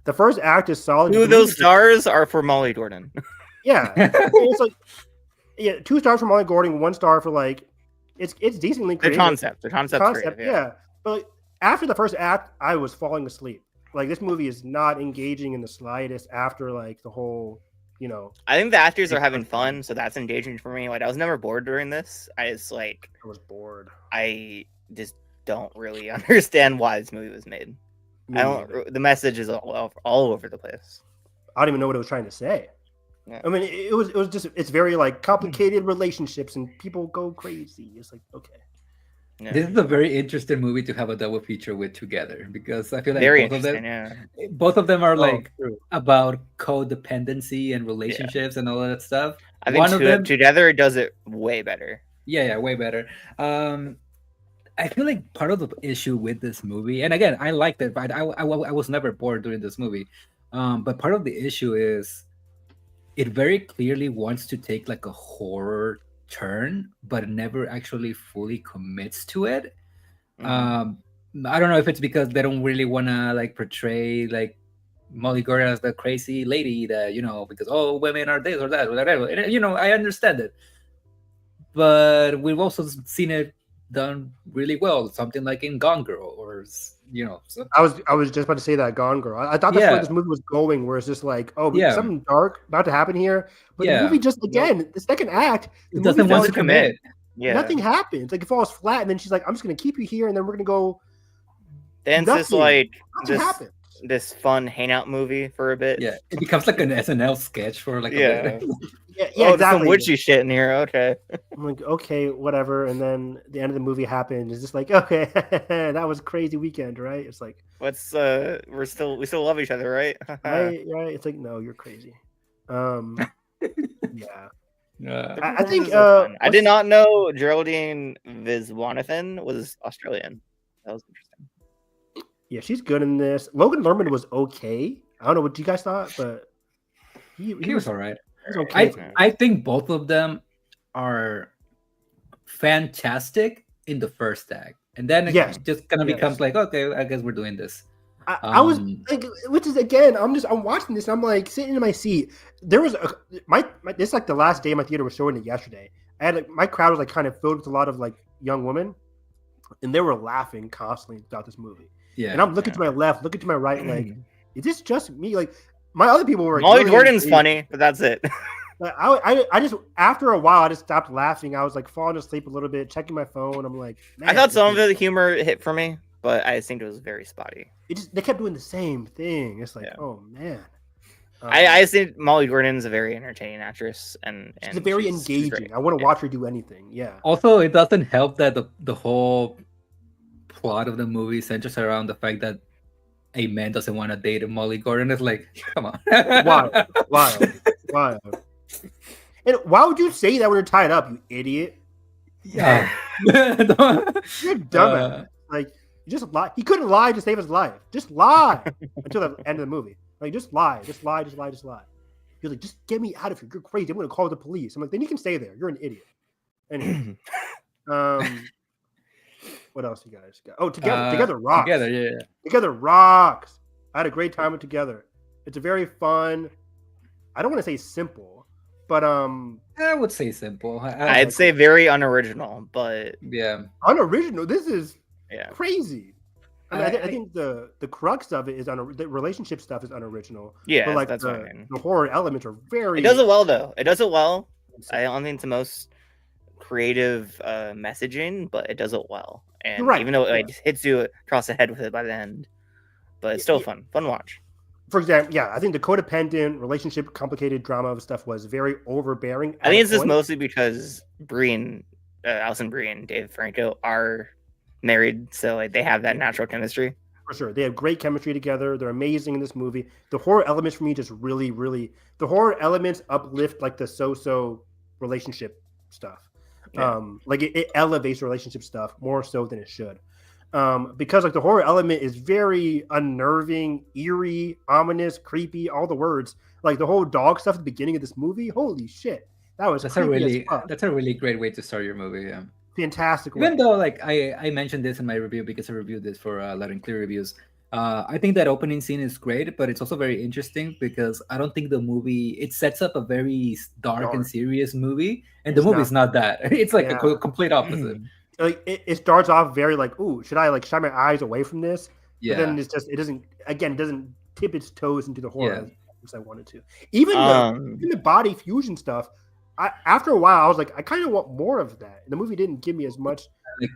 The first act is solid.
2 of those stars are for Molly Gordon.
Yeah, it's like 2 stars for Molly Gordon, 1 star for like it's decently creative.
The concept, creative,
yeah. But after the first act, I was falling asleep. Like this movie is not engaging in the slightest. After like the whole,
I think the actors are having fun, so that's engaging for me. Like I was never bored during this. I
was bored.
I just don't really understand why this movie was made. The message is all over the place.
I don't even know what it was trying to say.
Yeah.
I mean, it was just it's very like complicated relationships and people go crazy. It's like okay.
Yeah. This is a very interesting movie to have a double feature with Together because I feel like both of them are about codependency and relationships and all of that stuff.
I think Together does it way better.
Yeah, way better. I feel like part of the issue with this movie, and again, I liked it, but I was never bored during this movie. But part of the issue is it very clearly wants to take like a horror turn, but it never actually fully commits to it. Mm-hmm. I don't know if it's because they don't really want to like portray like Molly Gordon as the crazy lady that, because women are this or that or whatever. And, I understand it. But we've also seen it done really well, something like in Gone Girl or
I was just about to say that Gone Girl. I thought that's where this movie was going, where it's just like, something dark about to happen here. But the movie just the second act,
it doesn't want to commit.
Yeah,
nothing happens. Like it falls flat, and then she's like, "I'm just gonna keep you here, and then we're gonna go."
Then it's this fun hangout movie for a bit.
Yeah, it becomes like an SNL sketch for like
yeah,
exactly. Some witchy shit in here. Okay,
I'm like, okay, whatever. And then the end of the movie happened. It's just like, okay, that was a crazy weekend, right? It's like,
we still love each other, right?
right. It's like, no, you're crazy. Yeah. I think
I did not know Geraldine Viswanathan was Australian. That was interesting.
Yeah, she's good in this. Logan Lerman was okay. I don't know what you guys thought, but
he was all right.
Okay.
I think both of them are fantastic in the first act, and then it just kind of becomes like, okay, I guess we're doing this.
I was like, which is again, I'm watching this, and I'm like sitting in my seat. There was this is like the last day my theater was showing it yesterday. I had my crowd was like kind of filled with a lot of like young women, and they were laughing constantly throughout this movie. Yeah, and I'm looking to my left, looking to my right, like, is this just me? Like, my other people were.
Molly Gordon's funny, but that's it.
Like, I just after a while I just stopped laughing. I was like falling asleep a little bit, checking my phone. I'm like,
I thought some of the humor hit for me, but I think it was very spotty.
They kept doing the same thing. It's like, oh man.
I think Molly Gordon's a very entertaining actress, and
she's very engaging. I want to watch her do anything. Yeah.
Also, it doesn't help that the whole plot of the movie centers around the fact that a man doesn't want to date Molly Gordon. It's like, come on.
Wild. And why would you say that when you're tied up, you idiot?
Yeah.
You're dumbass. Like, you just lie. He couldn't lie to save his life. Just lie until the end of the movie. Like, just lie. Just lie. He's like, just get me out of here. You're crazy. I'm going to call the police. I'm like, then you can stay there. You're an idiot. Anyway. What else you guys got? Oh, Together rocks.
Together, yeah.
Together rocks. I had a great time with Together. It's a very fun, I don't want to say simple, but
I would say simple.
I'd say very unoriginal, but
yeah.
unoriginal. This is
yeah.
crazy. I think the crux of it is the relationship stuff is unoriginal.
Yeah,
but like
that's what I mean.
The horror elements are very.
It does it well though. It does it well. I don't think it's the most creative messaging, but it does it well. And even though it hits you across the head with it by the end, but it's still fun watch.
For example, I think the codependent relationship, complicated drama of stuff was very overbearing.
I think it's just mostly because Alison Brie and Dave Franco are married, so like they have that natural chemistry.
For sure, they have great chemistry together. They're amazing in this movie. The horror elements for me just really, really, the horror elements uplift like the so-so relationship stuff. Yeah. Like it elevates relationship stuff more so than it should. Because like the horror element is very unnerving, eerie, ominous, creepy, all the words. Like the whole dog stuff at the beginning of this movie. Holy shit, that's a
really great way to start your movie. Yeah,
fantastic.
Even though like I mentioned this in my review because I reviewed this for Loud and Clear Reviews. I think that opening scene is great, but it's also very interesting because I don't think the movie it sets up a very dark and serious movie, and the movie is not that. It's like a complete opposite.
Like it starts off very like, ooh, should I like shine my eyes away from this?
Yeah.
But then it doesn't tip its toes into the horror as I wanted to. Even the body fusion stuff. After a while, I was like, I kind of want more of that. And the movie didn't give me as much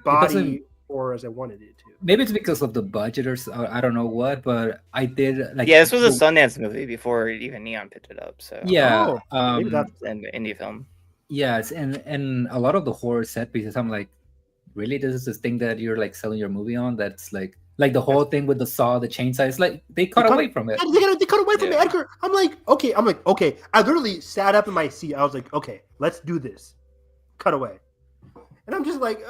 body horror as I wanted it to.
Maybe it's because of the budget or I don't know what, but I did like.
Yeah, this was a Sundance movie before even Neon picked it up. So
maybe that's
an indie film.
Yes, and a lot of the horror set pieces, I'm like, really, this is this thing that you're like selling your movie on? That's like the whole thing with the saw, the chainsaw. It's like they cut away from it.
They cut away from it, Edgar. I'm like, okay. I literally sat up in my seat. I was like, okay, let's do this. Cut away. And I'm just like,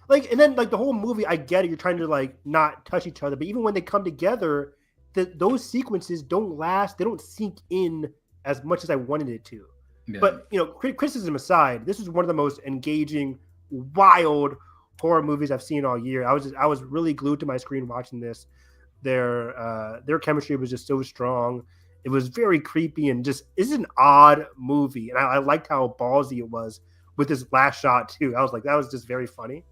and then like the whole movie, I get it. You're trying to like not touch each other, but even when they come together, those sequences don't last. They don't sink in as much as I wanted it to. Yeah. But criticism aside, this is one of the most engaging, wild horror movies I've seen all year. I was really glued to my screen watching this. Their chemistry was just so strong. It was very creepy and just is an odd movie. And I liked how ballsy it was with this last shot too. I was like, that was just very funny.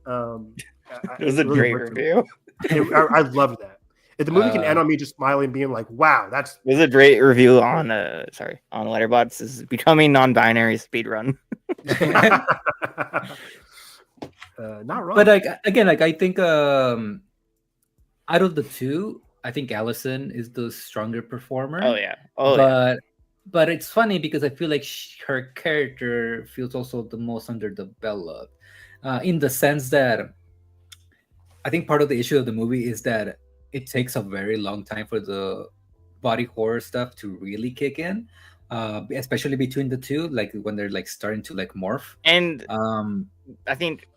It was a great review.
I loved that. If the movie can end on me just smiling, being like, "Wow, that's."
It was a great review on Letterboxd. Is becoming non-binary speedrun.
Not wrong.
But like again, like I think out of the two, I think Allison is the stronger performer.
Oh yeah.
But it's funny because I feel like her character feels also the most underdeveloped, in the sense that I think part of the issue of the movie is that it takes a very long time for the body horror stuff to really kick in, especially between the two, like when they're like starting to like morph.
And I think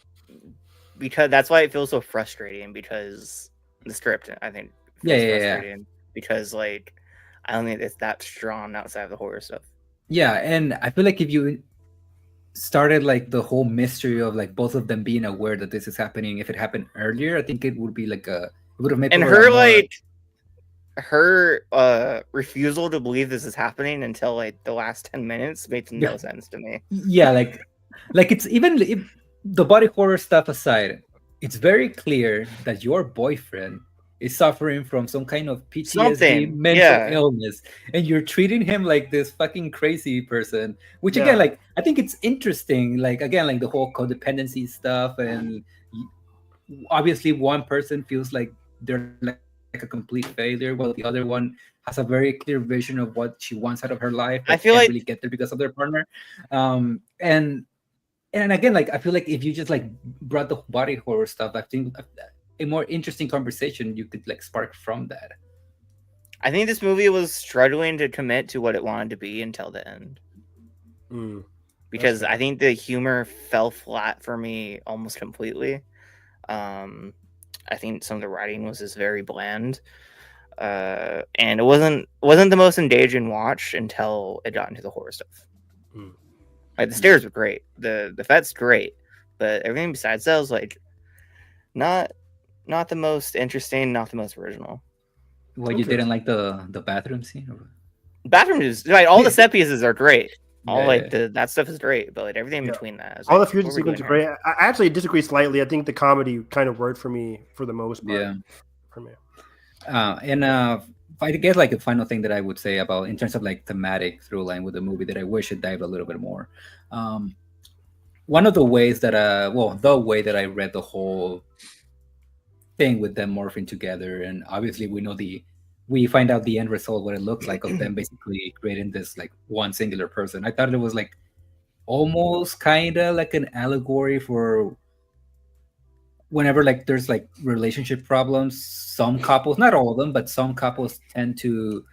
because that's why it feels so frustrating, because the script, I think, frustrating because like I don't think it's that strong outside of the horror stuff.
Yeah, and I feel like if you started like the whole mystery of like both of them being aware that this is happening, if it happened earlier, I think it would be like it would have made.
And her her refusal to believe this is happening until like the last 10 minutes makes no sense to me.
Yeah, like it's even if the body horror stuff aside, it's very clear that your boyfriend is suffering from some kind of PTSD, mental illness, and you're treating him like this fucking crazy person. Which again, like I think it's interesting. Like again, like the whole codependency stuff, and obviously one person feels like they're like a complete failure, while the other one has a very clear vision of what she wants out of her life.
I feel like
really get there because of their partner. And again, like I feel like if you just like brought the body horror stuff, I think a more interesting conversation you could like spark from that.
I think this movie was struggling to commit to what it wanted to be until the end. Because I think the humor fell flat for me almost completely. I think some of the writing was just very bland. And it wasn't the most engaging watch until it got into the horror stuff. Like the stairs were great, the fet's great, but everything besides that was like not the most interesting, not the most original.
Well, you didn't like the bathroom scene?
Bathroom is like all the set pieces are great. All
Yeah,
like
yeah.
that stuff is great, but like everything in
Yeah.
between that is
All the
like,
fusion
what are we
sequences are
doing here?
great. I actually disagree slightly. I think the comedy kind of worked for me for the most part.
Yeah.
For me.
And I guess like a final thing that I would say about in terms of like thematic through line with the movie that I wish it dived a little bit more. Um, one of the ways that the way that I read the whole thing with them morphing together, and obviously we find out the end result, what it looks like of them basically creating this like one singular person. I thought it was like almost kind of like an allegory for whenever like there's like relationship problems, some couples, not all of them, but some couples tend to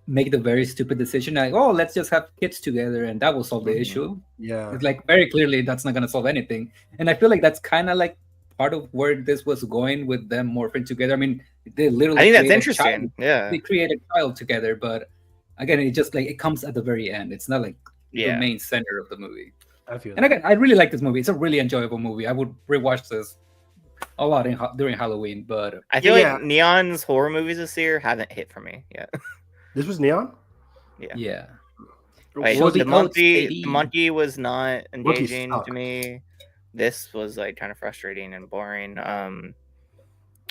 make the very stupid decision like, oh, let's just have kids together and that will solve the issue.
Yeah.
It's like very clearly that's not going to solve anything. And I feel like that's kind of like part of where this was going with them morphing together. I mean, they literally
I think that's
create a
interesting. Yeah.
they create a child together, but again, it just like it comes at the very end. It's not like the
Yeah.
main center of the movie.
I feel
And again, I really like this movie. It's a really enjoyable movie. I would rewatch this a lot during Halloween, but
I feel
Yeah.
like Neon's horror movies this year haven't hit for me yet.
This was Neon?
yeah.
Like,
Well,
the
the
monkey
OCD.
monkey was not
Monkeys
engaging
suck.
to me. This was like kind of frustrating and boring.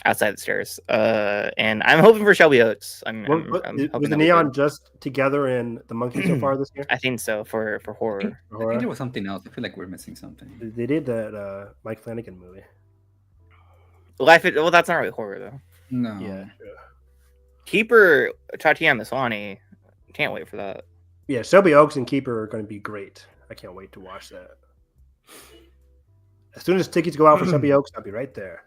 Outside the stairs. And I'm hoping for Shelby Oates. I'm hoping
Was
that
the
we
Neon
get-
just together and the Monkey so far this year?
I think so for horror.
I think there was something else. I feel like we're missing something.
They did that Mike Flanagan movie.
Well, that's not really horror though.
No.
Yeah.
Keeper Tatiana Maslany. Can't wait for that.
Yeah, Shelby Oaks and Keeper are going to be great. I can't wait to watch that. As soon as tickets go out for Shelby Oaks, I'll be right there.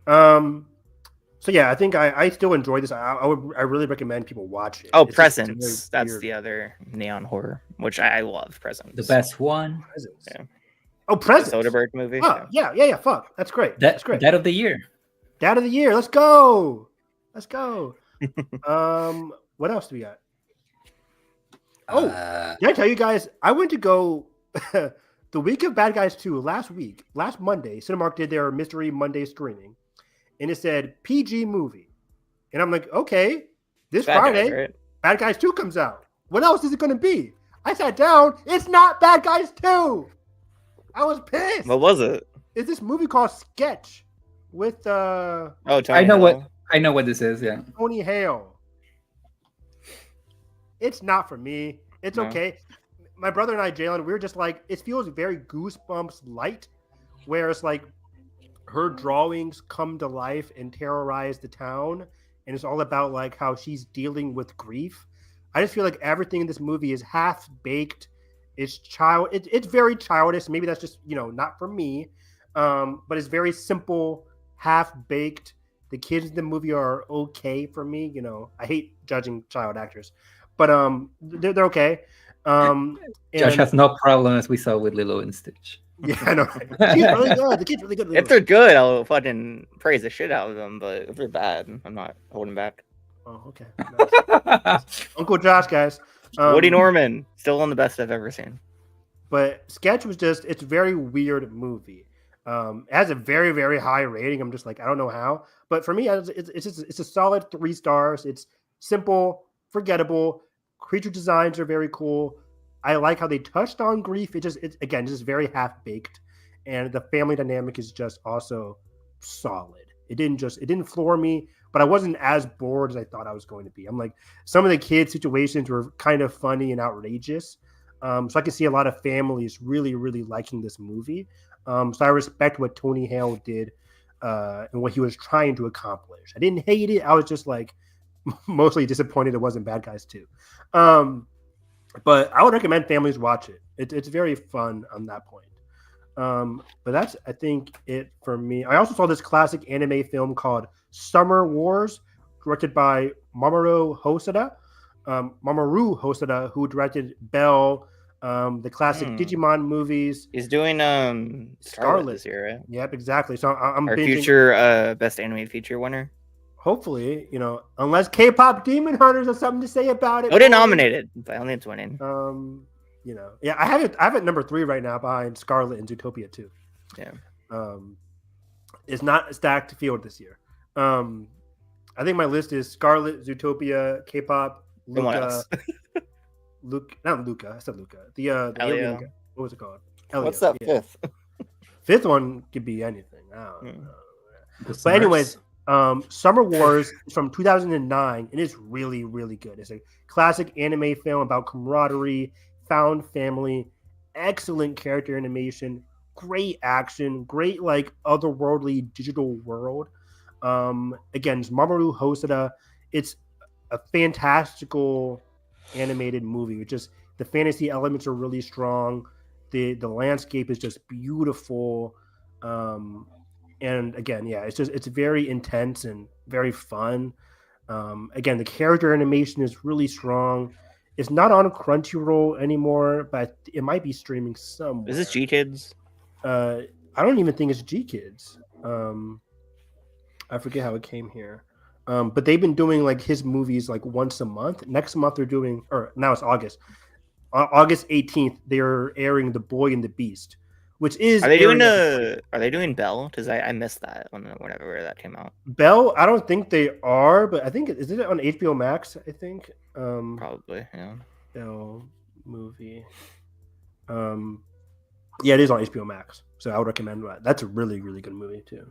So yeah, I think I still enjoy this. I really recommend people watch it.
Oh,
It's just- it's a very
Presence. That's
weird
the other neon horror, which I love. Presence.
The best one.
Presence.
Yeah.
Oh,
The
Presence.
Soderbergh movie.
Oh, yeah. Fuck, that's great. That's great.
That of the year.
Dad of the year. Let's go. What else do we got? Oh, did I tell you guys? I went to go the week of Bad Guys 2 last Monday. Cinemark did their Mystery Monday screening, and it said PG movie, and I'm like, okay, this
Bad Guys,
Friday,
right?
Bad Guys 2 comes out. What else is it going to be? I sat down. It's not Bad Guys 2. I was pissed.
What was it?
It's this movie called Sketch with
Oh, Tony
I know
Hale.
what this is. Yeah.
Tony Hale. It's not for me. It's
No.
okay. My brother and I, Jalen, we were just like, it feels very Goosebumps light, where it's like her drawings come to life and terrorize the town, and it's all about like how she's dealing with grief. I just feel like everything in this movie is half baked. It's it's very childish. Maybe that's just not for me, but it's very simple, half baked. The kids in the movie are okay for me. I hate judging child actors, but they're okay.
Josh has no problem, as we saw with Lilo and Stitch.
Yeah, I know. Right? She's really good. The kid's really good.
If they're good, I'll fucking praise the shit out of them. But if they're bad, I'm not holding back.
Oh, okay. Nice. Uncle Josh, guys.
Woody Norman, still one of the best I've ever seen.
But Sketch was it's a very weird movie. It has a very, very high rating. I'm just like, I don't know how. But for me, it's a solid 3 stars. It's simple, forgettable. Creature designs are very cool. I like how they touched on grief. It's just very half-baked. And the family dynamic is just also solid. It didn't floor me, but I wasn't as bored as I thought I was going to be. I'm like, some of the kids' situations were kind of funny and outrageous. So I can see a lot of families really, really liking this movie. So I respect what Tony Hale did and what he was trying to accomplish. I didn't hate it. I was just like mostly disappointed it wasn't Bad Guys 2. But I would recommend families watch it. It's very fun on that point. But that's, I think, it for me. I also saw this classic anime film called Summer Wars, directed by Mamoru Hosoda, who directed Belle, the classic Digimon movies.
He's doing Scarlet this year, right?
Yep, exactly. So I'm
Our
binging,
future best animated feature winner.
hopefully, unless K-pop Demon Hunters has something to say about it.
Oh, they nominated, but I don't think it's winning.
Yeah, I have it number 3 right now behind Scarlet and Zootopia 2.
Yeah.
It's not a stacked field this year. I think my list is Scarlet, Zootopia, K-pop,
Someone
Luca,
else.
not Luca. I said Luca. The alien
Elio.
guy. What was it called?
What's
Elio,
that
yeah.
fifth?
Fifth one could be anything. I don't
Hmm.
know.
The
But anyways,
Smurfs.
Summer Wars is from 2009, and it's really, really good. It's a classic anime film about camaraderie, found family, excellent character animation, great action, great like otherworldly digital world. Again, it's Mamoru Hosoda. It's a fantastical animated movie. It's just the fantasy elements are really strong. The landscape is just beautiful. And again, yeah, it's very intense and very fun. Again, the character animation is really strong. It's not on Crunchyroll anymore, but it might be streaming somewhere.
Is this G Kids?
I don't even think it's G Kids. I forget how it came here. But they've been doing like his movies like once a month. Next month they're doing, or now it's August. August 18th, they're airing The Boy and the Beast, which is
Are they doing
airing
Are they doing Belle? Because I missed that whenever that came out.
Belle. I don't think they are, but I think is it on HBO Max? I think.
Probably, yeah.
Belle movie. Yeah, it is on HBO Max, so I would recommend that. That's a really, really good movie too.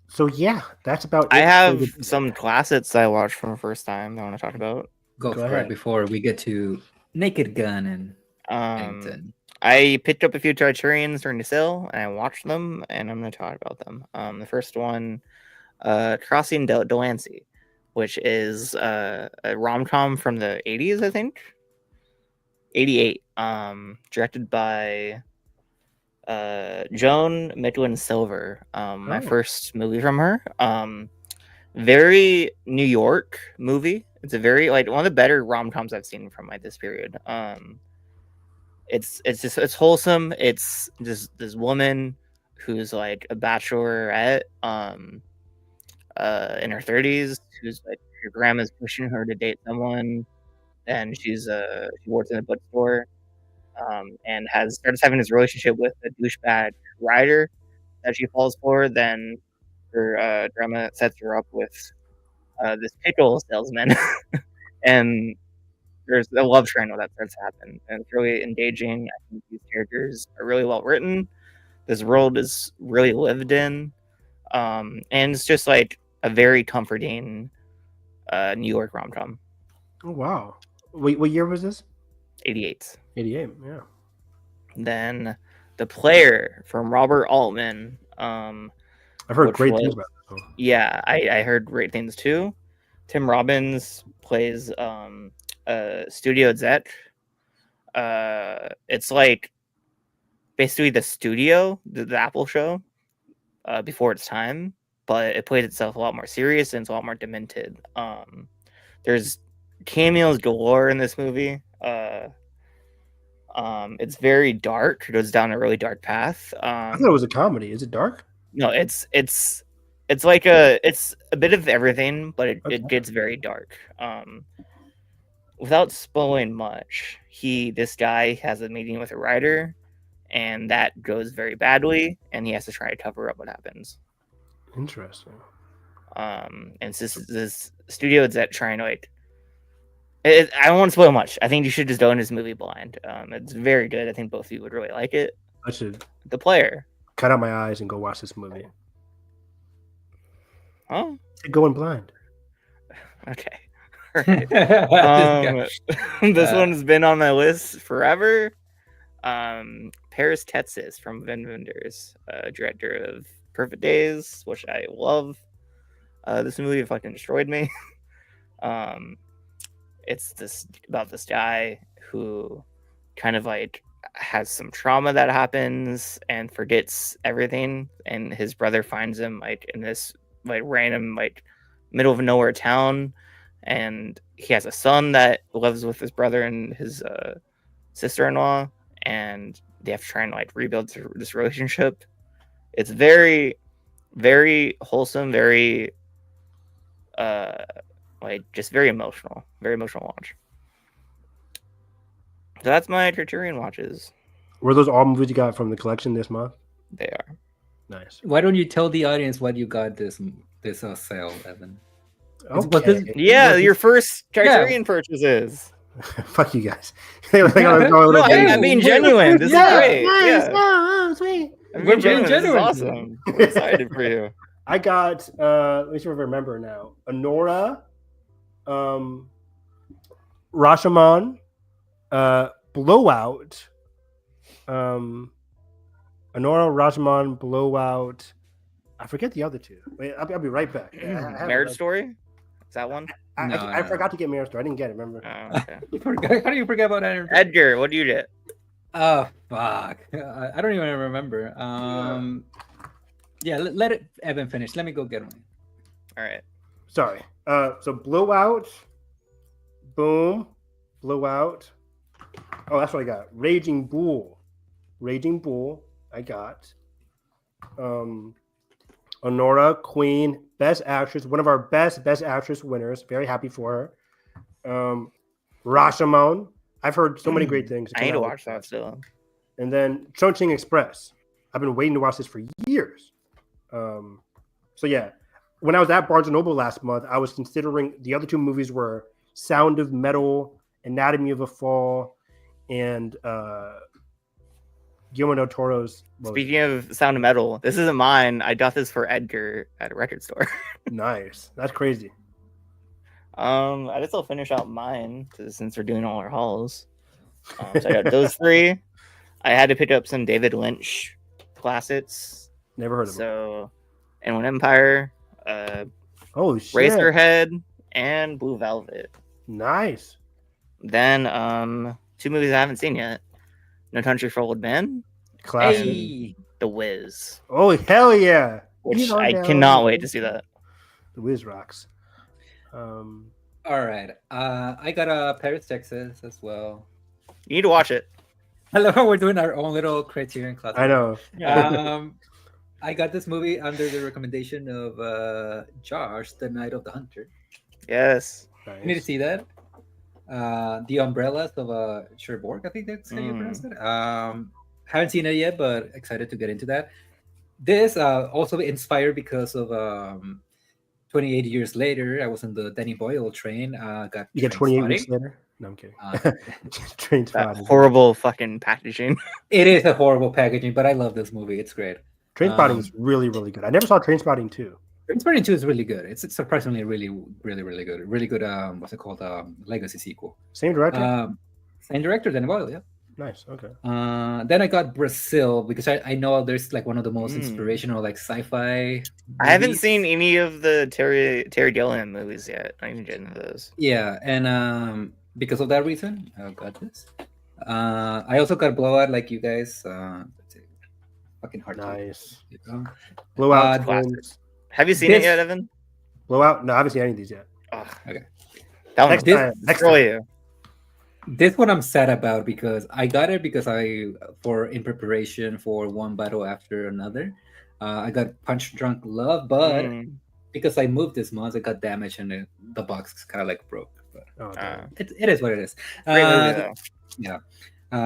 So yeah, that's about.
I
it
have
for the-
some classics I watched for the first time that I want to talk about.
Go
Go
for
ahead.
it before we get to Naked Gun and Eddington.
I picked up a few Criterions during the sale, and I watched them, and I'm going to talk about them. The first one, Crossing Delancey, which is a rom-com from the 80s, I think. 88. Directed by Joan Midland Silver. My first movie from her. Very New York movie. It's a very like one of the better rom-coms I've seen from like this period. It's wholesome. It's just this woman who's like a bachelorette in her 30s, who's like her grandma's pushing her to date someone, and she works in a bookstore, and starts having this relationship with a douchebag writer that she falls for. Then her grandma sets her up with this pickle salesman, and there's a love triangle that starts to happen, and it's really engaging. I think these characters are really well written. This world is really lived in, and it's just like a very comforting New York rom-com.
Oh wow! What year was this?
88.
88. Yeah.
Then The Player from Robert Altman.
I've heard
Which
great
was-
things about this.
Yeah, I heard great things too. Tim Robbins plays Studio Zet. It's like basically the studio, the Apple show, before its time, but it plays itself a lot more serious and it's a lot more demented. There's cameos galore in this movie. It's very dark. It goes down a really dark path.
I thought it was a comedy. Is it dark?
No, it's like it's a bit of everything, but it
Okay.
gets very dark. Without spoiling much, this guy has a meeting with a writer, and that goes very badly, and he has to try to cover up what happens.
Interesting.
And it's this studio that's trying to like. I don't want to spoil much. I think you should just go into this movie blind. It's very good. I think both of you would really like it.
I should
The Player.
cut out my eyes and go watch this movie.
Oh,
Go in blind.
okay.
This
This one's been on my list forever. Paris Tetsis from Vin Vendors, director of Perfect Days, which I love. This movie fucking destroyed me. It's about this guy who kind of like has some trauma that happens and forgets everything, and his brother finds him like in this like random like middle of nowhere town, and he has a son that lives with his brother and his sister-in-law, and they have to try and like rebuild this relationship. It's very, very wholesome, very like just very emotional watch. So that's my Criterion watches.
Were those all movies you got from the collection this month?
They are.
Nice.
Why don't you tell the audience what you got this sale, Evan?
Okay.
Yeah, your first Criterion purchases.
Fuck you guys. I'm
No, I'm being genuine. This is great.
Nice.
Yeah.
Oh, sweet.
We're being genuine. This is awesome. We're excited for you.
I got let me see if I remember now. Honora, Rashomon, Blowout, Honora, Rashomon, Blowout. I forget the other two. Wait, I'll be right back.
Marriage Story? Is that one?
I forgot to get Marriage Story. I didn't get it, remember?
Oh,
How
okay.
do you forget about Edgar?
Edgar, what do you get?
Oh, fuck. I don't even remember. Yeah, let Evan finish. Let me go get one.
All right.
Sorry. So Blowout, boom, Blowout. Oh, that's what I got. Raging Bull, I got. Honora, Queen, Best Actress, one of our best Actress winners. Very happy for her. Rashomon. I've heard so many great things.
I need to watch that still.
And then Chongqing Express. I've been waiting to watch this for years. So yeah, when I was at Barnes & Noble last month, I was considering the other two movies were Sound of Metal, Anatomy of a Fall, and Guillermo del Toro's.
Speaking of Sound of Metal, this isn't mine. I got this for Edgar at a record store.
Nice. That's crazy.
I guess I'll finish out mine since we're doing all our hauls. So I got those three. I had to pick up some David Lynch classics.
Never heard of
So, Inland Empire,
oh shit,
Razorhead, and Blue Velvet.
Nice.
Then, two movies I haven't seen yet: No Country for Old Men,
Classic.
Hey.
The Wiz.
Oh hell yeah!
Which I cannot wait to see that.
The Wiz rocks.
All right. I got Paris, Texas as well.
You need to watch it.
I love how we're doing our own little Criterion class.
I know.
I got this movie under the recommendation of Josh, The Night of the Hunter.
Yes.
Nice.
You need to see that. The Umbrellas of Cherbourg, I think that's how you pronounce it. Haven't seen it yet, but excited to get into that. This also inspired because of 28 years later, I was on the Danny Boyle train. Got
You get 28 weeks later? No, I'm kidding. Train Spotting.
Horrible fucking packaging.
It is a horrible packaging, but I love this movie. It's great.
Train Spotting is really, really good. I never saw Train Spotting 2.
Train Spotting 2 is really good. It's surprisingly really, really, really good. Really good, what's it called? Legacy sequel.
Same director?
Same director, Danny Boyle, yeah.
Nice, okay.
Then I got Brazil because I know there's like one of the most inspirational like sci-fi movies.
I haven't seen any of the Terry Gilliam movies yet. I need to get into those.
Yeah, and because of that reason, I got this. I also got Blowout like you guys. Fucking hard.
Nice.
To
Blowout.
Have you seen it yet, Evan?
Blowout? No, I haven't seen any of these yet.
Oh,
okay.
That
next time. Next time.
You.
This one I'm sad about because I got it because in preparation for one battle after another. I got Punch Drunk Love, but because I moved this month, it got damaged and the box kind of like broke. But it is what it is. Yeah.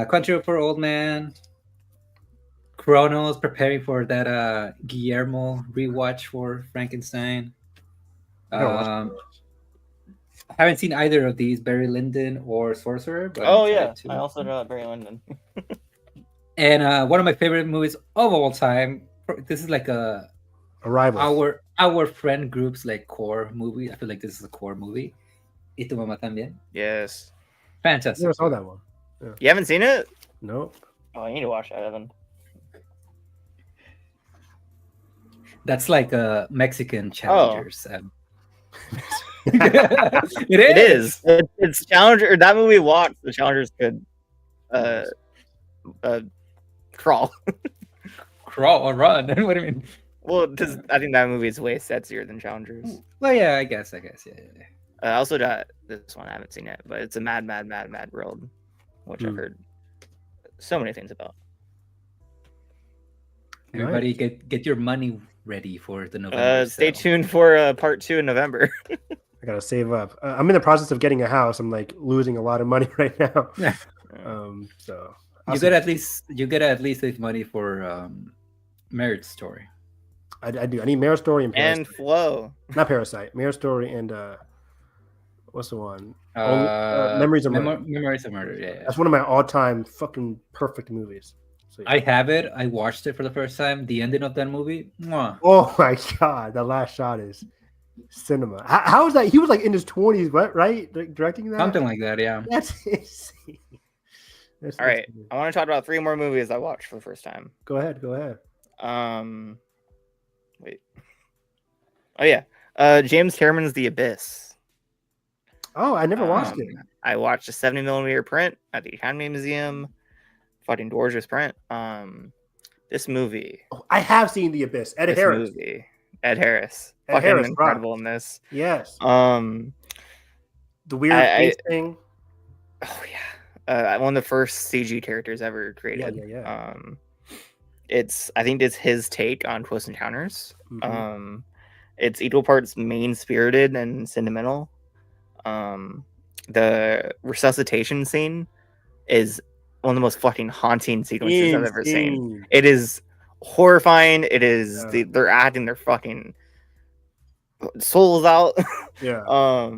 Country for Old Man. Chronos, preparing for that Guillermo rewatch for Frankenstein. I haven't seen either of these, Barry Lyndon or Sorcerer. But
I also got Barry Lyndon.
And one of my favorite movies of all time. This is like
Arrival.
Our friend group's like core movie. I feel like this is a core movie. Y tu mamá también.
Yes.
Fantastic.
I never saw that one. Yeah.
You haven't seen it?
Nope.
Oh, you need to watch that, Evan.
That's like a Mexican Challengers.
It is. It's Challenger. That movie watched. The Challengers could crawl.
Crawl or run. What do you mean?
Well, because I think that movie is way sexier than Challengers.
Well, yeah, I guess. Yeah.
I also got this one. I haven't seen it, but it's a Mad World, which I've heard so many things about.
Everybody, get your money ready for the November.
Stay tuned for part 2 in November.
I gotta save up. I'm in the process of getting a house. I'm like losing a lot of money right now.
Yeah.
So
you get at least save money for Marriage Story.
I do. I need Marriage Story and Parasite.
And Flow.
Not Parasite. Marriage Story and what's the one? Memories of Murder.
Memories of Murder. Yeah.
That's one of my all-time fucking perfect movies. So, yeah.
I have it. I watched it for the first time. The ending of that movie. Mwah.
Oh my god, the last shot is cinema. How is that? He was like in his 20s, right? Directing that?
Something like that, yeah.
That's insane.
All right. I want to talk about 3 more movies I watched for the first time.
Go ahead.
Wait. Oh yeah. James Cameron's The Abyss.
Oh, I never watched it.
I watched a 70mm print at the Academy Museum. Fucking gorgeous print. This movie.
Oh, I have seen The Abyss. Ed Harris.
Ed Harris.
Ed
Fucking
Harris,
incredible in this.
Yes.
The
weird face thing.
Oh yeah. One of the first CG characters ever created.
Yeah.
I think it's his take on Close Encounters.
Mm-hmm.
It's equal parts mean-spirited and sentimental. The resuscitation scene is one of the most fucking haunting sequences I've ever seen. It is horrifying. It is they're acting their fucking souls out.
Yeah. I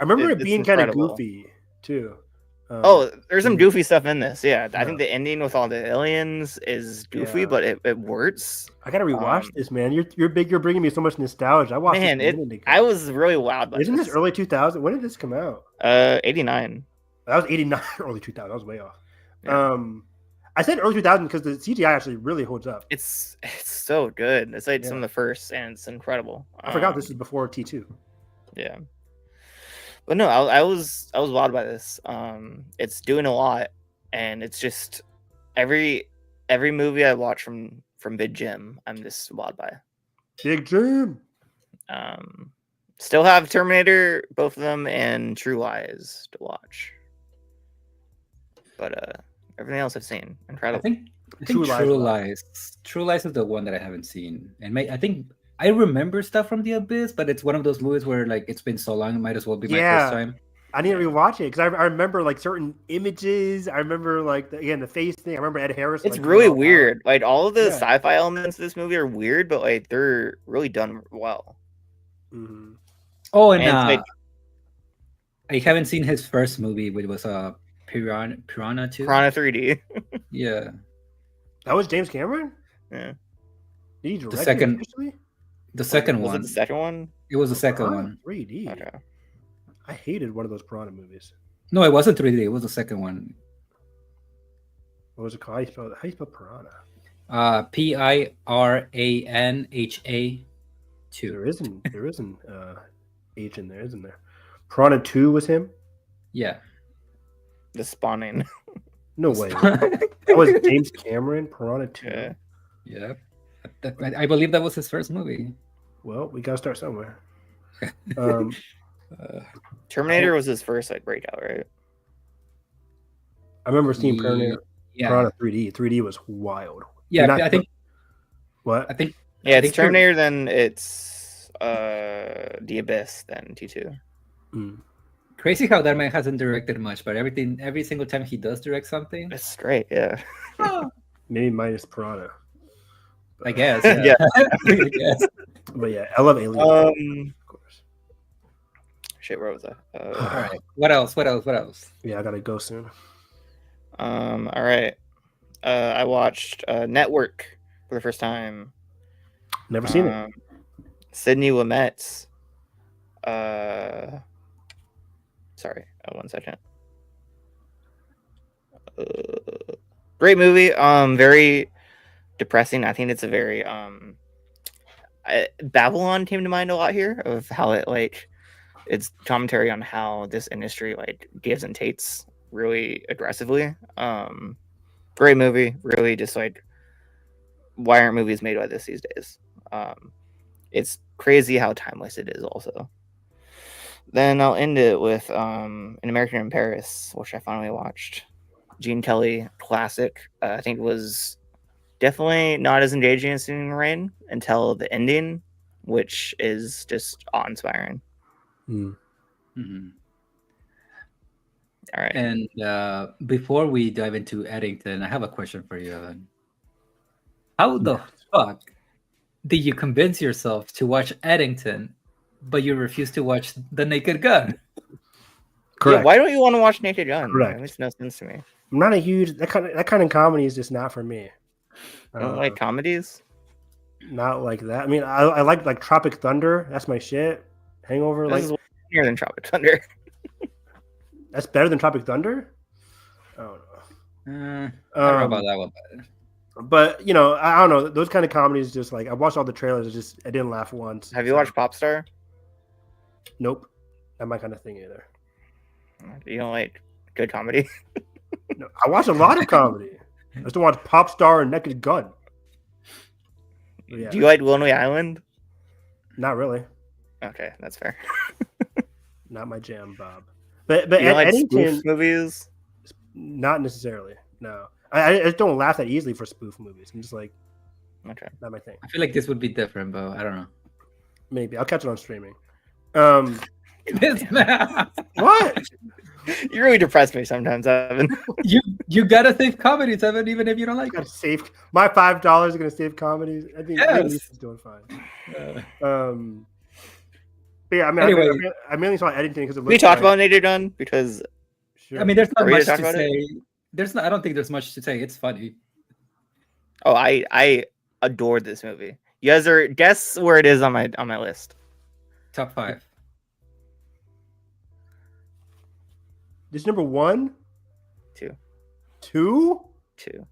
remember it being kind of goofy too.
There's some goofy stuff in this. Yeah, I think the ending with all the aliens is goofy, but it works.
I gotta rewatch this, man. You're big. You're bringing me so much nostalgia. I watched it.
I was really wowed by
Isn't this early 2000? When did this come out?
89.
That was 89. Early 2000. I was way off.
Yeah.
I said early 2000 because the CGI actually really holds up.
It's so good. It's like some of the first, and it's incredible.
I forgot this is before T2.
Yeah. But no, I was wowed by this. It's doing a lot, and it's just every movie I watch from Big Jim, I'm just wowed by.
Big Jim.
Still have Terminator, both of them, and True Lies to watch. But everything else I've seen, incredible.
I think True Lies is the one that I haven't seen, and I think I remember stuff from The Abyss, but it's one of those movies where like it's been so long, it might as well be my first time.
I need to rewatch it because I remember like certain images. I remember like the face thing. I remember Ed Harris.
It's really weird. Like all of the sci-fi elements of this movie are weird, but like they're really done well.
Mm-hmm.
Oh, and I haven't seen his first movie, which was Piranha 2.
Piranha 3D.
Yeah.
That was James Cameron?
Yeah.
Did he direct
the second
officially?
The second
was
one.
Was it the second one?
It was the second one.
3D.
Okay.
I hated one of those Piranha movies.
No, it wasn't 3D. It was the second one.
What was it called? How do you spell Piranha?
Piranha 2.
There isn't H in there, isn't there? Piranha 2 was him?
Yeah.
The Spawning.
No way. That was James Cameron, Piranha 2.
Yeah. I believe that was his first movie.
Well, we gotta start somewhere.
Terminator was his first like breakout, right?
I remember seeing Piranha 3D. 3D was wild.
Yeah, I think.
What?
I think.
Yeah, it's Terminator. Then it's The Abyss. Then T2.
Crazy how that man hasn't directed much, but every single time he does direct something,
it's great. Yeah.
Maybe minus Piranha.
I guess.
Yeah.
I guess.
But yeah, I love Alien. Of course.
Shit, where was I?
All right. What else?
Yeah, I gotta go soon.
All right. I watched Network for the first time.
Never seen it.
Sidney Lumet's. Sorry, 1 second. Great movie. Very depressing. I think it's a very Babylon came to mind a lot here of how it like it's commentary on how this industry like gives and takes really aggressively. Great movie. Really just like why aren't movies made like this these days? It's crazy how timeless it is also. Then I'll end it with An American in Paris, which I finally watched. Gene Kelly classic. I think it was definitely not as engaging as Singing in the Rain until the ending, which is just awe-inspiring.
Mm-hmm.
All right.
And before we dive into Eddington, I have a question for you, Alan. How the fuck did you convince yourself to watch Eddington, but you refuse to watch The Naked Gun?
Correct.
Yeah, why don't you want to watch Naked Gun?
Correct.
That makes no sense to me.
I'm not a huge that kind of comedy is just not for me.
You don't like comedies?
Not like that. I mean, I like Tropic Thunder. That's my shit. Hangover.
This
Like
is better than Tropic Thunder.
that's better than Tropic Thunder. Oh no.
I don't know about that one.
But you know, I don't know. Those kind of comedies, just like I watched all the trailers. I didn't laugh once.
Have you watched Popstar?
Nope, not my kind of thing either.
You don't like good comedy?
No, I watch a lot of comedy. I just don't watch Popstar and Naked Gun. Yeah,
Do you like Lonely Island?
not really.
Okay, that's fair.
Not my jam, Bob. But
You don't like
Eddington,
spoof movies?
not necessarily. No, I just don't laugh that easily for spoof movies. I'm just like,
Okay.
not my thing.
I feel like this would be different, but I don't know.
Maybe I'll catch it on streaming. What?
You really depress me sometimes, Evan.
You gotta save comedies, Evan, even if you don't like
Gotta
it.
save my $5 is gonna save comedies. I think
Yes.
Lisa's doing fine. But yeah, I mean,
Anyway.
I mainly saw Eddington because it
We talked about Naked Gun because
Sure.
I mean, there's
Are
not
we
much
gonna
to
talk about
say. There's not. I don't think there's much to say. It's funny.
I adored this movie. You guys are guess where it is on my list.
Top 5.
This is number 1,
2.
2.
2.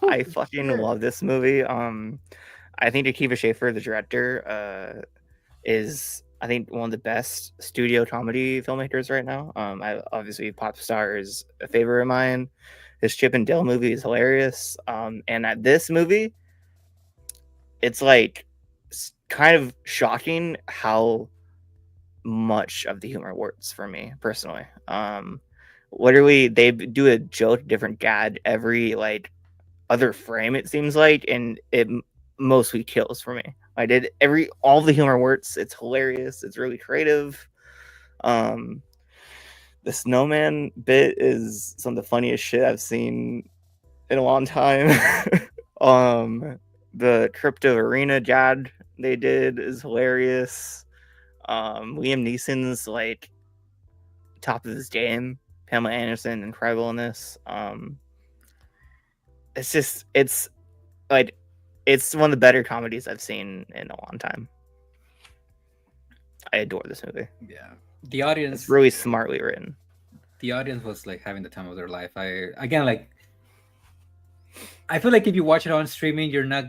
I fucking love this movie. I think Akiva Schaffer, the director, is I think one of the best studio comedy filmmakers right now. I obviously Popstar is a favorite of mine. His Chip and Dale movie is hilarious. And at this movie, it's like kind of shocking how much of the humor works for me personally. Literally, they do a joke, different gag every like other frame. It seems like, and it mostly kills for me. I did all the humor works. It's hilarious. It's really creative. The snowman bit is some of the funniest shit I've seen in a long time. The crypto arena jad they did is hilarious. Liam Neeson's like top of his game. Pamela Anderson, incredible in this. It's one of the better comedies I've seen in a long time. I adore this movie.
Yeah. The audience.
It's really smartly written.
The audience was like having the time of their life. I feel like if you watch it on streaming, you're not.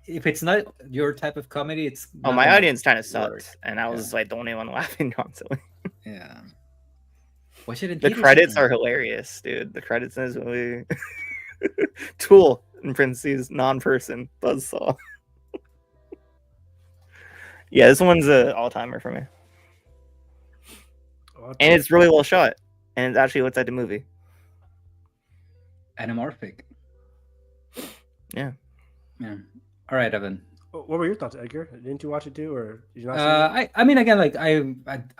If it's not your type of comedy, it's.
Oh,
not
my
gonna
audience kind of
work.
sucked, and I was like the only one laughing constantly.
Yeah. Watch it in
The
theaters
credits
sometime.
are hilarious, dude. The credits in this movie. Tool in parentheses, non-person buzzsaw. Yeah, this one's an all-timer for me, and it's really well shot, and it actually looks like the movie.
Anamorphic.
Yeah.
Yeah. All right, Evan.
What were your thoughts, Edgar? Didn't you watch it too, or did you not see it?
I mean, again, like I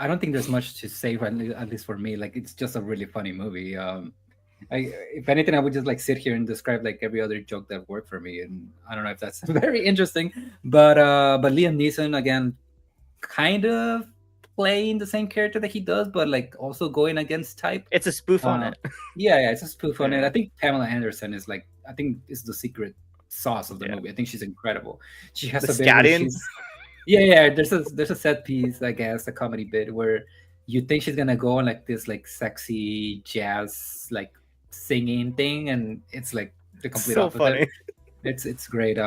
don't think there's much to say, at least for me. Like, it's just a really funny movie. If anything, I would just like sit here and describe like every other joke that worked for me, and I don't know if that's very interesting. But Liam Neeson again, kind of playing the same character that he does, but like also going against type.
It's a spoof on it.
Yeah, it's a spoof on it. I think Pamela Anderson is like, I think is the secret sauce of the movie. I think she's incredible. She has
The
a bit where
scallions?
yeah. There's a set piece, I guess, a comedy bit where you think she's gonna go on like this like sexy jazz like singing thing, and it's like the complete
So
opposite.
funny.
It's great.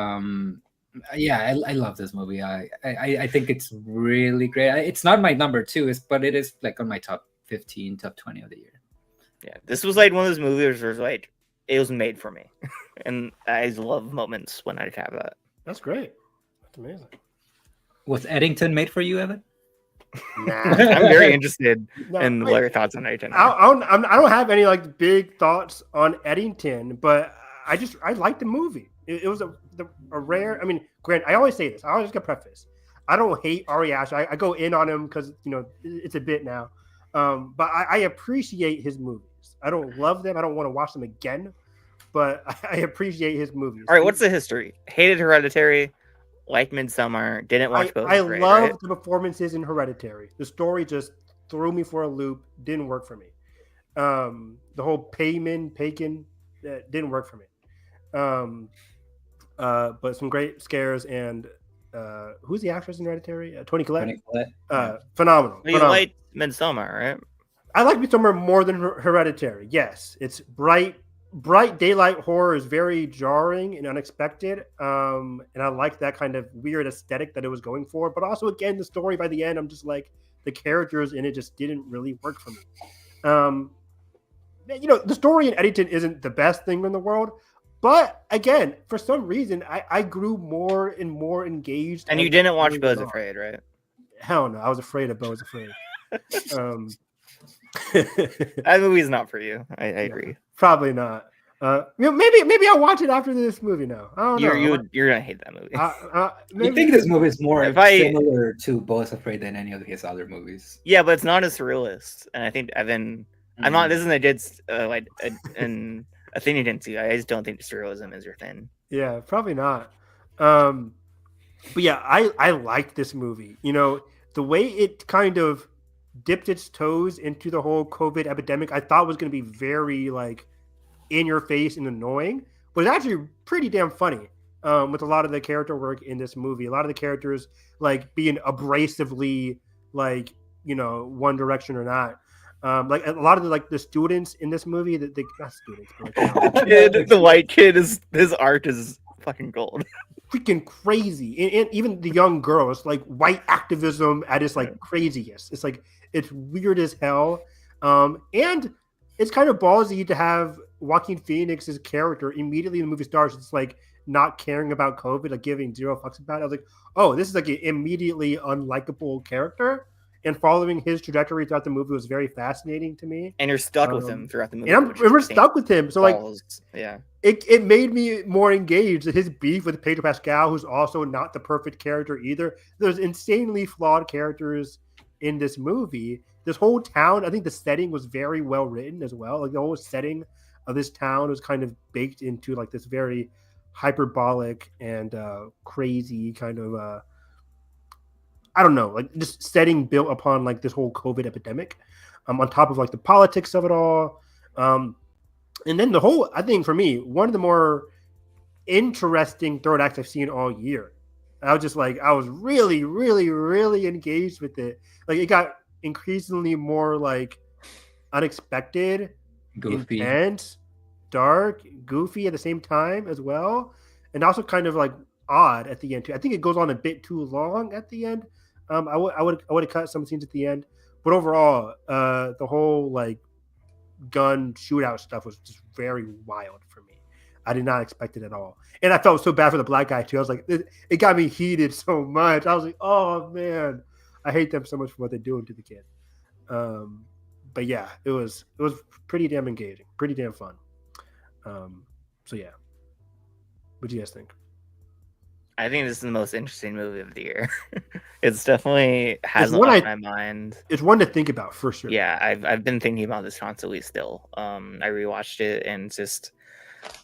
Yeah, I love this movie. I think it's really great. It's not my number 2, but it is like on my top 15, top 20 of the year.
Yeah, this was like one of those movies where it's like it was made for me, and I love moments when I have that.
That's great. That's amazing.
Was Eddington made for you, Evan?
Nah.
I'm very interested
No,
in what your thoughts on Eddington.
I don't have any like big thoughts on Eddington, but I like the movie. It was a rare. I mean, Grant, I always say this. I always get preface. I don't hate Ari Aster. I go in on him because it's a bit now, but I appreciate his movies. I don't love them. I don't want to watch them again, but I appreciate his movies.
All right, what's the history? Hated Hereditary, liked Midsummer, didn't watch Both
I
Afraid,
love
right?
the performances in Hereditary. The story just threw me for a loop. Didn't work for me. The whole Paykin didn't work for me. But some great scares and who's the actress in Hereditary? Toni Collette.
Toni Collette, yeah.
Phenomenal.
You liked Midsummer, right?
I like Midsommar more than Hereditary. Yes, it's bright daylight horror is very jarring and unexpected. And I like that kind of weird aesthetic that it was going for. But also, again, the story by the end, I'm just like, the characters in it just didn't really work for me. The story in Eddington isn't the best thing in the world. But again, for some reason, I grew more and more engaged.
And you didn't watch Bo's Afraid, right?
Hell no, I was afraid of Bo's Afraid.
That movie's not for you. I agree.
Probably not. Maybe I'll watch it after this movie now. I don't know.
You're gonna hate that movie.
I think this movie is more similar to Bo's Afraid than any of his other movies.
Yeah, but it's not as surrealist. And I think Evan, I'm not. This isn't a thing you didn't see. I just don't think surrealism is your thing.
Yeah, probably not. But yeah, I liked this movie. The way it kind of dipped its toes into the whole COVID epidemic, I thought was going to be very like in your face and annoying, but it's actually pretty damn funny. With a lot of the character work in this movie, a lot of the characters like being abrasively like One Direction or not. Like a lot of the students in this movie, not students, but like,
the white kid his art is fucking gold.
Freaking crazy, and even the young girls, like white activism at its like craziest. It's like it's weird as hell, and it's kind of ballsy to have Joaquin Phoenix's character immediately in the movie starts. It's like not caring about COVID, like giving zero fucks about it. I was like, oh, this is like an immediately unlikable character. And following his trajectory throughout the movie was very fascinating to me.
And you're stuck with him throughout the movie.
And we're stuck with him. So
yeah,
it made me more engaged. His beef with Pedro Pascal, who's also not the perfect character either. There's insanely flawed characters in this movie. This whole town, I think the setting was very well written as well. Like the whole setting of this town was kind of baked into like this very hyperbolic and crazy kind of I don't know, like just setting built upon like this whole COVID epidemic, on top of like the politics of it all. And then the whole, I think for me, one of the more interesting third acts I've seen all year. I was really, really, really engaged with it. Like it got increasingly more like unexpected,
goofy,
intense, dark, goofy at the same time as well. And also kind of like odd at the end too. I think it goes on a bit too long at the end. I would have cut some scenes at the end, but overall, the whole like gun shootout stuff was just very wild for me. I did not expect it at all, and I felt so bad for the black guy too. I was like, it got me heated so much. I was like, oh man, I hate them so much for what they're doing to the kid. But yeah, it was pretty damn engaging, pretty damn fun. So yeah, what do you guys think?
I think this is the most interesting movie of the year. It's definitely has a lot on my mind.
It's one to think about for sure.
Yeah, I've been thinking about this constantly still. I rewatched it and just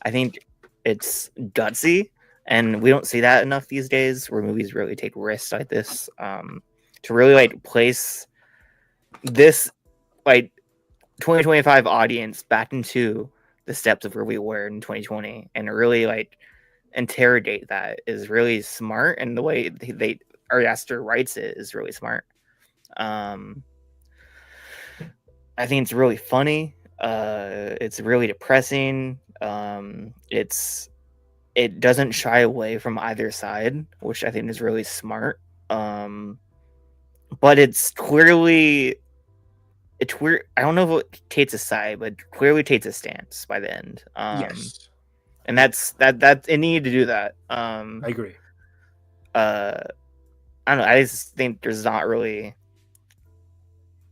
I think it's gutsy, and we don't see that enough these days where movies really take risks like this. To really like place this like 2025 audience back into the steps of where we were in 2020 and really like interrogate that is really smart, and the way Ari Aster writes it is really smart. I think it's really funny. It's really depressing. It doesn't shy away from either side, which I think is really smart. But it's clearly I don't know if it takes a side, but clearly takes a stance by the end.
Yes.
And that's it needed to do that.
I agree.
I don't know. I just think there's not really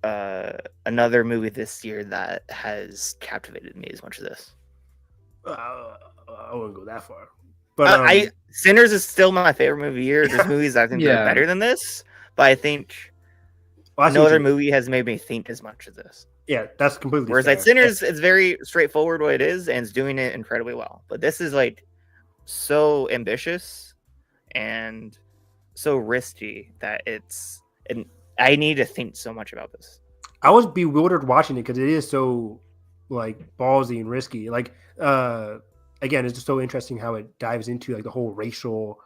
another movie this year that has captivated me as much as this.
I wouldn't go that far, but
Sinners is still my favorite movie of the year. There's movies I think are better than this, but I think no other movie has made me think as much as this.
Yeah, that's completely.
Whereas like Sinners, it's very straightforward what it is, and it's doing it incredibly well. But this is like so ambitious and so risky that it's. And I need to think so much about this.
I was bewildered watching it because it is so like ballsy and risky. Like again, it's just so interesting how it dives into like the whole racial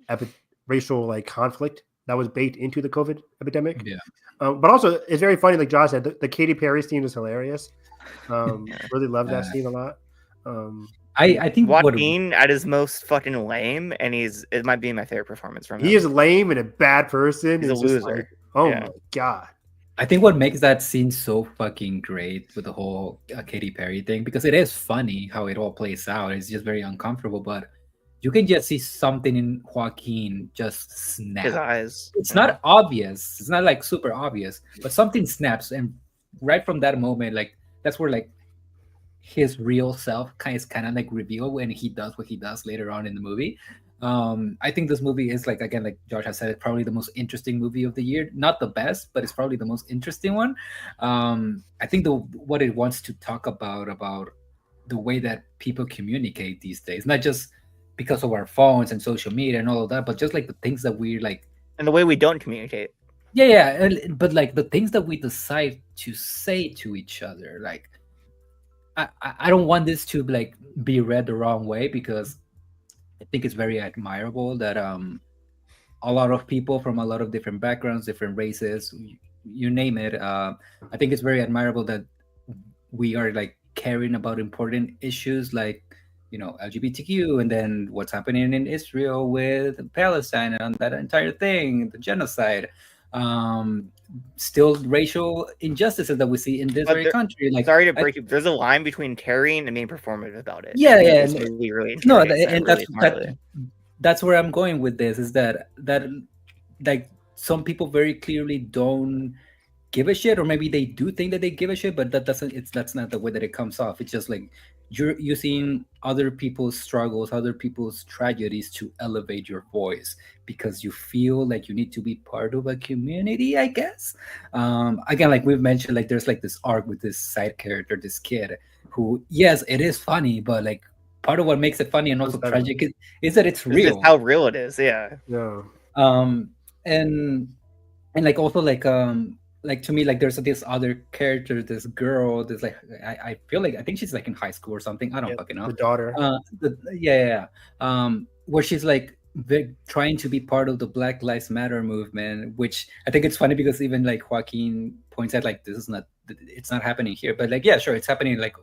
like conflict that was baked into the COVID epidemic.
Yeah.
But also it's very funny, like Josh said, the Katy Perry scene is hilarious. Really love that scene a lot.
I think
Joaquin at his most fucking lame, and it might be my favorite performance from him.
He is lame and a bad person.
He's a loser.
Like, oh my god.
I think what makes that scene so fucking great with the whole Katy Perry thing, because it is funny how it all plays out. It's just very uncomfortable, but you can just see something in Joaquin just snap.
His eyes.
It's not obvious. It's not like super obvious, but something snaps, and right from that moment, like that's where like his real self kind of like revealed when he does what he does later on in the movie. I think this movie is like, again, like Josh has said, it's probably the most interesting movie of the year. Not the best, but it's probably the most interesting one. I think what it wants to talk about the way that people communicate these days, not just because of our phones and social media and all of that, but just like the things that we like,
and the way we don't communicate.
But like the things that we decide to say to each other. Like, I don't want this to like be read the wrong way, because I think it's very admirable that a lot of people from a lot of different backgrounds, different races, you name it. I think it's very admirable that we are like caring about important issues like, you know, LGBTQ, and then what's happening in Israel with Palestine and that entire thing, the genocide. Still racial injustices that we see in this very country. Like,
sorry to break you, there's a line between caring and being performative about it.
That's where I'm going with this, is that like some people very clearly don't give a shit, or maybe they do think that they give a shit, but that's not the way that it comes off. It's just like you're using other people's struggles, other people's tragedies to elevate your voice because you feel like you need to be part of a community, I guess. Again, like we've mentioned, like there's like this arc with this side character, this kid who, yes, it is funny, but like part of what makes it funny and also tragic is that it's real.
Just how real it is. Yeah.
And like also like to me, like there's this other character, this girl, this like I feel like I think she's like in high school or something. I don't fucking know.
The daughter.
Where she's like trying to be part of the Black Lives Matter movement, which I think it's funny because even like Joaquin points out like it's not happening here, but like, yeah, sure, it's happening like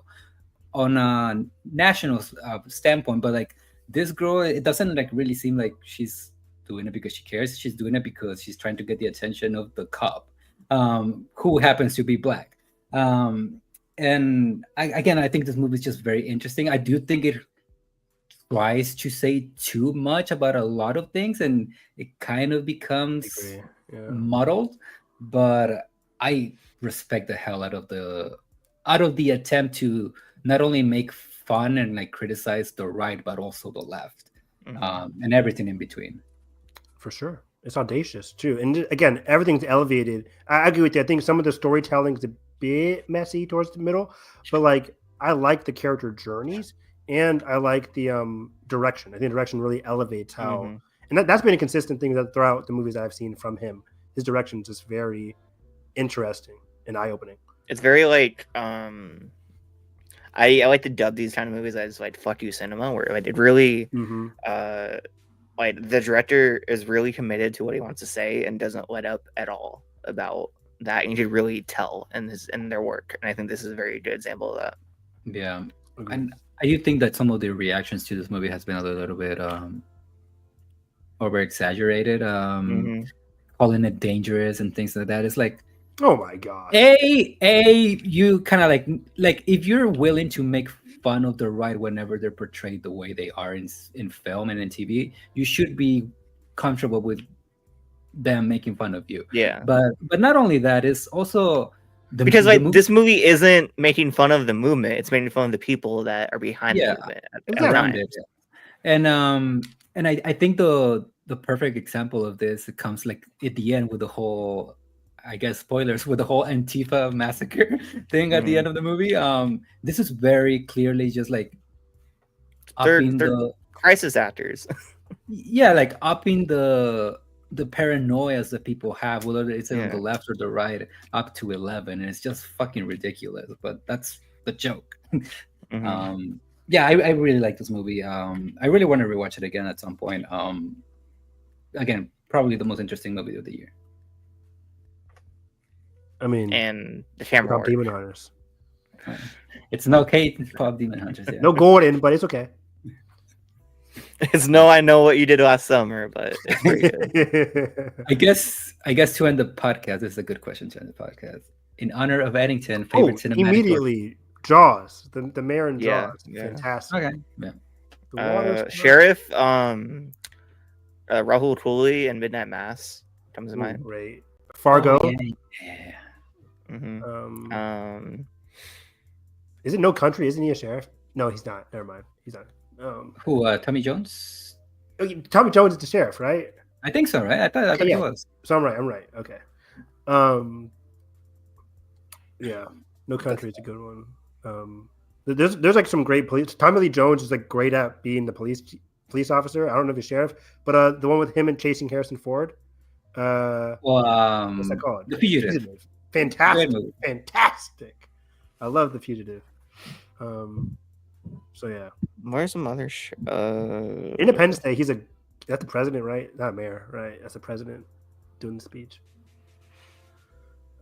on a national standpoint, but like this girl, it doesn't like really seem like she's doing it because she cares. She's doing it because she's trying to get the attention of the cop, who happens to be black. And I think this movie is just very interesting. I do think it tries to say too much about a lot of things, and it kind of becomes muddled. But I respect the hell out of the attempt to not only make fun and like criticize the right, but also the left, and everything in between.
For sure. It's audacious too. And again, everything's elevated. I agree with you. I think some of the storytelling is a bit messy towards the middle, but like I like the character journeys and I like the direction. I think direction really elevates how, and that's been a consistent thing that throughout the movies that I've seen from him. His direction is just very interesting and eye-opening.
It's very like I like to dub these kind of movies as like fuck you cinema, where like it really like the director is really committed to what he wants to say and doesn't let up at all about that. And you could really tell in their work. And I think this is a very good example of that.
Yeah. And I do think that some of the reactions to this movie has been a little bit over exaggerated, calling it dangerous and things like that. It's like,
oh my god.
You kind of like if you're willing to make fun of the right whenever they're portrayed the way they are in film and in TV, you should be comfortable with them making fun of you.
Yeah.
But not only that, it's also
because this movie isn't making fun of the movement; it's making fun of the people that are behind the movement around it.
And I think the perfect example of this, it comes like at the end with the whole, I guess, spoilers, with the whole Antifa massacre thing at the end of the movie. This is very clearly just like
they're crisis actors.
yeah, like upping the paranoias that people have, whether it's on the
Yeah.
left or the right, up to 11, and it's just fucking ridiculous. But that's the joke.
Hmm.
Yeah, I really like this movie. I really want to rewatch it again at some point. Again, probably the most interesting movie of the year.
I mean,
And the camera
without
work.
Demon Hunters.
It's no K-pop Demon Hunters. Yeah.
No Gordon, but it's okay.
It's no, I know what you did last summer, but it's pretty good.
I guess to end the podcast, this is a good question to end the podcast. In honor of Eddington,
Oh,
favorite cinematic work?
immediately Jaws, the mayor in
Yeah,
Jaws,
yeah.
fantastic.
Okay. Yeah.
The water's
Sheriff, Rahul Tully and Midnight Mass comes to
Ooh,
mind.
right. Fargo.
Oh, yeah.
Hmm.
Is it No Country? Isn't he a sheriff? No, he's not. Never mind. He's not.
Who? Tommy Jones?
Tommy Jones is the sheriff, right?
I think so, right? I thought he
Yeah.
was.
So I'm right. Okay. Yeah. No Country is a good one. There's like some great police. Tommy Lee Jones is like great at being the police officer. I don't know if he's sheriff, but the one with him and chasing Harrison Ford. What's that called?
The Fugitive.
Fantastic.
Great movie.
Fantastic. I love The Fugitive. So yeah.
Where's some other
Independence Day. That's the president, right? Not mayor, right? That's the president doing the speech.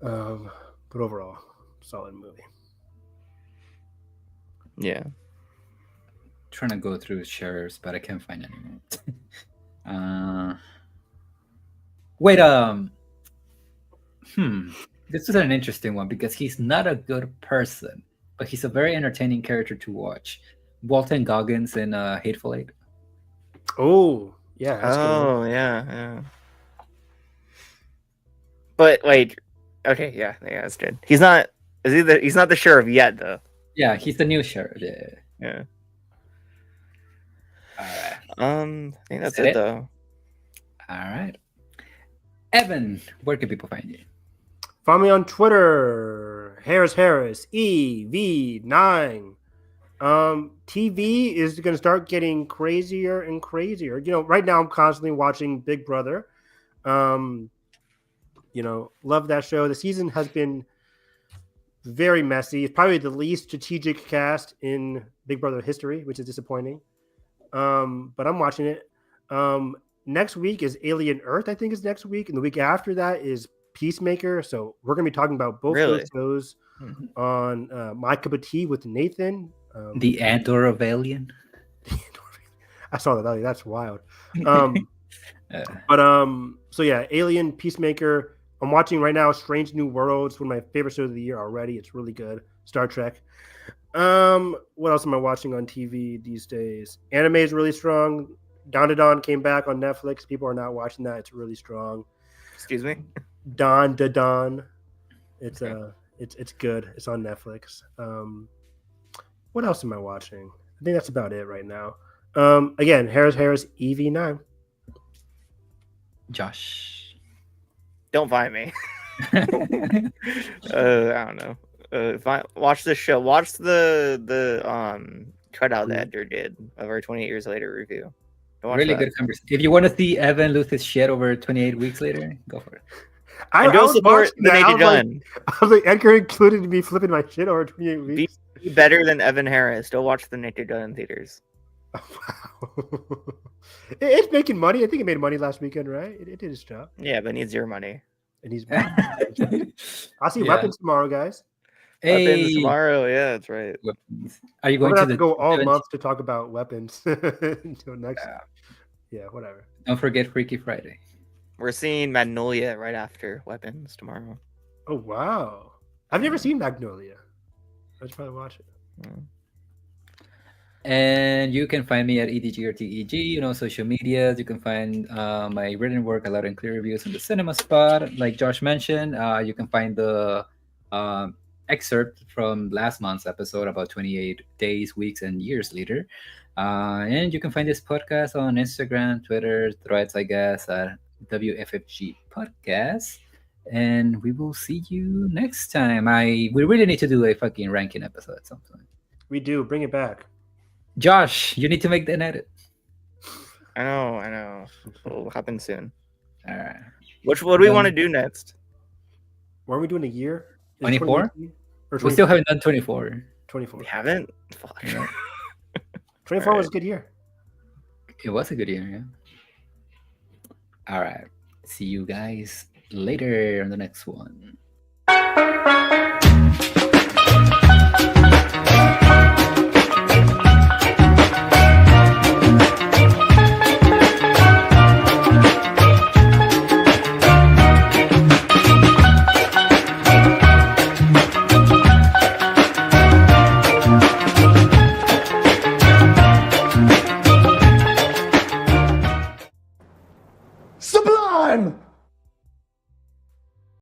But overall, solid movie.
Yeah.
Trying to go through sheriffs, but I can't find any. Wait, this is an interesting one because he's not a good person, but he's a very entertaining character to watch. Walton Goggins in Hateful Eight.
Oh, yeah. That's good.
Oh, yeah. But wait, okay, yeah, that's good. He's not the sheriff yet, though.
Yeah, he's the new sheriff.
Yeah.
All right.
I think that's
that
it,
it?
though.
All right. Evan, where can people find you?
Follow me on Twitter, Harris EV9. TV is going to start getting crazier and crazier. Right now I'm constantly watching Big Brother. Love that show. The season has been very messy. It's probably the least strategic cast in Big Brother history, which is disappointing. But I'm watching it. Next week is Alien Earth, I think is next week. And the week after that is Peacemaker. So we're going to be talking about both those shows on My Cup of Tea with Nathan.
The Andor of Alien.
I saw that. That's wild. So yeah, Alien, Peacemaker. I'm watching right now Strange New Worlds, one of my favorite shows of the year already. It's really good. Star Trek. What else am I watching on TV these days? Anime is really strong. Dawn to Dawn came back on Netflix. People are not watching that. It's really strong.
Excuse me?
Dawn to Dawn. It's good. It's on Netflix. What else am I watching? I think that's about it right now. Again, Harris EV9.
Josh.
Don't find me. I don't know. Watch this show. Watch the cutout that Edgar did of our 28 Years Later review.
Really good conversation. If you want to see Evan lose his shit over 28 weeks later, go for it.
I don't support the Naked Gun.
I was like, Edgar included me flipping my shit over 28 weeks.
Be better than Evan Harris. Don't watch the Naked Gun in theaters.
Oh, wow. It's making money. I think it made money last weekend, right? It did its job.
Yeah, but it needs your money.
It needs I'll see Weapons tomorrow, guys.
Weapons tomorrow. Yeah, that's right.
Weapons. Are you going
We're
to
have to go all month to talk about Weapons until next? Yeah, whatever.
Don't forget Freaky Friday.
We're seeing Magnolia right after Weapons tomorrow.
Oh wow! I've never seen Magnolia. I should probably watch it.
And you can find me at EDGRTEG, social medias. You can find my written work, A Loud and Clear Reviews on the Cinema Spot. Like Josh mentioned, you can find the excerpt from last month's episode about 28 days, weeks, and years later. And you can find this podcast on Instagram, Twitter, Threads, I guess, at WFFG Podcast. And we will see you next time. We really need to do a fucking ranking episode at some point.
We do. Bring it back.
Josh, you need to make an edit.
I know. It'll happen soon.
All right.
What do we want to do next?
What are we doing a year? Is
24?
2018? Or
We still haven't done 24.
24.
We haven't? Fuck.
Yeah.
24 was a good year.
It was a good year, yeah. All right. See you guys later on the next one.
Sublime!